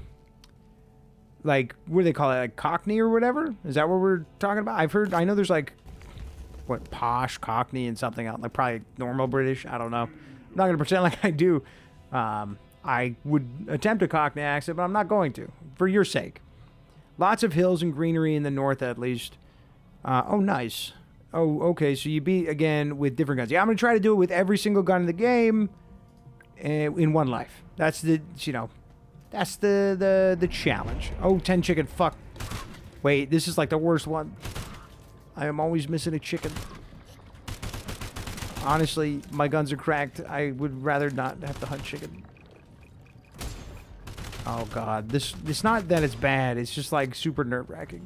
like, what do they call it, like, Cockney or whatever? Is that what we're talking about? I know there's, like, what, posh, Cockney, and something else, like, probably normal British, I don't know. I'm not going to pretend like I do. I would attempt a Cockney accent, but I'm not going to, for your sake. Lots of hills and greenery in the north, at least. Oh, nice. Oh, okay, so you beat, again, with different guns. Yeah, I'm going to try to do it with every single gun in the game in one life. That's the, you know, that's the challenge. Oh, 10 chicken, fuck. Wait, this is like the worst one. I am always missing a chicken. Honestly, my guns are cracked. I would rather not have to hunt chicken. Oh god, it's not that it's bad, it's just like super nerve-wracking.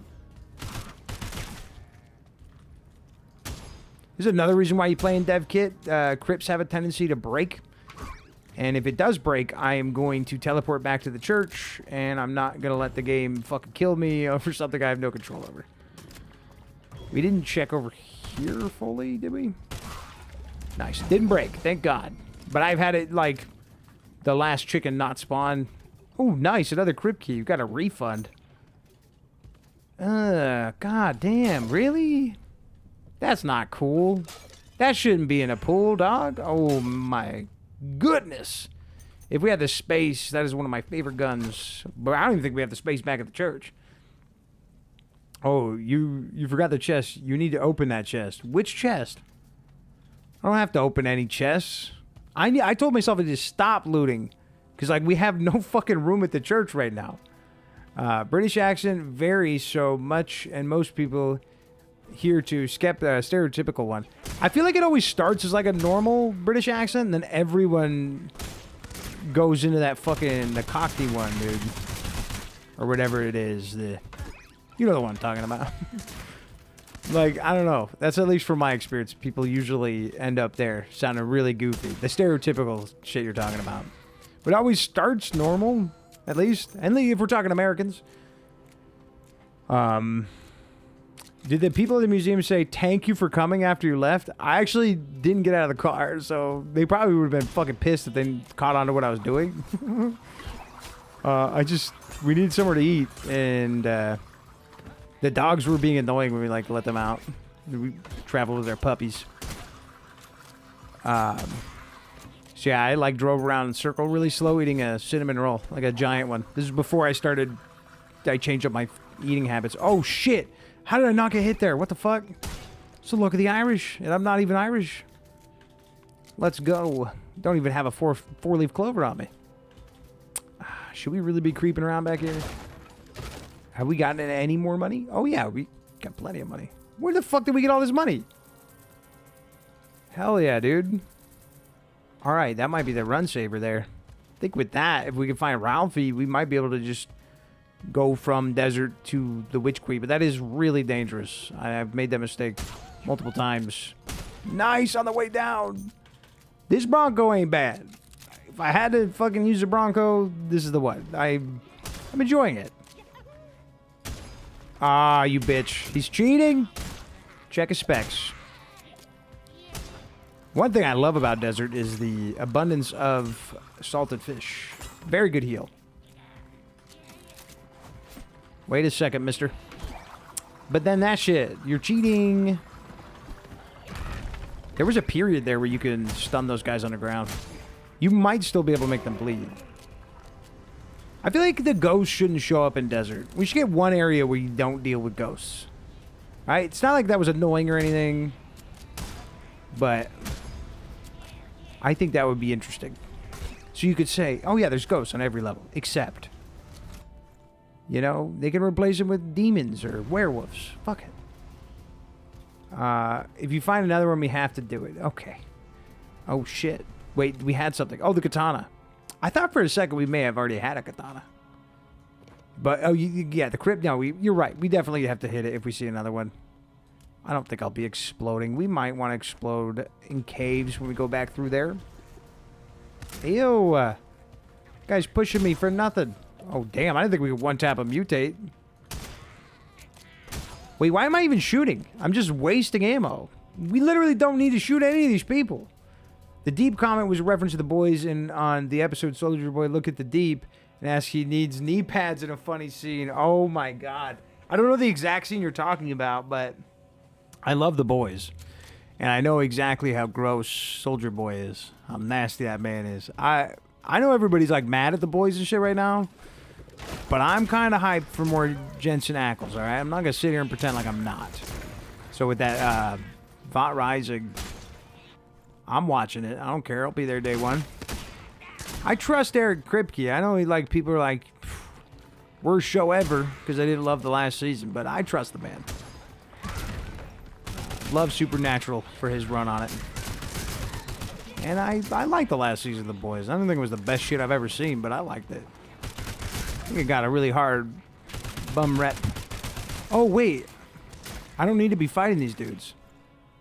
This is another reason why you play in dev kit. Crips have a tendency to break. And if it does break, I am going to teleport back to the church, and I'm not going to let the game fucking kill me over something I have no control over. We didn't check over here fully, did we? Nice. Didn't break, thank God. But I've had it, like, the last chicken not spawn. Oh, nice, another crypt key. You got a refund. God damn, really? That's not cool. That shouldn't be in a pool, dog. Oh, my goodness. If we had the space, that is one of my favorite guns. But I don't even think we have the space back at the church. Oh, you forgot the chest. You need to open that chest. Which chest? I don't have to open any chests. I told myself to just stop looting. Because, like, we have no fucking room at the church right now. British accent varies so much, and most people here to skip the stereotypical one. I feel like it always starts as like a normal British accent, and then everyone goes into that fucking the Cockney one, dude, or whatever it is. You know the one I'm talking about. Like, I don't know. That's at least from my experience. People usually end up there sounding really goofy. The stereotypical shit you're talking about. But it always starts normal, at least. And if we're talking Americans. Did the people at the museum say, thank you for coming after you left? I actually didn't get out of the car, so they probably would have been fucking pissed if they caught on to what I was doing. We needed somewhere to eat, and the dogs were being annoying when we, like, let them out. We traveled with their puppies. So yeah, I, like, drove around in a circle really slow eating a cinnamon roll, like a giant one. This is before I changed up my eating habits. Oh, shit! How did I not get hit there? What the fuck? So look at the Irish, and I'm not even Irish. Let's go. Don't even have a four-leaf clover on me. Should we really be creeping around back here? Have we gotten any more money? Oh yeah, we got plenty of money. Where the fuck did we get all this money? Hell yeah, dude. Alright, that might be the run saver there. I think with that, if we can find Ralphie, we might be able to just go from desert to the Witch Queen, but that is really dangerous. I've made that mistake multiple times. Nice on the way down. This Bronco ain't bad. If I had to fucking use a Bronco, this is the one. I'm enjoying it. Ah, you bitch. He's cheating. Check his specs. One thing I love about desert is the abundance of salted fish. Very good heal. Wait a second, mister. But then that shit, you're cheating. There was a period there where you can stun those guys on the ground. You might still be able to make them bleed. I feel like the ghosts shouldn't show up in desert. We should get one area where you don't deal with ghosts. Right? It's not like that was annoying or anything. But I think that would be interesting. So you could say, oh yeah, there's ghosts on every level. Except, you know, they can replace them with demons or werewolves. Fuck it. If you find another one, we have to do it. Okay. Oh, shit. Wait, we had something. Oh, the katana. I thought for a second we may have already had a katana. But, oh, yeah, the crypt. No, you're right. We definitely have to hit it if we see another one. I don't think I'll be exploding. We might want to explode in caves when we go back through there. Ew. Guy's pushing me for nothing. Oh, damn. I didn't think we could one-tap a mutate. Wait, why am I even shooting? I'm just wasting ammo. We literally don't need to shoot any of these people. The Deep comment was a reference to the boys on the episode Soldier Boy Look at the Deep and asks he needs knee pads in a funny scene. Oh, my God. I don't know the exact scene you're talking about, but I love the boys. And I know exactly how gross Soldier Boy is. How nasty that man is. I know everybody's like mad at the boys and shit right now. But I'm kind of hyped for more Jensen Ackles, alright? I'm not going to sit here and pretend like I'm not. So with that, Vought Rising, I'm watching it. I don't care. I'll be there day one. I trust Eric Kripke. I know people are like, worst show ever, because I didn't love the last season, but I trust the man. Love Supernatural for his run on it. And I liked the last season of The Boys. I don't think it was the best shit I've ever seen, but I liked it. I think it got a really hard bum rep. Oh, wait. I don't need to be fighting these dudes.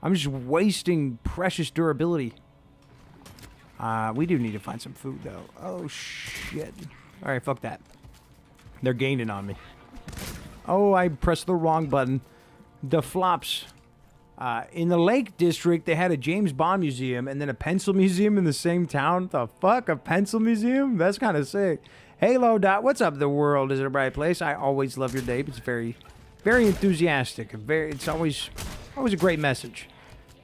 I'm just wasting precious durability. We do need to find some food, though. Oh, shit. All right, fuck that. They're gaining on me. Oh, I pressed the wrong button. The flops. In the Lake District, they had a James Bond museum and then a pencil museum in the same town. The fuck? A pencil museum? That's kind of sick. Halo Dot, what's up, the world? Is it a bright place? I always love your day. It's very, very enthusiastic. It's always a great message.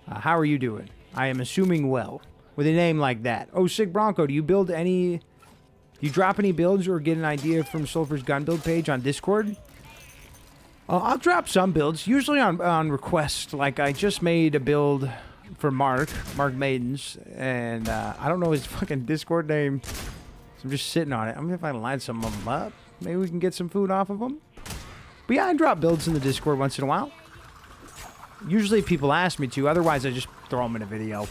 How are you doing? I am assuming well. With a name like that. Oh, Sick Bronco, do you build any... You drop any builds or get an idea from Sulfur's gun build page on Discord? I'll drop some builds, usually on request. Like, I just made a build for Mark Maidens, and I don't know his fucking Discord name, so I'm just sitting on it. I'm gonna if I can line some of them up. Maybe we can get some food off of them. But yeah, I drop builds in the Discord once in a while. Usually people ask me to, otherwise I just throw them in a video.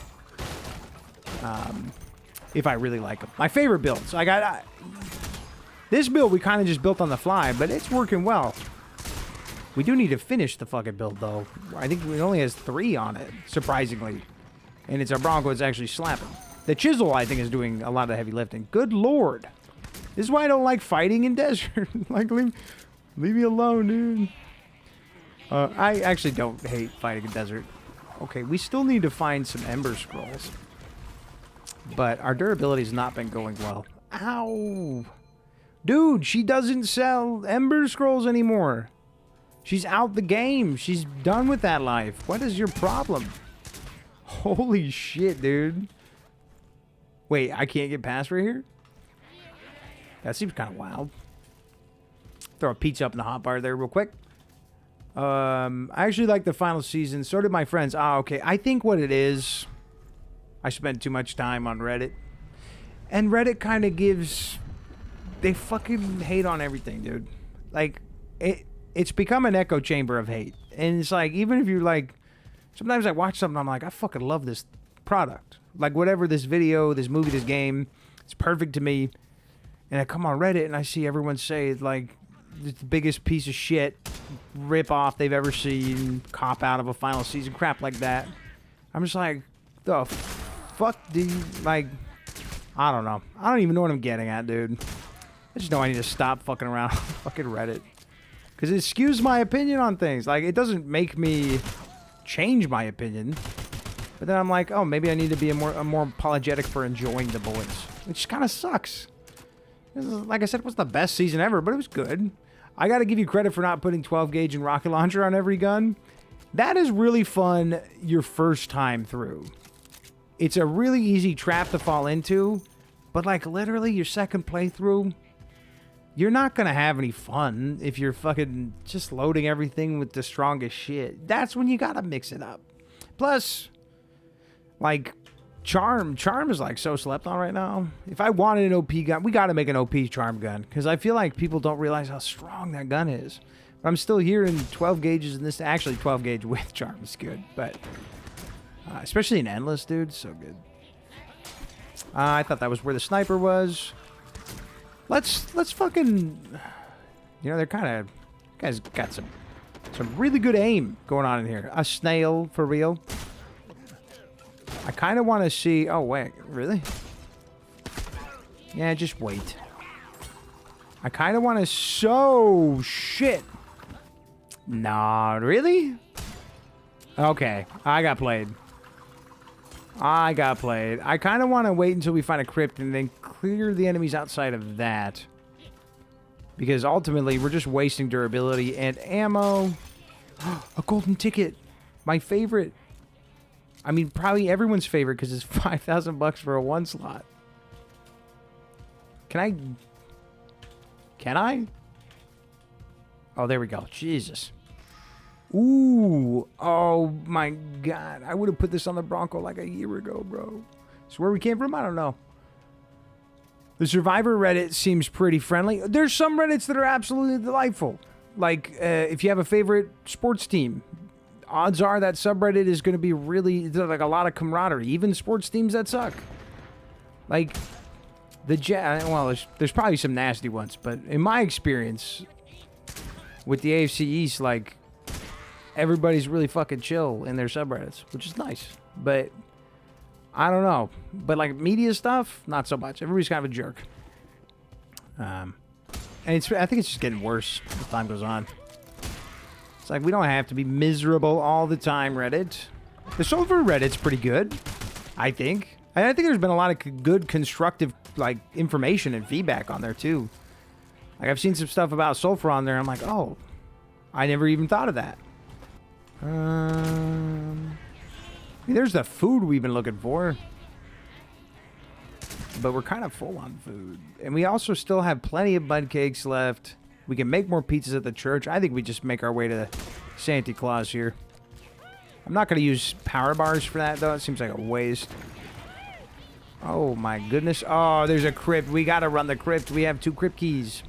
If I really like them. My favorite builds. This build we kind of just built on the fly, but it's working well. We do need to finish the fucking build, though. I think it only has 3 on it, surprisingly. And it's our Bronco that's actually slapping. The chisel, I think, is doing a lot of heavy lifting. Good lord. This is why I don't like fighting in desert. Like, leave me alone, dude. I actually don't hate fighting in desert. Okay, we still need to find some Ember Scrolls. But our durability's not been going well. Ow. Dude, she doesn't sell Ember Scrolls anymore. She's out the game. She's done with that life. What is your problem? Holy shit, dude. Wait, I can't get past right here? That seems kind of wild. Throw a pizza up in the hot bar there real quick. I actually like the final season. So did my friends. Okay. I think what it is, I spent too much time on Reddit. And Reddit kind of gives... They fucking hate on everything, dude. Like, it's become an echo chamber of hate. And it's like, even if you're like... Sometimes I watch something, I'm like, I fucking love this product. Like, whatever, this video, this movie, this game, it's perfect to me. And I come on Reddit and I see everyone say, like, it's the biggest piece of shit rip-off they've ever seen, cop out of a final season, crap like that. I'm just like, the fuck do you, like... I don't know. I don't even know what I'm getting at, dude. I just know I need to stop fucking around on fucking Reddit. Because it skews my opinion on things. Like, it doesn't make me change my opinion. But then I'm like, oh, maybe I need to be a more apologetic for enjoying the boys. Which kind of sucks. Like I said, it wasn't the best season ever, but it was good. I got to give you credit for not putting 12 gauge and rocket launcher on every gun. That is really fun your first time through. It's a really easy trap to fall into. But, like, literally your second playthrough... You're not going to have any fun if you're fucking just loading everything with the strongest shit. That's when you got to mix it up. Plus, like, Charm is, like, so slept on right now. If I wanted an OP gun, we got to make an OP Charm gun. Because I feel like people don't realize how strong that gun is. But I'm still hearing 12 gauges in this. Actually, 12 gauge with Charm is good. But, especially in Endless, dude, so good. I thought that was where the sniper was. Let's fucking, you know, they're kind of, guys got some really good aim going on in here. A snail for real. I kind of want to see, oh wait, really? Yeah, just wait. I kind of want to, so shit. Nah, really? Okay, I got played. I kind of want to wait until we find a crypt and then clear the enemies outside of that. Because ultimately, we're just wasting durability and ammo. A golden ticket. My favorite. I mean, probably everyone's favorite because it's 5,000 bucks for a 1 slot. Can I? Oh, there we go. Jesus. Ooh, oh my god. I would have put this on the Bronco like a year ago, bro. So where we came from, I don't know. The Survivor Reddit seems pretty friendly. There's some Reddits that are absolutely delightful. Like, if you have a favorite sports team, odds are that subreddit is going to be really, like, a lot of camaraderie. Even sports teams that suck. Like, well, there's probably some nasty ones, but in my experience with the AFC East, like, everybody's really fucking chill in their subreddits, which is nice. But I don't know. But, like, media stuff, not so much. Everybody's kind of a jerk. And I think it's just getting worse as time goes on. It's like, we don't have to be miserable all the time, Reddit. The SULFUR Reddit's pretty good, I think. And I think there's been a lot of good, constructive, like, information and feedback on there, too. Like, I've seen some stuff about SULFUR on there, and I'm like, oh, I never even thought of that. There's the food we've been looking for. But we're kind of full on food. And we also still have plenty of bud cakes left. We can make more pizzas at the church. I think we just make our way to Santa Claus here. I'm not going to use power bars for that, though. It seems like a waste. Oh, my goodness. Oh, there's a crypt. We got to run the crypt. We have 2 crypt keys.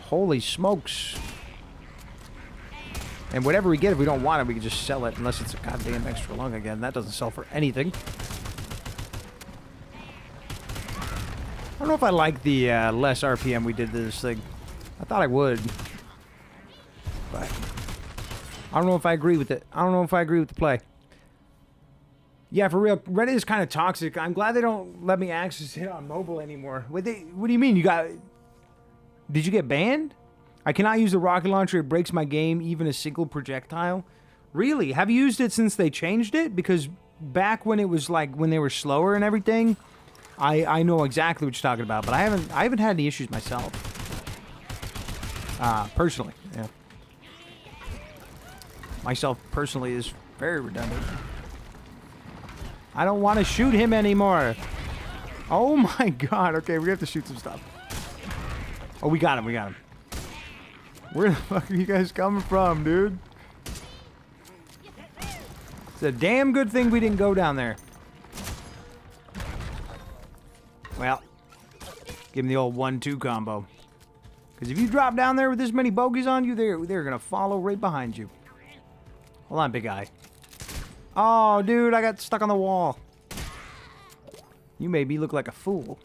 Holy smokes. And whatever we get, if we don't want it, we can just sell it. Unless it's a goddamn extra lung again. That doesn't sell for anything. I don't know if I like the less RPM we did to this thing. I thought I would. But I don't know if I agree with it. I don't know if I agree with the play. Yeah, for real, Reddit is kind of toxic. I'm glad they don't let me access it on mobile anymore. What do you mean? Did you get banned? I cannot use the rocket launcher. It breaks my game, even a single projectile. Really? Have you used it since they changed it? Because back when it was like, when they were slower and everything, I know exactly what you're talking about, but I haven't had any issues myself. Personally, yeah. Myself personally is very redundant. I don't want to shoot him anymore. Oh my god, okay, we have to shoot some stuff. Oh, we got him. Where the fuck are you guys coming from, dude? It's a damn good thing we didn't go down there. Well, give him the old 1-2 combo. Because if you drop down there with this many bogeys on you, they're going to follow right behind you. Hold on, big guy. Oh, dude, I got stuck on the wall. You made me look like a fool.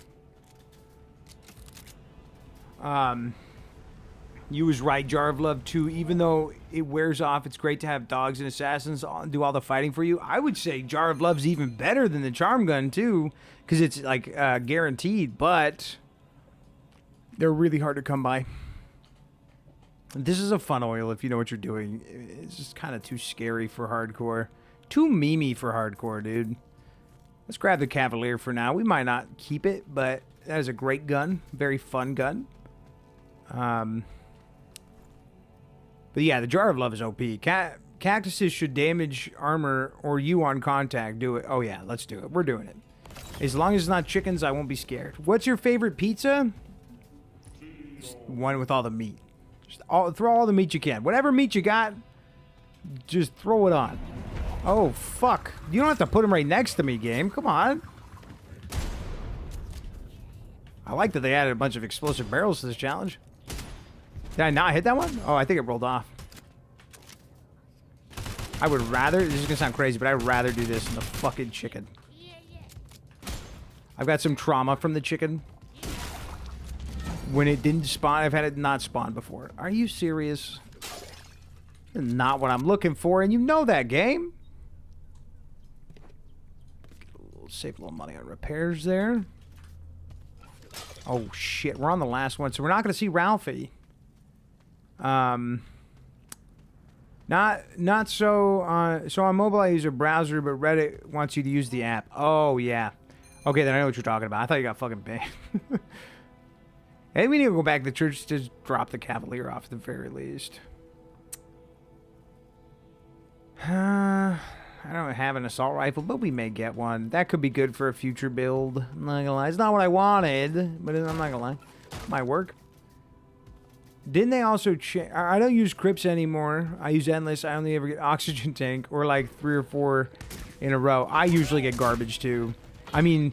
You was right, Jar of Love 2. Even though it wears off, it's great to have dogs and assassins do all the fighting for you. I would say Jar of Love's even better than the Charm Gun, too. Because it's, like, guaranteed. But they're really hard to come by. This is a fun oil if you know what you're doing. It's just kind of too scary for hardcore. Too memey for hardcore, dude. Let's grab the Cavalier for now. We might not keep it, but that is a great gun. Very fun gun. But yeah, the Jar of Love is OP. Cactuses should damage armor or you on contact. Do it. Oh yeah, let's do it. We're doing it. As long as it's not chickens, I won't be scared. What's your favorite pizza? Just one with all the meat. Throw all the meat you can. Whatever meat you got, just throw it on. Oh, fuck. You don't have to put them right next to me, game. Come on. I like that they added a bunch of explosive barrels to this challenge. Did I not hit that one? Oh, I think it rolled off. I would rather... This is going to sound crazy, but I'd rather do this than the fucking chicken. I've got some trauma from the chicken. When it didn't spawn, I've had it not spawn before. Are you serious? Not what I'm looking for, and you know that, game. Save a little money on repairs there. Oh, shit. We're on the last one, so we're not going to see Ralphie. Not so... so on mobile, I use a browser, but Reddit wants you to use the app. Oh, yeah. Okay, then I know what you're talking about. I thought you got fucking banned. Hey, we need to go back to the church to drop the Cavalier off at the very least. I don't have an assault rifle, but we may get one. That could be good for a future build. I'm not gonna lie. It's not what I wanted, but I'm not gonna lie. Might work. Didn't they also change... I don't use Crips anymore. I use Endless. I only ever get Oxygen Tank or like 3 or 4 in a row. I usually get garbage too. I mean,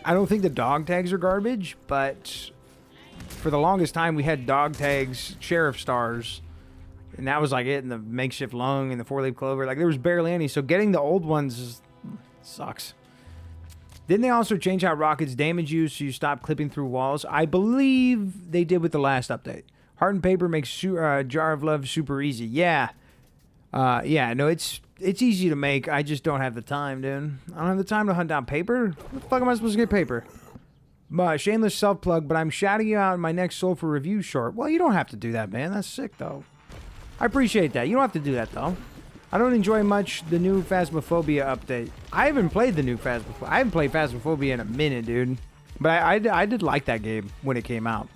I don't think the dog tags are garbage, but for the longest time we had dog tags, Sheriff Stars, and that was like it, and the makeshift lung and the 4-leaf clover. Like there was barely any, so getting the old ones sucks. Didn't they also change how rockets damage you so you stop clipping through walls? I believe they did with the last update. Heart and Paper makes Jar of Love super easy. Yeah. Yeah, no, it's It's easy to make. I just don't have the time, dude. I don't have the time to hunt down paper. What the fuck am I supposed to get paper? Shameless self-plug, but I'm shouting you out in my next Sulfur review short. Well, you don't have to do that, man. That's sick, though. I appreciate that. You don't have to do that, though. I don't enjoy much the new Phasmophobia update. I haven't played the new Phasmophobia. I haven't played Phasmophobia in a minute, dude. But I did like that game when it came out.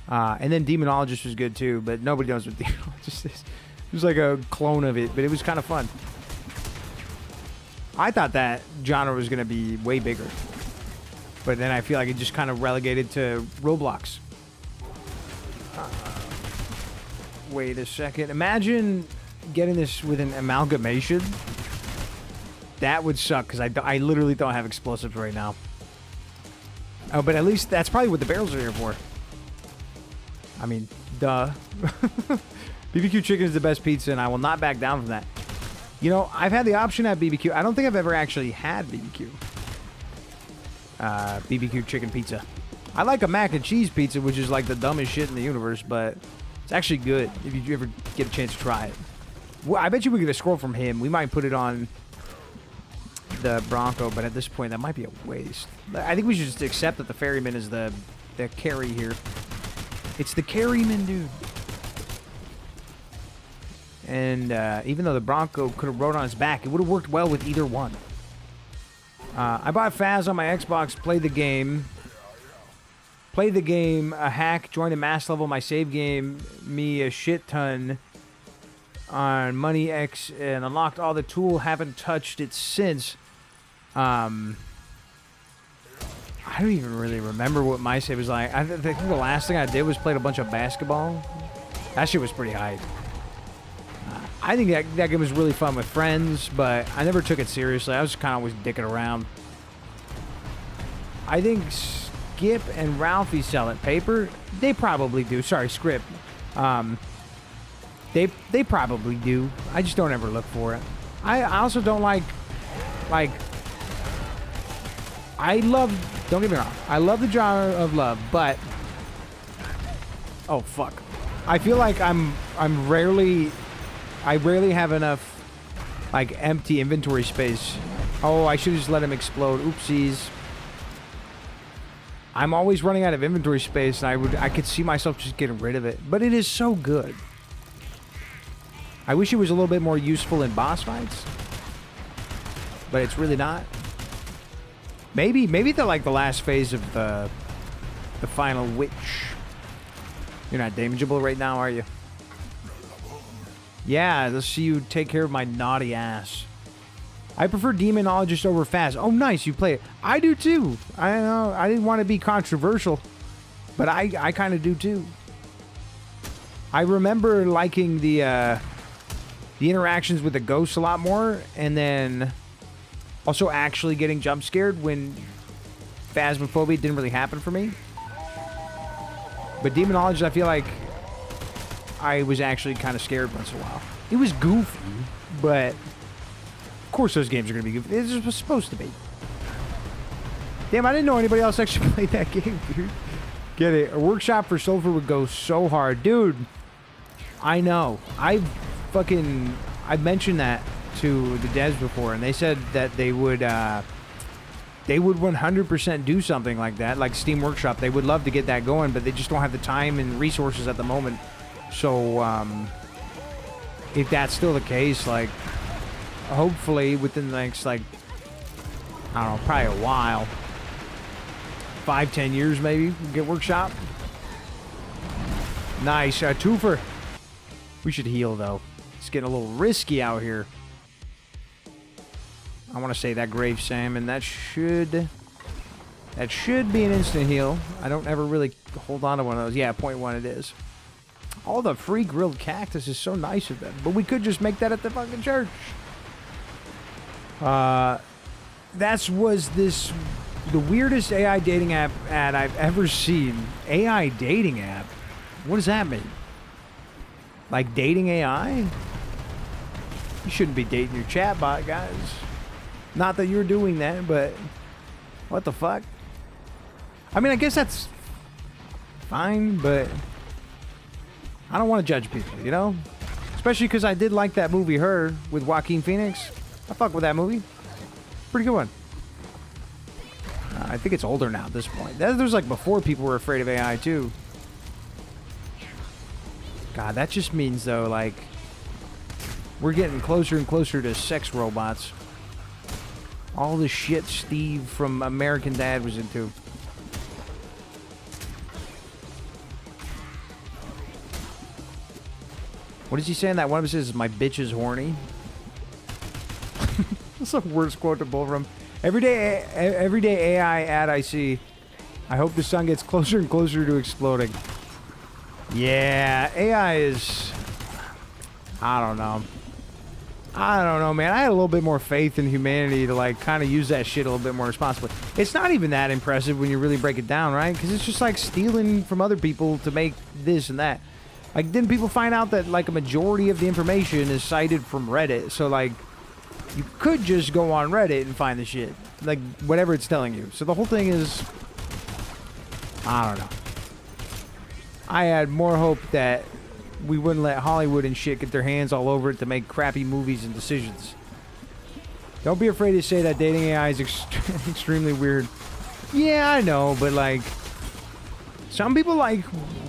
And then Demonologist was good, too. But nobody knows what Demonologist is. It was like a clone of it, but it was kind of fun. I thought that genre was going to be way bigger. But then I feel like it just kind of relegated to Roblox. Wait a second. Imagine getting this with an amalgamation. That would suck, because I literally don't have explosives right now. Oh, but at least that's probably what the barrels are here for. I mean, duh. BBQ chicken is the best pizza, and I will not back down from that. You know, I've had the option at BBQ. I don't think I've ever actually had BBQ. BBQ chicken pizza. I like a mac and cheese pizza, which is like the dumbest shit in the universe, but it's actually good if you ever get a chance to try it. Well, I bet you we get a scroll from him. We might put it on the Bronco, but at this point, that might be a waste. I think we should just accept that the Ferryman is the carry here. It's the Ferryman, dude. And even though the Bronco could have rode on his back, it would have worked well with either one. I bought Phaz on my Xbox, played the game. A hack, joined a mass level, my save game, me a shit ton on Money X, and unlocked all the tool, haven't touched it since. I don't even really remember what my save was like. I think the last thing I did was played a bunch of basketball. That shit was pretty hype. I think that game was really fun with friends, but I never took it seriously. I was kind of always dicking around. I think Skip and Ralphie sell it. Paper? They probably do. Sorry, Script. They probably do. I just don't ever look for it. I also don't like... I love... Don't get me wrong. I love the genre of love, but... Oh, fuck. I feel like I rarely have enough, like, empty inventory space. Oh, I should just let him explode. Oopsies. I'm always running out of inventory space, and I could see myself just getting rid of it. But it is so good. I wish it was a little bit more useful in boss fights. But it's really not. Maybe the last phase of the final witch. You're not damageable right now, are you? Yeah, let's see you take care of my naughty ass. I prefer Demonologist over Phaz. Oh, nice, you play it. I do too. I know, I didn't want to be controversial, but I kind of do too. I remember liking the interactions with the ghosts a lot more, and then also actually getting jump scared when Phasmophobia didn't really happen for me. But Demonologist, I feel like I was actually kind of scared once in a while. It was goofy, but of course those games are going to be goofy. It was supposed to be. Damn, I didn't know anybody else actually played that game, dude. Get it. A workshop for Sulfur would go so hard. Dude, I know. I've mentioned that to the devs before, and they said that they would 100% do something like that, like Steam Workshop. They would love to get that going, but they just don't have the time and resources at the moment. So, if that's still the case, like, hopefully within the next, like, I don't know, probably a while, 5-10 years maybe, we'll get Workshop. Nice, twofer. We should heal, though. It's getting a little risky out here. I want to say that Grave Salmon, that should be an instant heal. I don't ever really hold on to one of those. Yeah, 0.1 it is. All the free grilled cactus is so nice of them. But we could just make that at the fucking church. The weirdest AI dating app ad I've ever seen. AI dating app? What does that mean? Like dating AI? You shouldn't be dating your chatbot, guys. Not that you're doing that, but what the fuck? I mean, I guess that's fine, but I don't want to judge people, you know? Especially because I did like that movie, Her, with Joaquin Phoenix. I fuck with that movie. Pretty good one. I think it's older now at this point. That was like before people were afraid of AI, too. God, that just means, though, like, we're getting closer and closer to sex robots. All the shit Steve from American Dad was into. What is he saying? That one of us says, my bitch is horny. That's the worst quote to pull from. Every day AI ad I see, I hope the sun gets closer and closer to exploding. Yeah, AI is... I don't know, man. I had a little bit more faith in humanity to, like, kind of use that shit a little bit more responsibly. It's not even that impressive when you really break it down, right? Because it's just, like, stealing from other people to make this and that. Like, didn't people find out that, like, a majority of the information is cited from Reddit? So, like, you could just go on Reddit and find the shit. Like, whatever it's telling you. So the whole thing is... I don't know. I had more hope that we wouldn't let Hollywood and shit get their hands all over it to make crappy movies and decisions. Don't be afraid to say that dating AI is extremely weird. Yeah, I know, but, like... Some people, like,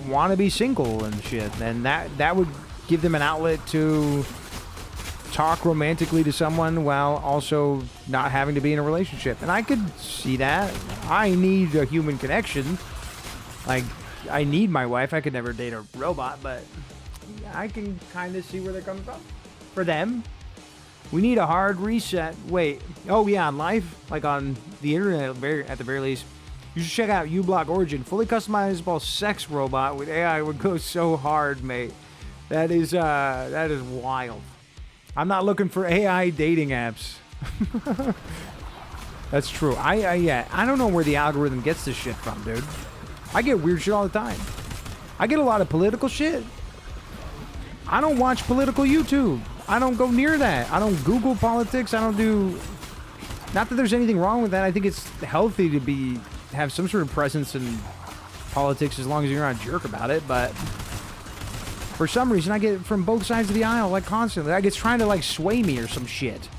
want to be single and shit. And that would give them an outlet to... talk romantically to someone while also not having to be in a relationship. And I could see that. I need a human connection. Like, I need my wife. I could never date a robot, but I can kind of see where they're coming from. For them, we need a hard reset. Wait. Oh, yeah, on life? Like on the internet at the very least. You should check out uBlock Origin. Fully customizable sex robot with AI would go so hard, mate. That is wild. I'm not looking for AI dating apps. That's true. I don't know where the algorithm gets this shit from, dude. I get weird shit all the time. I get a lot of political shit. I don't watch political YouTube. I don't go near that. I don't Google politics. I don't do... Not that there's anything wrong with that. I think it's healthy to have some sort of presence in politics as long as you're not a jerk about it, but... For some reason, I get it from both sides of the aisle, like, constantly. Like, it's trying to, like, sway me or some shit.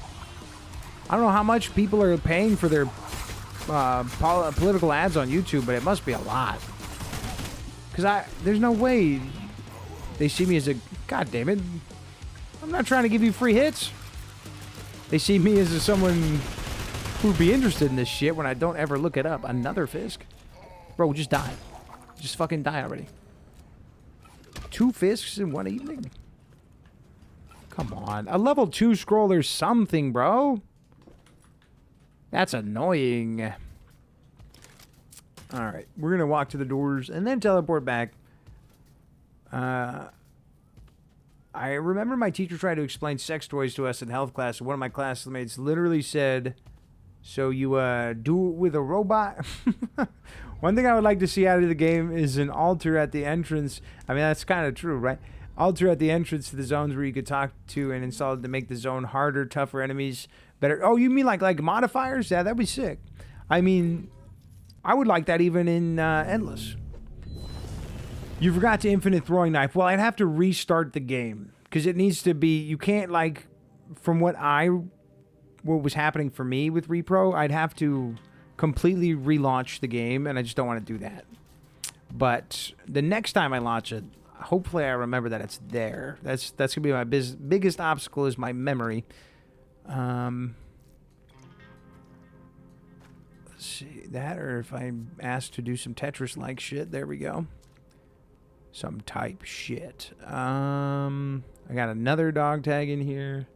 I don't know how much people are paying for their political ads on YouTube, but it must be a lot. Because there's no way they see me as a... God damn it. I'm not trying to give you free hits. They see me as someone who'd be interested in this shit when I don't ever look it up. Another Fisk? Bro, just die. Just fucking die already. 2 Fisks in one evening? Come on. A level 2 scroller's something, bro. That's annoying. Alright. We're going to walk to the doors and then teleport back. I remember my teacher tried to explain sex toys to us in health class, and one of my classmates literally said, so you do it with a robot? One thing I would like to see out of the game is an altar at the entrance. I mean, that's kind of true, right? Altar at the entrance to the zones where you could talk to and install it to make the zone harder, tougher enemies better. Oh, you mean like modifiers? Yeah, that'd be sick. I mean, I would like that even in Endless. You forgot to infinite throwing knife. Well, I'd have to restart the game because it needs to be... You can't, like, from what was happening for me with Repro, I'd have to completely relaunch the game, and I just don't want to do that. But the next time I launch it, hopefully I remember that it's there. That's going to be my biggest obstacle is my memory. Let's see, that or if I'm asked to do some Tetris-like shit, there we go. Some type shit. I got another dog tag in here.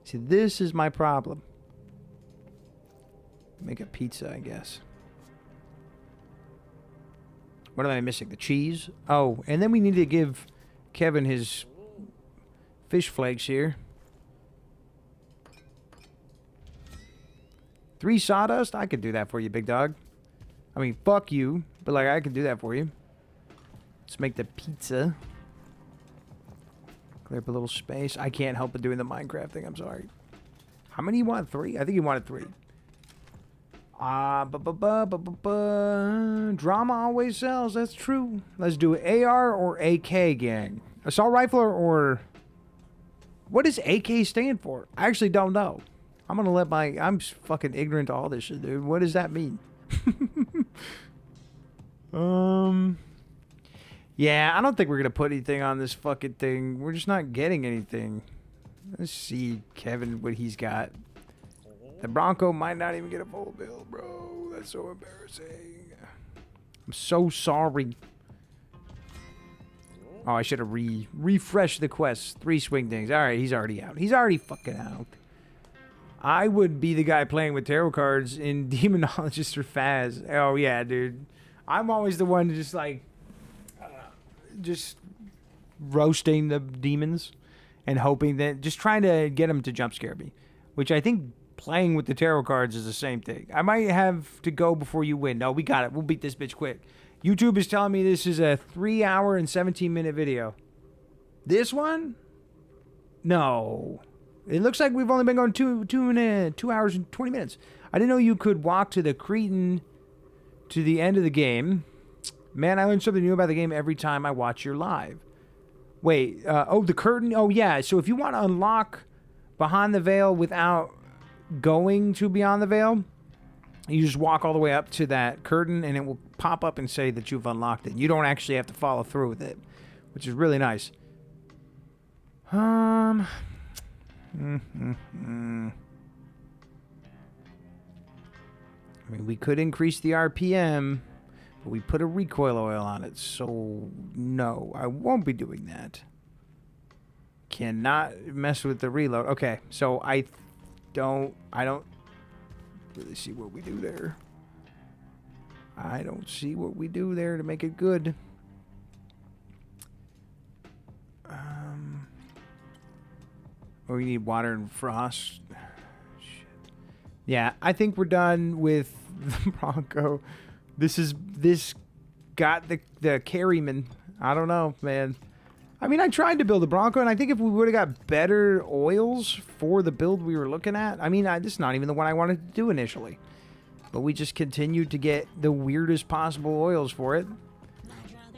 See, this is my problem. Make a pizza, I guess. What am I missing? The cheese? Oh, and then we need to give Kevin his fish flakes here. 3 sawdust? I could do that for you, big dog. I mean, fuck you, but, like, I could do that for you. Let's make the pizza. Clear up a little space. I can't help but doing the Minecraft thing. I'm sorry. How many you want? 3? I think you wanted 3. Drama always sells. That's true. Let's do AR or AK, gang. Assault rifle or What does AK stand for? I actually don't know. I'm gonna let my... I'm fucking ignorant to all this shit, dude. What does that mean? Yeah, I don't think we're gonna put anything on this fucking thing. We're just not getting anything. Let's see, Kevin, what he's got. The Bronco might not even get a full build, bro. That's so embarrassing. I'm so sorry. Oh, I should have refreshed the quest. 3 swing things. All right, he's already out. He's already fucking out. I would be the guy playing with tarot cards in Demonologist or Faz. Oh, yeah, dude. I'm always the one just like... just roasting the demons and hoping that... just trying to get them to jump scare me. Which I think playing with the tarot cards is the same thing. I might have to go before you win. No, we got it. We'll beat this bitch quick. YouTube is telling me this is a 3-hour and 17-minute video. This one? No. It looks like we've only been going 2 hours and 20 minutes. I didn't know you could walk to the Cretan to the end of the game. Man, I learn something new about the game every time I watch your live. Wait, oh, the curtain? Oh, yeah. So if you want to unlock Behind the Veil without going to Beyond the Veil, you just walk all the way up to that curtain and it will pop up and say that you've unlocked it. You don't actually have to follow through with it, which is really nice. I mean, we could increase the RPM, but we put a recoil oil on it, so no, I won't be doing that. Cannot mess with the reload. Okay, so I don't really see what we do there. I don't see what we do there to make it good. Oh, we need water and frost. Shit. Yeah, I think we're done with the Bronco. This got the Ferryman. I don't know, man. I mean, I tried to build a Bronco, and I think if we would have got better oils for the build we were looking at... I mean, this is not even the one I wanted to do initially. But we just continued to get the weirdest possible oils for it.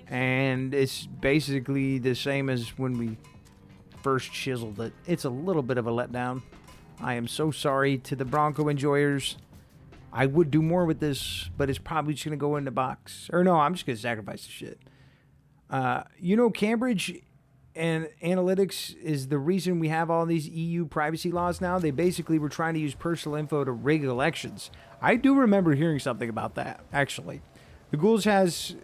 And it's basically the same as when we first chiseled it. It's a little bit of a letdown. I am so sorry to the Bronco enjoyers. I would do more with this, but it's probably just going to go in the box. Or no, I'm just going to sacrifice the shit. You know, Cambridge and Analytics is the reason we have all these EU privacy laws now. They basically were trying to use personal info to rig elections. I do remember hearing something about that, actually. The Ghouls has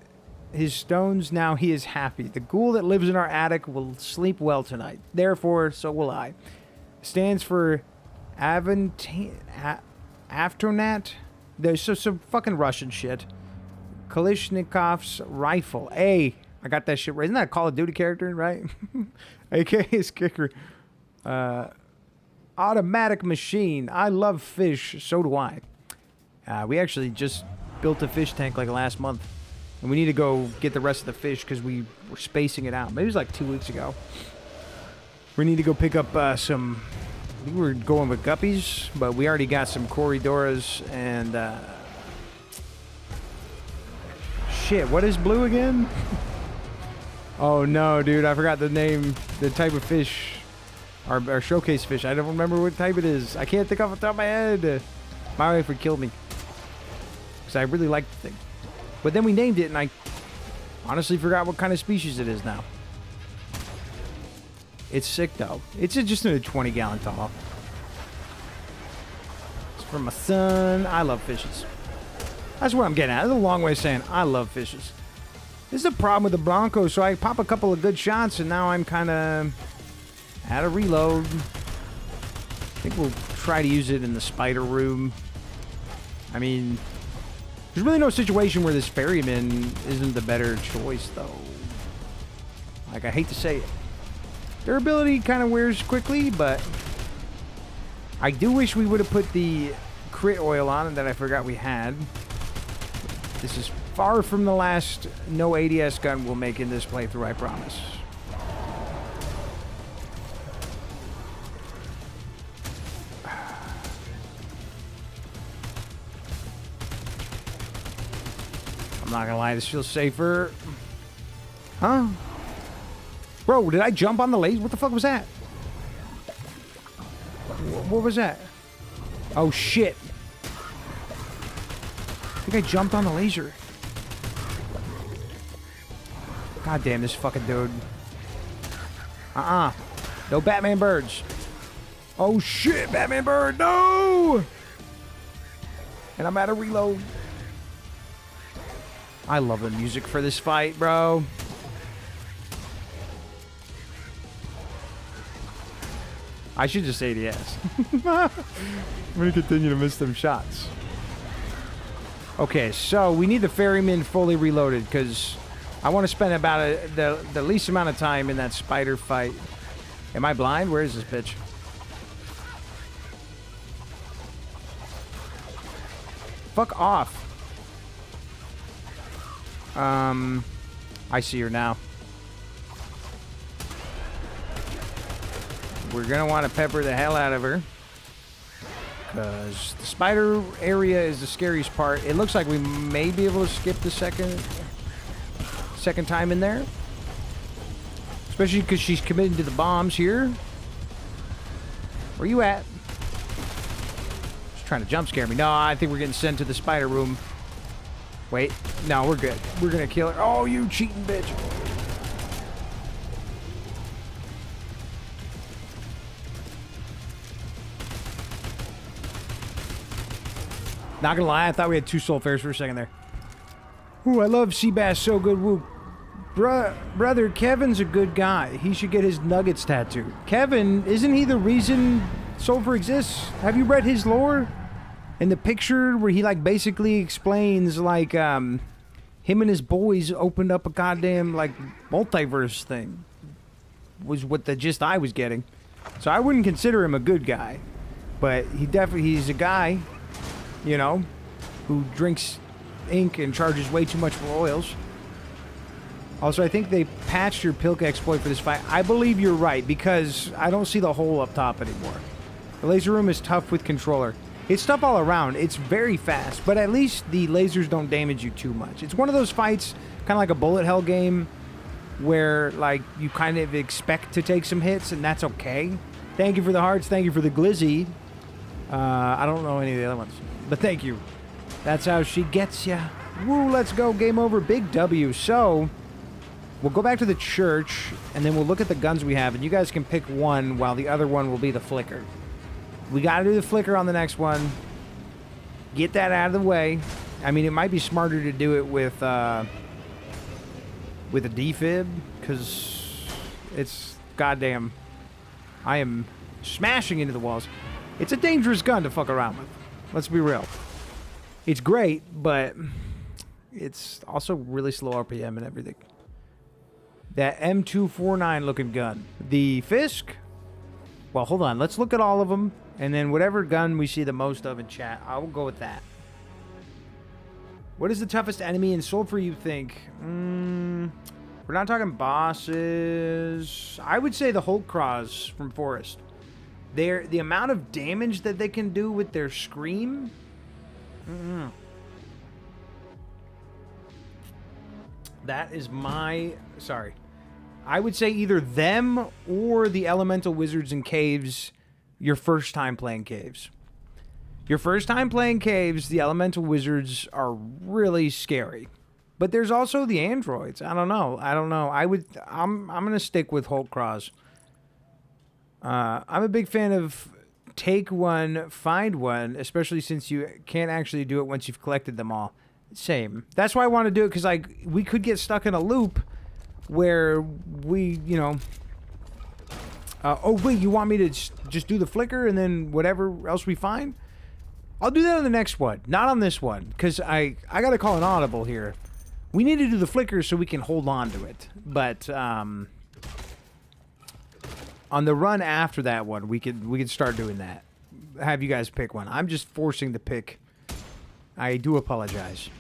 his stones, now he is happy. The ghoul that lives in our attic will sleep well tonight. Therefore, so will I. Stands for Aftonat. There's some fucking Russian shit. Kalishnikov's rifle. Hey, I got that shit right. Isn't that a Call of Duty character, right? AK is kicker. Automatic machine. I love fish. So do I. We actually just built a fish tank like last month. And we need to go get the rest of the fish because we were spacing it out. Maybe it was like 2 weeks ago. We need to go pick up some... I think we were going with guppies, but we already got some Corridoras and... Shit, what is blue again? Oh no, dude, I forgot the name, the type of fish. Our showcase fish. I don't remember what type it is. I can't think off the top of my head. My wife would kill me. Because I really liked the thing. But then we named it, and I honestly forgot what kind of species it is now. It's sick, though. It's just in a 20-gallon tall. It's for my son. I love fishes. That's what I'm getting at. That's a long way of saying I love fishes. This is the problem with the Bronco, so I pop a couple of good shots, and now I'm kind of out of reload. I think we'll try to use it in the spider room. I mean... There's really no situation where this Ferryman isn't the better choice, though. Like, I hate to say it. Durability kind of wears quickly, but... I do wish we would have put the crit oil on it that I forgot we had. This is far from the last no ADS gun we'll make in this playthrough, I promise. I'm not gonna lie, this feels safer. Huh? Bro, did I jump on the laser? What the fuck was that? what was that? Oh, shit. I think I jumped on the laser. God damn, this fucking dude. No Batman birds. Oh, shit, Batman bird, no! And I'm out of reload. I love the music for this fight, bro. I should just say yes. I'm gonna continue to miss them shots. Okay, so we need the Ferryman fully reloaded because I want to spend about the least amount of time in that spider fight. Am I blind? Where is this bitch? Fuck off. I see her now. We're gonna want to pepper the hell out of her. Because the spider area is the scariest part. It looks like we may be able to skip the second time in there. Especially because she's committed to the bombs here. Where you at? She's trying to jump scare me. No, I think we're getting sent to the spider room. Wait. No, we're good. We're gonna kill her. Oh, you cheating bitch. Not gonna lie, I thought we had two sulfurs for a second there. Ooh, I love Seabass so good. Woo. Brother, Kevin's a good guy. He should get his nuggets tattooed. Kevin, isn't he the reason sulfur exists? Have you read his lore? In the picture where he like basically explains like him and his boys opened up a goddamn like multiverse thing. Was what the gist I was getting. So I wouldn't consider him a good guy. But he's a guy, you know, who drinks ink and charges way too much for oils. Also, I think they patched your Pilk exploit for this fight. I believe you're right, because I don't see the hole up top anymore. The laser room is tough with controller. It's tough all around. It's very fast, but at least the lasers don't damage you too much. It's one of those fights, kind of like a bullet hell game, where like you kind of expect to take some hits, and that's okay. Thank you for the hearts. Thank you for the glizzy. I don't know any of the other ones, but thank you. That's how she gets ya. Woo, let's go. Game over. Big W. So we'll go back to the church, and then we'll look at the guns we have, and you guys can pick one while the other one will be the flicker. We got to do the flicker on the next one. Get that out of the way. I mean, it might be smarter to do it with a defib, because it's goddamn... I am smashing into the walls. It's a dangerous gun to fuck around with. Let's be real. It's great, but it's also really slow RPM and everything. That M249 looking gun. The Fisk? Well, hold on. Let's look at all of them. And then whatever gun we see the most of in chat, I will go with that. What is the toughest enemy in Sulfur, you think? We're not talking bosses. I would say the Hulk Craws from Forest. The amount of damage that they can do with their scream. That is my... Sorry. I would say either them or the Elemental Wizards in Caves your first time playing Caves. Your first time playing Caves, the Elemental Wizards are really scary. But there's also the androids. I don't know. I'm going to stick with Hulk Craws. I'm a big fan of take one, find one, especially since you can't actually do it once you've collected them all. Same. That's why I want to do it, because like we could get stuck in a loop where we, you know... oh, wait, you want me to just do the flicker and then whatever else we find? I'll do that on the next one, not on this one, because I got to call an audible here. We need to do the flicker so we can hold on to it. But on the run after that one, we could start doing that. Have you guys pick one. I'm just forcing the pick. I do apologize.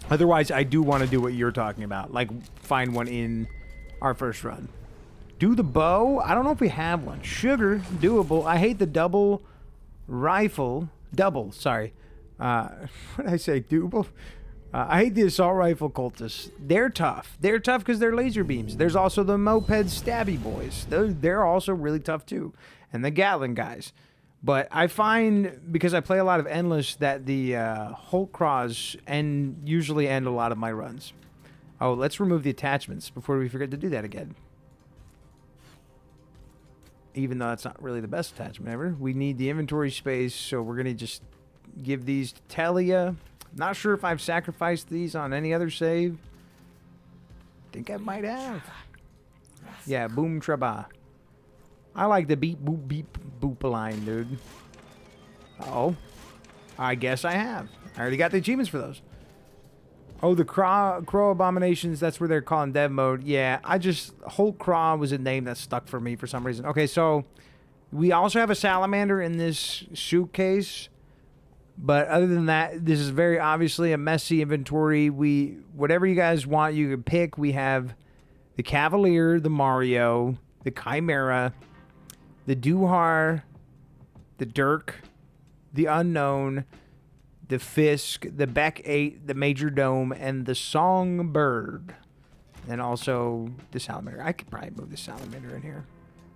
Otherwise, I do want to do what you're talking about, like find one in our first run. Do the bow? I don't know if we have one. Sugar, doable. I hate the double rifle. Double, sorry. What did I say? Doable? I hate the assault rifle cultists. They're tough. They're tough because they're laser beams. There's also the moped stabby boys. They're also really tough too. And the Gatling guys. But I find, because I play a lot of Endless, that the Hulk craws usually end a lot of my runs. Oh, let's remove the attachments before we forget to do that again. Even though that's not really the best attachment ever. We need the inventory space, so we're going to just give these to Telia. Not sure if I've sacrificed these on any other save. Think I might have. Yeah, boom traba. I like the beep boop beep boop line, dude. Uh-oh. I guess I have. I already got the achievements for those. Oh, the Crow Abominations, that's where they're calling dev mode. Yeah, Whole Craw was a name that stuck for me for some reason. Okay, so we also have a salamander in this suitcase. But other than that, this is very obviously a messy inventory. Whatever you guys want, you can pick. We have the Cavalier, the Mario, the Chimera, the Duhar, the Dirk, the Unknown, the Fisk, the Beck 8, the Major Dome, and the Songbird. And also the Salamander. I could probably move the Salamander in here.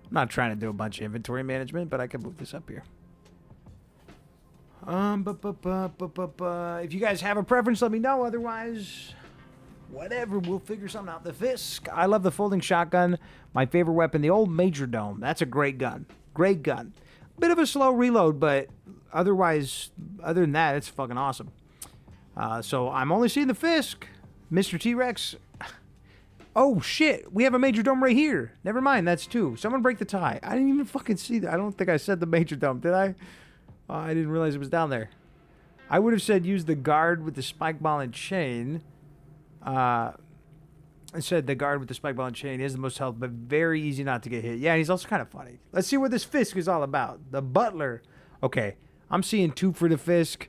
I'm not trying to do a bunch of inventory management, but I could move this up here. If you guys have a preference, let me know. Otherwise, whatever, we'll figure something out. The Fisk. I love the folding shotgun. My favorite weapon, the old Major Dome. That's a great gun. Great gun. Bit of a slow reload, but other than that, it's fucking awesome. So I'm only seeing the Fisk. Mr. T-Rex. Oh, shit. We have a Major Dome right here. Never mind. That's two. Someone break the tie. I didn't even fucking see that. I don't think I said the Major Dome, did I? I didn't realize it was down there. I would have said use the guard with the spike ball and chain. I said the guard with the spike ball and chain is the most health, but very easy not to get hit. Yeah, and he's also kind of funny. Let's see what this Fisk is all about. The Butler. Okay, I'm seeing 2 for the Fisk.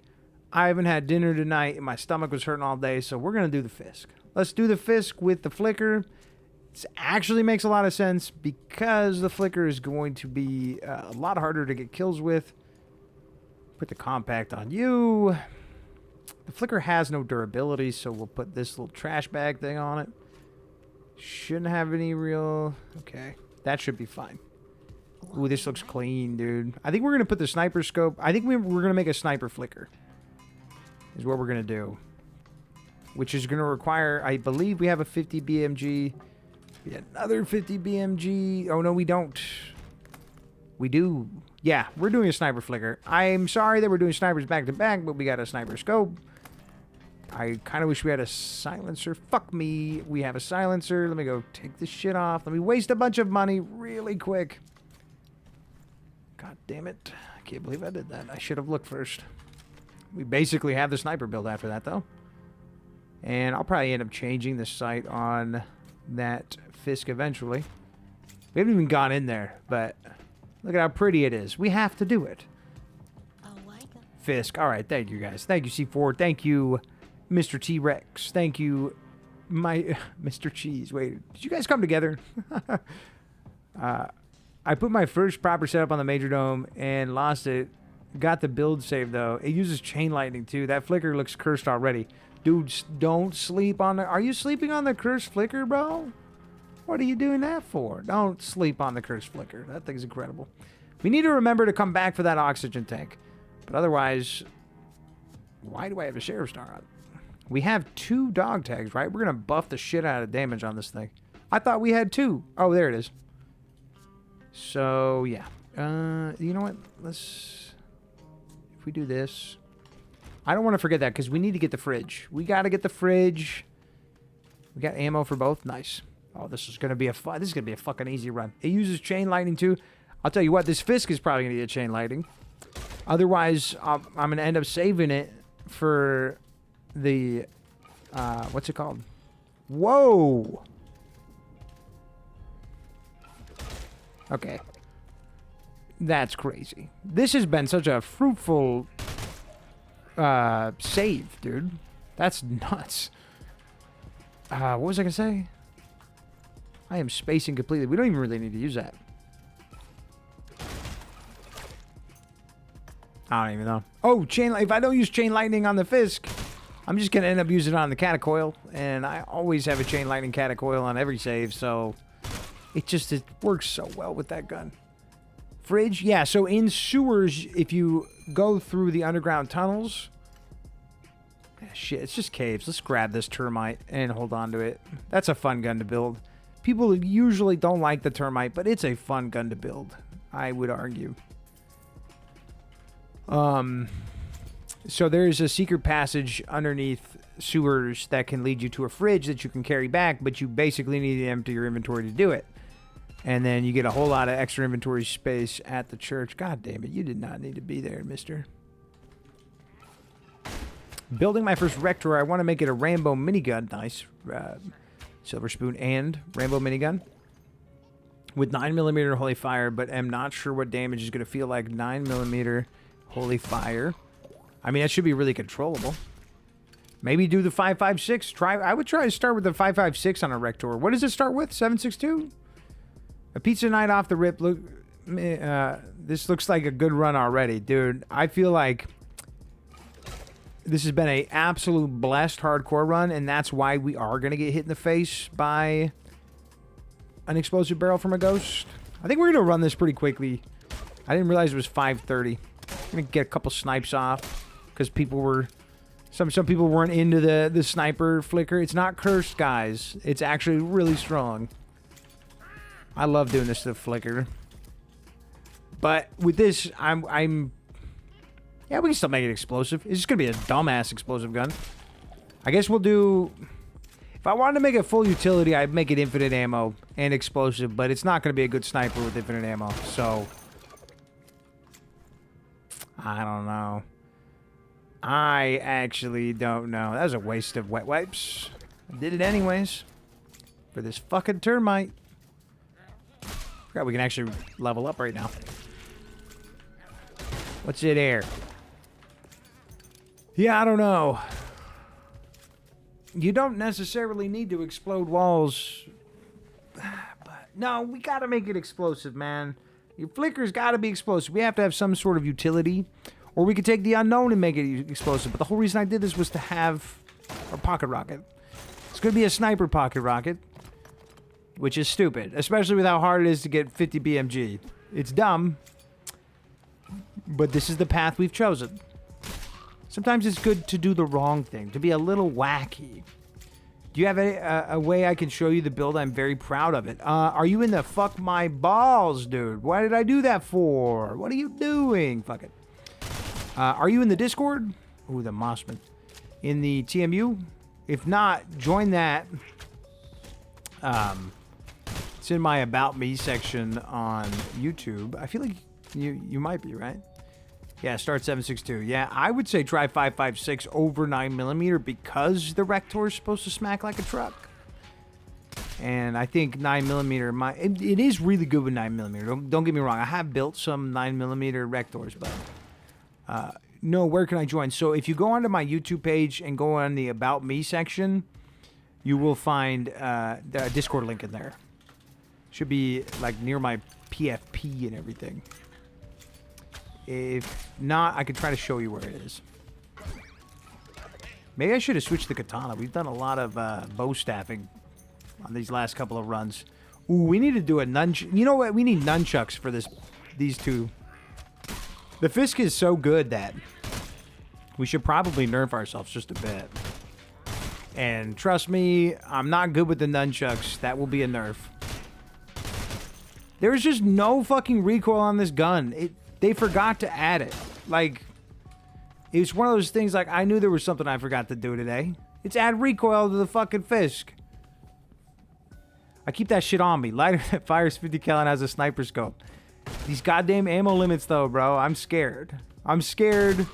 I haven't had dinner tonight, and my stomach was hurting all day, so we're going to do the Fisk. Let's do the Fisk with the Flicker. This actually makes a lot of sense because the Flicker is going to be a lot harder to get kills with. Put the compact on you. The Flicker has no durability, so we'll put this little trash bag thing on it. Shouldn't have any real... Okay, that should be fine. Ooh, this looks clean, dude. I think we're going to put the sniper scope... I think we're going to make a sniper flicker. Is what we're going to do. Which is going to require... I believe we have a 50 BMG. We got another 50 BMG. Oh, no, we don't. We do. Yeah, we're doing a sniper flicker. I'm sorry that we're doing snipers back to back, but we got a sniper scope. I kind of wish we had a silencer. Fuck me. We have a silencer. Let me go take this shit off. Let me waste a bunch of money really quick. God damn it. I can't believe I did that. I should have looked first. We basically have the sniper build after that, though. And I'll probably end up changing the sight on that Fisk eventually. We haven't even gone in there, but look at how pretty it is. We have to do it. Fisk. All right, thank you, guys. Thank you, C4. Thank you, Mr. T-Rex. Thank you, my Mr. Cheese. Wait, did you guys come together? I put my first proper setup on the Major Dome and lost it. Got the build save, though. It uses chain lightning, too. That flicker looks cursed already. Dudes, don't sleep on the... Are you sleeping on the cursed flicker, bro? What are you doing that for? Don't sleep on the cursed flicker. That thing's incredible. We need to remember to come back for that oxygen tank. But otherwise... Why do I have a sheriff star on? We have 2 dog tags, right? We're going to buff the shit out of damage on this thing. I thought we had 2. Oh, there it is. So, yeah. You know what? Let's... If we do this... I don't want to forget that because we need to get the fridge. We got to get the fridge. We got ammo for both. Nice. Oh, this is going to be a fucking easy run. It uses chain lightning too. I'll tell you what, this Fisk is probably going to get chain lightning. Otherwise, I'm going to end up saving it for the what's it called? Whoa. Okay. That's crazy. This has been such a fruitful save, dude. That's nuts. What was I gonna say? I am spacing completely. We don't even really need to use that. I don't even know. Oh, if I don't use chain lightning on the Fisk, I'm just gonna end up using it on the catacoil, and I always have a chain lightning catacoil on every save, so it works so well with that gun. Fridge? Yeah, so in sewers, if you go through the underground tunnels... Shit, it's just caves. Let's grab this termite and hold on to it. That's a fun gun to build. People usually don't like the termite, but it's a fun gun to build, I would argue. So there's a secret passage underneath sewers that can lead you to a fridge that you can carry back, but you basically need to empty your inventory to do it. And then you get a whole lot of extra inventory space at the church. God damn it, you did not need to be there, mister. Building my first Rector, I want to make it a Rambo minigun. Nice. Silver spoon and Rambo minigun. With 9mm Holy Fire, but am not sure what damage is going to feel like 9mm Holy Fire. I mean, that should be really controllable. Maybe do the 5.56. I would try to start with the 5.56 on a Rector. What does it start with? 7.62? A pizza night off the rip. Look, this looks like a good run already, dude. I feel like this has been an absolute blessed hardcore run, and that's why we are going to get hit in the face by an explosive barrel from a ghost. I think we're going to run this pretty quickly. I didn't realize it was 5:30. I'm going to get a couple snipes off because people were... Some people weren't into the sniper flicker. It's not cursed, guys. It's actually really strong. I love doing this to the flicker. But with this, I'm... Yeah, we can still make it explosive. It's just going to be a dumbass explosive gun. I guess we'll do... If I wanted to make it full utility, I'd make it infinite ammo and explosive. But it's not going to be a good sniper with infinite ammo. So... I don't know. I actually don't know. That was a waste of wet wipes. I did it anyways. For this fucking termite. Forgot we can actually level up right now. What's it here? Yeah, I don't know. You don't necessarily need to explode walls. But no, we gotta make it explosive, man. Your flicker's gotta be explosive. We have to have some sort of utility. Or we could take the unknown and make it explosive. But the whole reason I did this was to have a pocket rocket. It's gonna be a sniper pocket rocket. Which is stupid. Especially with how hard it is to get 50 BMG. It's dumb. But this is the path we've chosen. Sometimes it's good to do the wrong thing. To be a little wacky. Do you have a way I can show you the build? I'm very proud of it. Are you in the fuck my balls, dude? Why did I do that for? What are you doing? Fuck it. Are you in the Discord? Ooh, the Mossman. In the TMU? If not, join that. It's in my About Me section on YouTube. I feel like you might be, right? Yeah, start 7.62. Yeah, I would say try 5.56 over 9mm because the Rector is supposed to smack like a truck. And I think 9mm, it is really good with 9mm. Don't get me wrong. I have built some 9mm Rectors, but no, where can I join? So if you go onto my YouTube page and go on the About Me section, you will find the Discord link in there. Should be like near my PFP and everything. If not, I could try to show you where it is. Maybe I should have switched the katana. We've done a lot of bow staffing on these last couple of runs. Ooh, we need to do a nunchuck. You know what? We need nunchucks for these two. The Fisk is so good that we should probably nerf ourselves just a bit. And trust me, I'm not good with the nunchucks. That will be a nerf. There's just no fucking recoil on this gun. They forgot to add it. Like, it's one of those things like, I knew there was something I forgot to do today. It's add recoil to the fucking Fisk. I keep that shit on me. Lighter that fires 50 cal and has a sniper scope. These goddamn ammo limits though, bro. I'm scared. I'm scared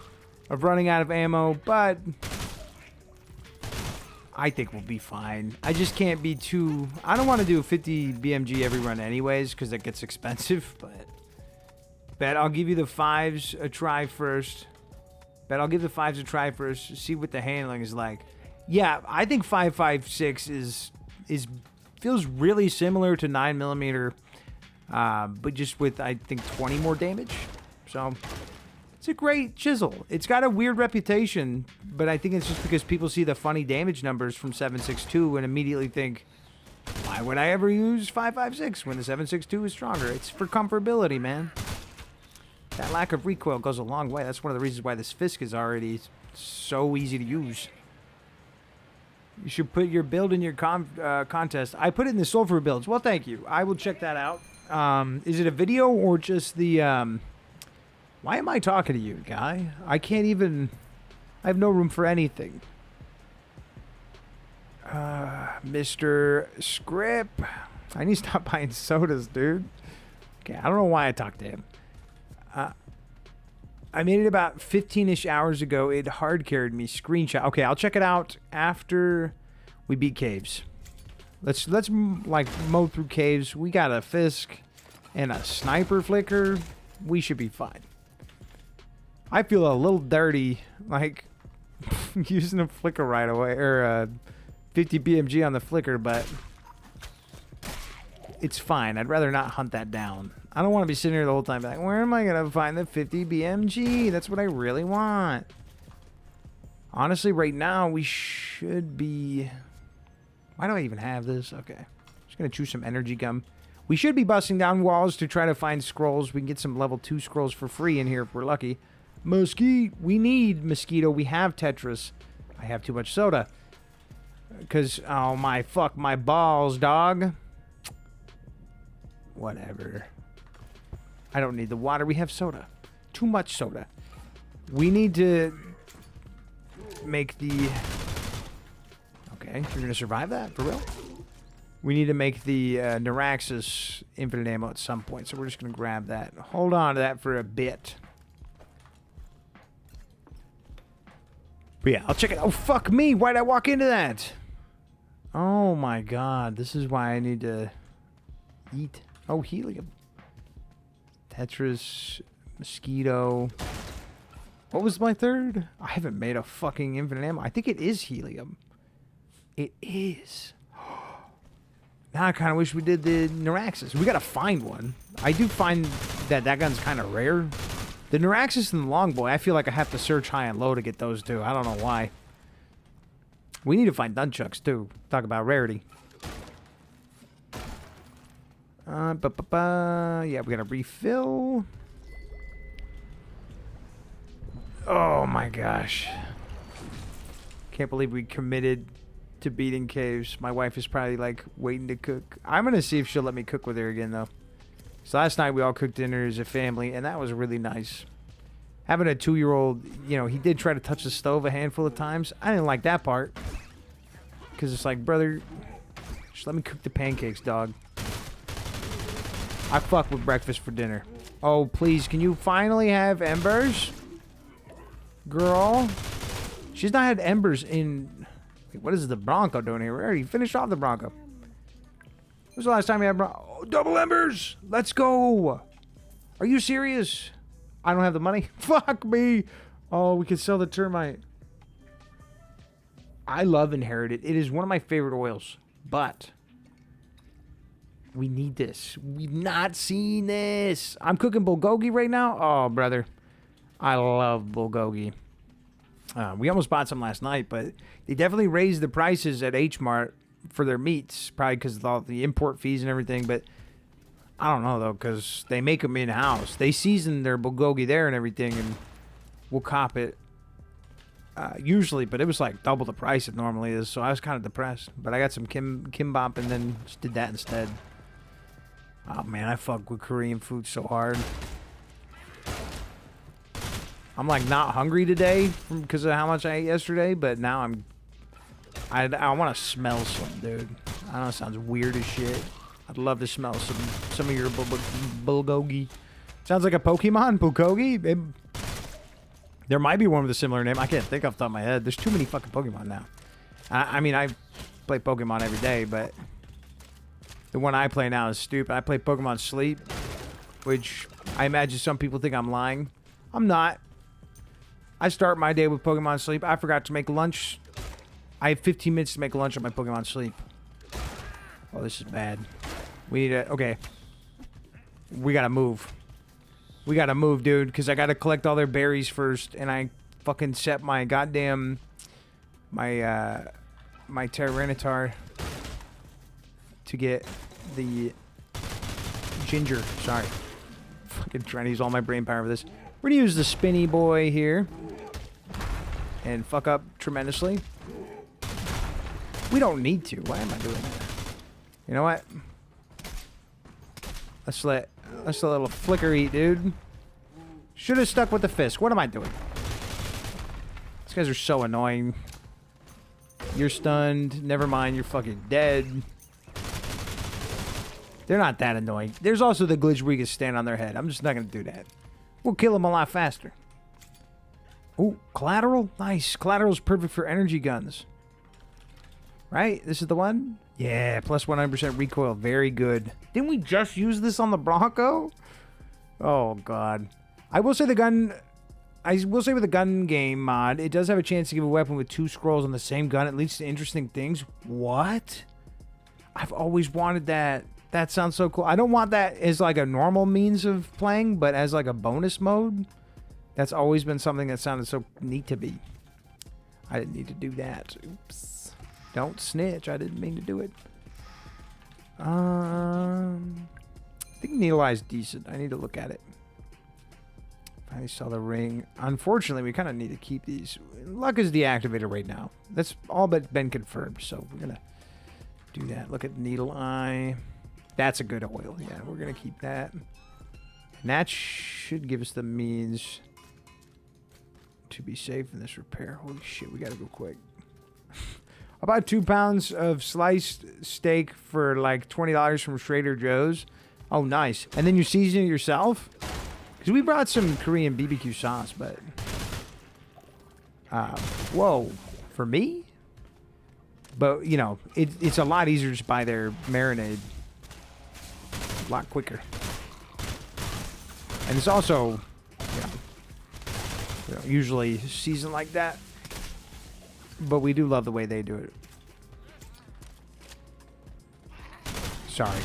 of running out of ammo, but I think we'll be fine. I just can't be too... I don't want to do 50 BMG every run anyways, because it gets expensive, but... Bet I'll give you the 5s a try first. Bet I'll give the 5s a try first. See what the handling is like. Yeah, I think 5.56 is feels really similar to 9mm, but just with, I think, 20 more damage. So... It's a great chisel. It's got a weird reputation, but I think it's just because people see the funny damage numbers from 7.62 and immediately think, why would I ever use 5.56 when the 7.62 is stronger? It's for comfortability, man. That lack of recoil goes a long way. That's one of the reasons why this Fisk is already so easy to use. You should put your build in your contest. I put it in the Sulfur builds. Well, thank you. I will check that out. Is it a video or just the... Why am I talking to you, guy? I can't even... I have no room for anything. Mr. Script. I need to stop buying sodas, dude. Okay, I don't know why I talked to him. I made it about 15-ish hours ago. It hard carried me. Screenshot. Okay, I'll check it out after we beat caves. Let's like mow through caves. We got a Fisk and a sniper flicker. We should be fine. I feel a little dirty, like using a flicker right away, or 50 BMG on the flicker, but it's fine. I'd rather not hunt that down. I don't want to be sitting here the whole time like, where am I going to find the 50 BMG? That's what I really want. Honestly, right now, we should be... Why do I even have this? Okay. Just going to chew some energy gum. We should be busting down walls to try to find scrolls. We can get some level 2 scrolls for free in here if we're lucky. Mosquito. We need mosquito. We have Tetris. I have too much soda. Because, oh my, fuck my balls, dog. Whatever. I don't need the water. We have soda. Too much soda. We need to make the... Okay, you're going to survive that? For real? We need to make the Neuraxis infinite ammo at some point, so we're just going to grab that. Hold on to that for a bit. But yeah, I'll check it. Oh, fuck me. Why'd I walk into that? Oh, my God. This is why I need to eat. Oh, helium. Tetris, mosquito. What was my third? I haven't made a fucking infinite ammo. I think it is helium. It is. Now I kind of wish we did the Neuraxis. We got to find one. I do find that that gun's kind of rare. The Neuraxis and the Longbow, I feel like I have to search high and low to get those two. I don't know why. We need to find nunchucks too. Talk about rarity. Yeah, we gotta refill. Oh my gosh. Can't believe we committed to beating caves. My wife is probably like waiting to cook. I'm gonna see if she'll let me cook with her again though. So last night we all cooked dinner as a family and that was really nice. Having a 2-year-old, you know, he did try to touch the stove a handful of times. I didn't like that part. Because it's like, brother, just let me cook the pancakes, dog. I fuck with breakfast for dinner. Oh, please, can you finally have embers? Girl. She's not had embers in... Wait, what is the Bronco doing here? We already finished off the Bronco. When was the last time you had Bronco? Oh, double embers! Let's go! Are you serious? I don't have the money. Fuck me! Oh, we could sell the termite. I love Inherited. It is one of my favorite oils. But... we need this. We've not seen this. I'm cooking bulgogi right now. Oh, brother. I love bulgogi. We almost bought some last night, but they definitely raised the prices at H Mart for their meats. Probably because of all the import fees and everything. But I don't know, though, because they make them in-house. They season their bulgogi there and everything, and we'll cop it usually. But it was like double the price it normally is, so I was kind of depressed. But I got some kimbap and then just did that instead. Oh man, I fuck with Korean food so hard. I'm like not hungry today because of how much I ate yesterday, but now I want to smell some, dude. I know it sounds weird as shit. I'd love to smell some of your bulgogi. Sounds like a Pokemon, bulgogi. There might be one with a similar name. I can't think off the top of my head. There's too many fucking Pokemon now. I mean, I play Pokemon every day, but the one I play now is stupid. I play Pokemon Sleep, which I imagine some people think I'm lying. I'm not. I start my day with Pokemon Sleep. I forgot to make lunch. I have 15 minutes to make lunch on my Pokemon Sleep. Oh, this is bad. We need to... Okay. We gotta move. We gotta move, dude, because I gotta collect all their berries first, and I fucking set my goddamn... My Tyranitar to get the ginger. Sorry. fucking trying to use all my brain power for this. We're gonna use the spinny boy here. And fuck up tremendously. We don't need to. Why am I doing that? You know what? Let's let a little flicker eat, dude. Should have stuck with the fist. What am I doing? These guys are so annoying. You're stunned. Never mind, you're fucking dead. They're not that annoying. There's also the glitch where you can stand on their head. I'm just not gonna do that. We'll kill them a lot faster. Ooh, collateral? Nice. Collateral's perfect for energy guns. Right? This is the one? Yeah, plus 100% recoil. Very good. Didn't we just use this on the Bronco? Oh, God. I will say with the gun game mod, it does have a chance to give a weapon with 2 scrolls on the same gun. It leads to interesting things. What? I've always wanted that. That sounds so cool. I don't want that as like a normal means of playing, but as like a bonus mode. That's always been something that sounded so neat to me. I didn't need to do that. Oops. Don't snitch. I didn't mean to do it. I think Needle Eye's decent. I need to look at it. I saw the ring. Unfortunately, we kind of need to keep these. Luck is deactivated right now. That's all but been confirmed, so we're going to do that. Look at Needle Eye. That's a good oil. Yeah, we're going to keep that. And that should give us the means to be safe in this repair. Holy shit, we got to go quick. About 2 pounds of sliced steak for like $20 from Trader Joe's. Oh, nice. And then you season it yourself? Because we brought some Korean BBQ sauce, but... whoa. For me? But, you know, it's a lot easier to just buy their marinade. A lot quicker. And it's also, you know, usually seasoned like that. But we do love the way they do it. Sorry.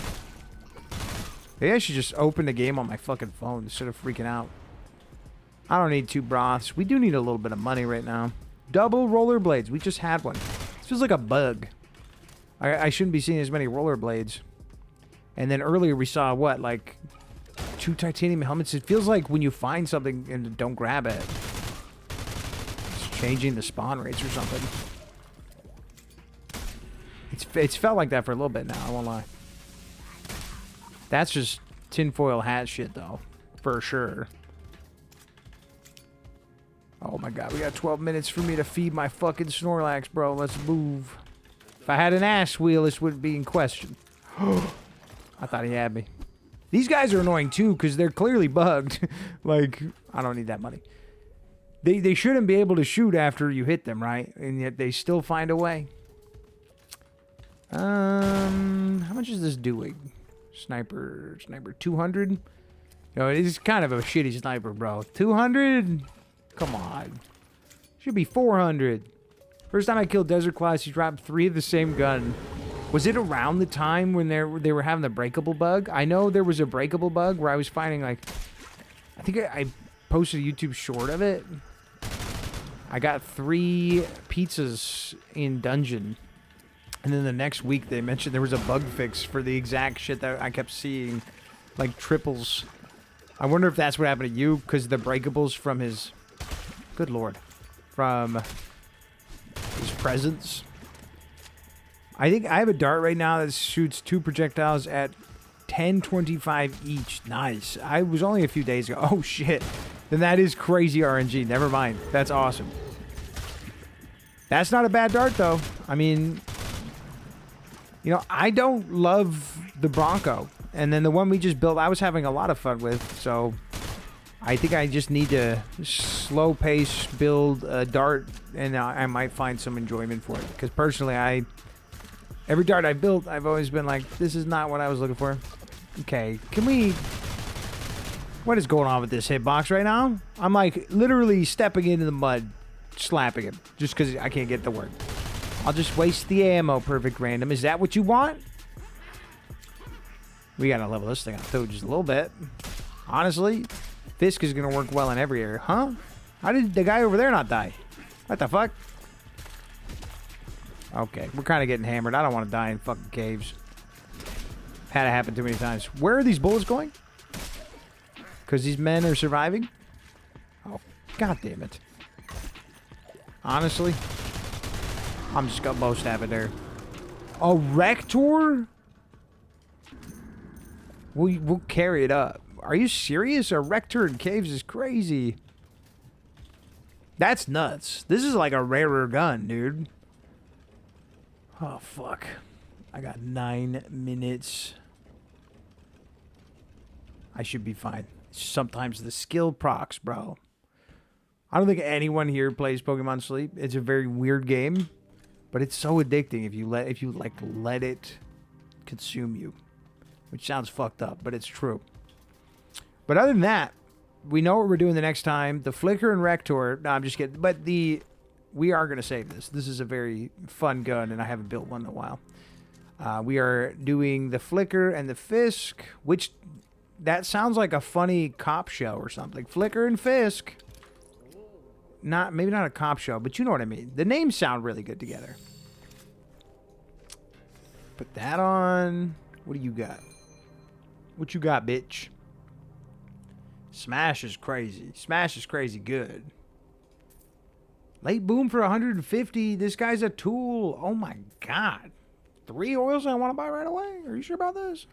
Maybe I should just open the game on my fucking phone instead of freaking out. I don't need 2 broths. We do need a little bit of money right now. Double rollerblades. We just had one. This feels like a bug. I shouldn't be seeing as many rollerblades. And then earlier we saw, what, like 2 titanium helmets? It feels like when you find something and don't grab it, it's changing the spawn rates or something. It's felt like that for a little bit now, I won't lie. That's just tinfoil hat shit, though. For sure. Oh my god, we got 12 minutes for me to feed my fucking Snorlax, bro. Let's move. If I had an ass wheel, this would be in question. I thought he had me. These guys are annoying, too, because they're clearly bugged. Like, I don't need that money. They shouldn't be able to shoot after you hit them, right? And yet they still find a way. How much is this doing? Sniper 200? You know, it is kind of a shitty sniper, bro. 200? Come on. Should be 400. First time I killed Desert Class, he dropped 3 of the same gun. Was it around the time when they were having the breakable bug? I know there was a breakable bug where I was finding, like... I think I posted a YouTube short of it. I got 3 pizzas in dungeon. And then the next week they mentioned there was a bug fix for the exact shit that I kept seeing. Like triples. I wonder if that's what happened to you, because the breakables from his... Good lord. From his presence. I think I have a dart right now that shoots 2 projectiles at 1025 each. Nice. I was only a few days ago. Oh, shit. Then that is crazy RNG. Never mind. That's awesome. That's not a bad dart, though. I mean... You know, I don't love the Bronco. And then the one we just built, I was having a lot of fun with. So, I think I just need to slow pace build a dart. And I might find some enjoyment for it. Because personally, every dart I built, I've always been like, this is not what I was looking for. Okay, can we... What is going on with this hitbox right now? I'm like literally stepping into the mud, slapping him. Just because I can't get the work. I'll just waste the ammo, perfect random. Is that what you want? We gotta level this thing up too, just a little bit. Honestly, Fisk is gonna work well in every area. Huh? How did the guy over there not die? What the fuck? Okay, we're kind of getting hammered. I don't want to die in fucking caves. Had it happen too many times. Where are these bullets going? Because these men are surviving? Oh, god damn it. Honestly, I'm just gonna boast have it there. A Rector? We'll carry it up. Are you serious? A Rector in caves is crazy. That's nuts. This is like a rarer gun, dude. Oh, fuck. I got 9 minutes. I should be fine. Sometimes the skill procs, bro. I don't think anyone here plays Pokemon Sleep. It's a very weird game, but it's so addicting if you let it consume you. Which sounds fucked up, but it's true. But other than that, we know what we're doing the next time. The Flicker and Rector. No, I'm just kidding. But we are going to save this. This is a very fun gun, and I haven't built one in a while. We are doing the Flicker and the Fisk, which that sounds like a funny cop show or something. Flicker and Fisk. Maybe not a cop show, but you know what I mean. The names sound really good together. Put that on. What do you got? What you got, bitch? Smash is crazy. Smash is crazy good. Late boom for 150. This guy's a tool. Oh my god. 3 oils I want to buy right away? Are you sure about this?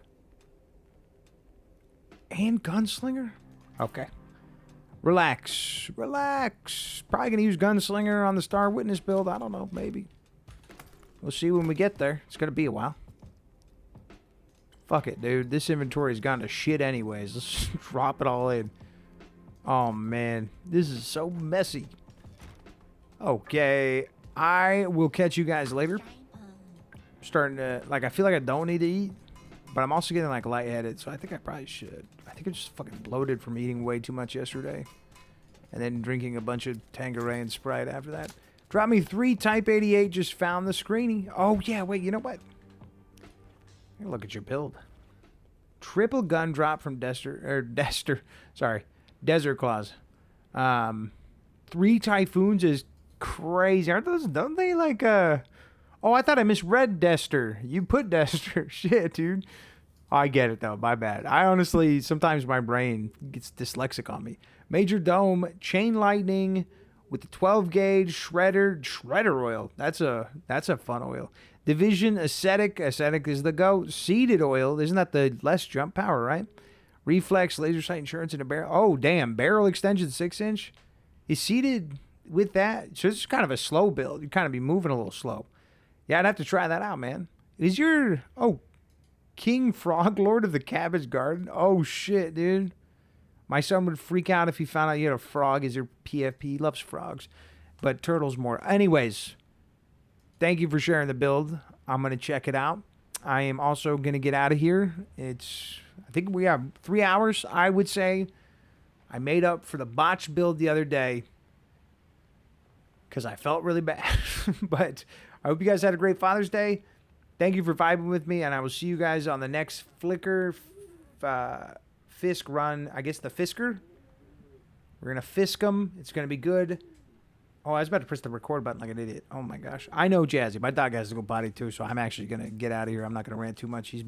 And Gunslinger? Okay. Relax. Relax. Probably going to use Gunslinger on the Star Witness build. I don't know. Maybe. We'll see when we get there. It's going to be a while. Fuck it, dude. This inventory's gone to shit anyways. Let's drop it all in. Oh, man. This is so messy. Okay. I will catch you guys later. Starting to... I feel like I don't need to eat. But I'm also getting, lightheaded. So I think I probably should. I think I'm just fucking bloated from eating way too much yesterday. And then drinking a bunch of Tanqueray and Sprite after that. Drop me 3 Type 88. Just found the screeny. Oh, yeah. Wait, you know what? Look at your build. Triple gun drop from Desert Claws. 3 Typhoons is crazy. Aren't those, don't they oh, I thought I misread Dester. You put Dester. Shit, dude. Oh, I get it though. My bad. I honestly, sometimes my brain gets dyslexic on me. Major Dome, Chain Lightning with the 12 gauge shredder oil. That's a fun oil. Division Ascetic is the GOAT. Seeded oil, isn't that the less jump power, right? Reflex, laser sight insurance, and a barrel. Oh, damn. Barrel extension 6-inch. Is seeded with that? So it's kind of a slow build. You'd kind of be moving a little slow. Yeah, I'd have to try that out, man. Is your... Oh, King Frog, Lord of the Cabbage Garden. Oh, shit, dude. My son would freak out if he found out you had a frog as your PFP. He loves frogs. But turtles more. Anyways... Thank you for sharing the build. I'm going to check it out. I am also going to get out of here. I think we have 3 hours, I would say. I made up for the botch build the other day because I felt really bad. But I hope you guys had a great Father's Day. Thank you for vibing with me, and I will see you guys on the next Flicker Fisk run. I guess the Fisker. We're going to Fisk them. It's going to be good. Oh, I was about to press the record button like an idiot. Oh, my gosh. I know Jazzy. My dog has to go potty, too, so I'm actually going to get out of here. I'm not going to rant too much. He's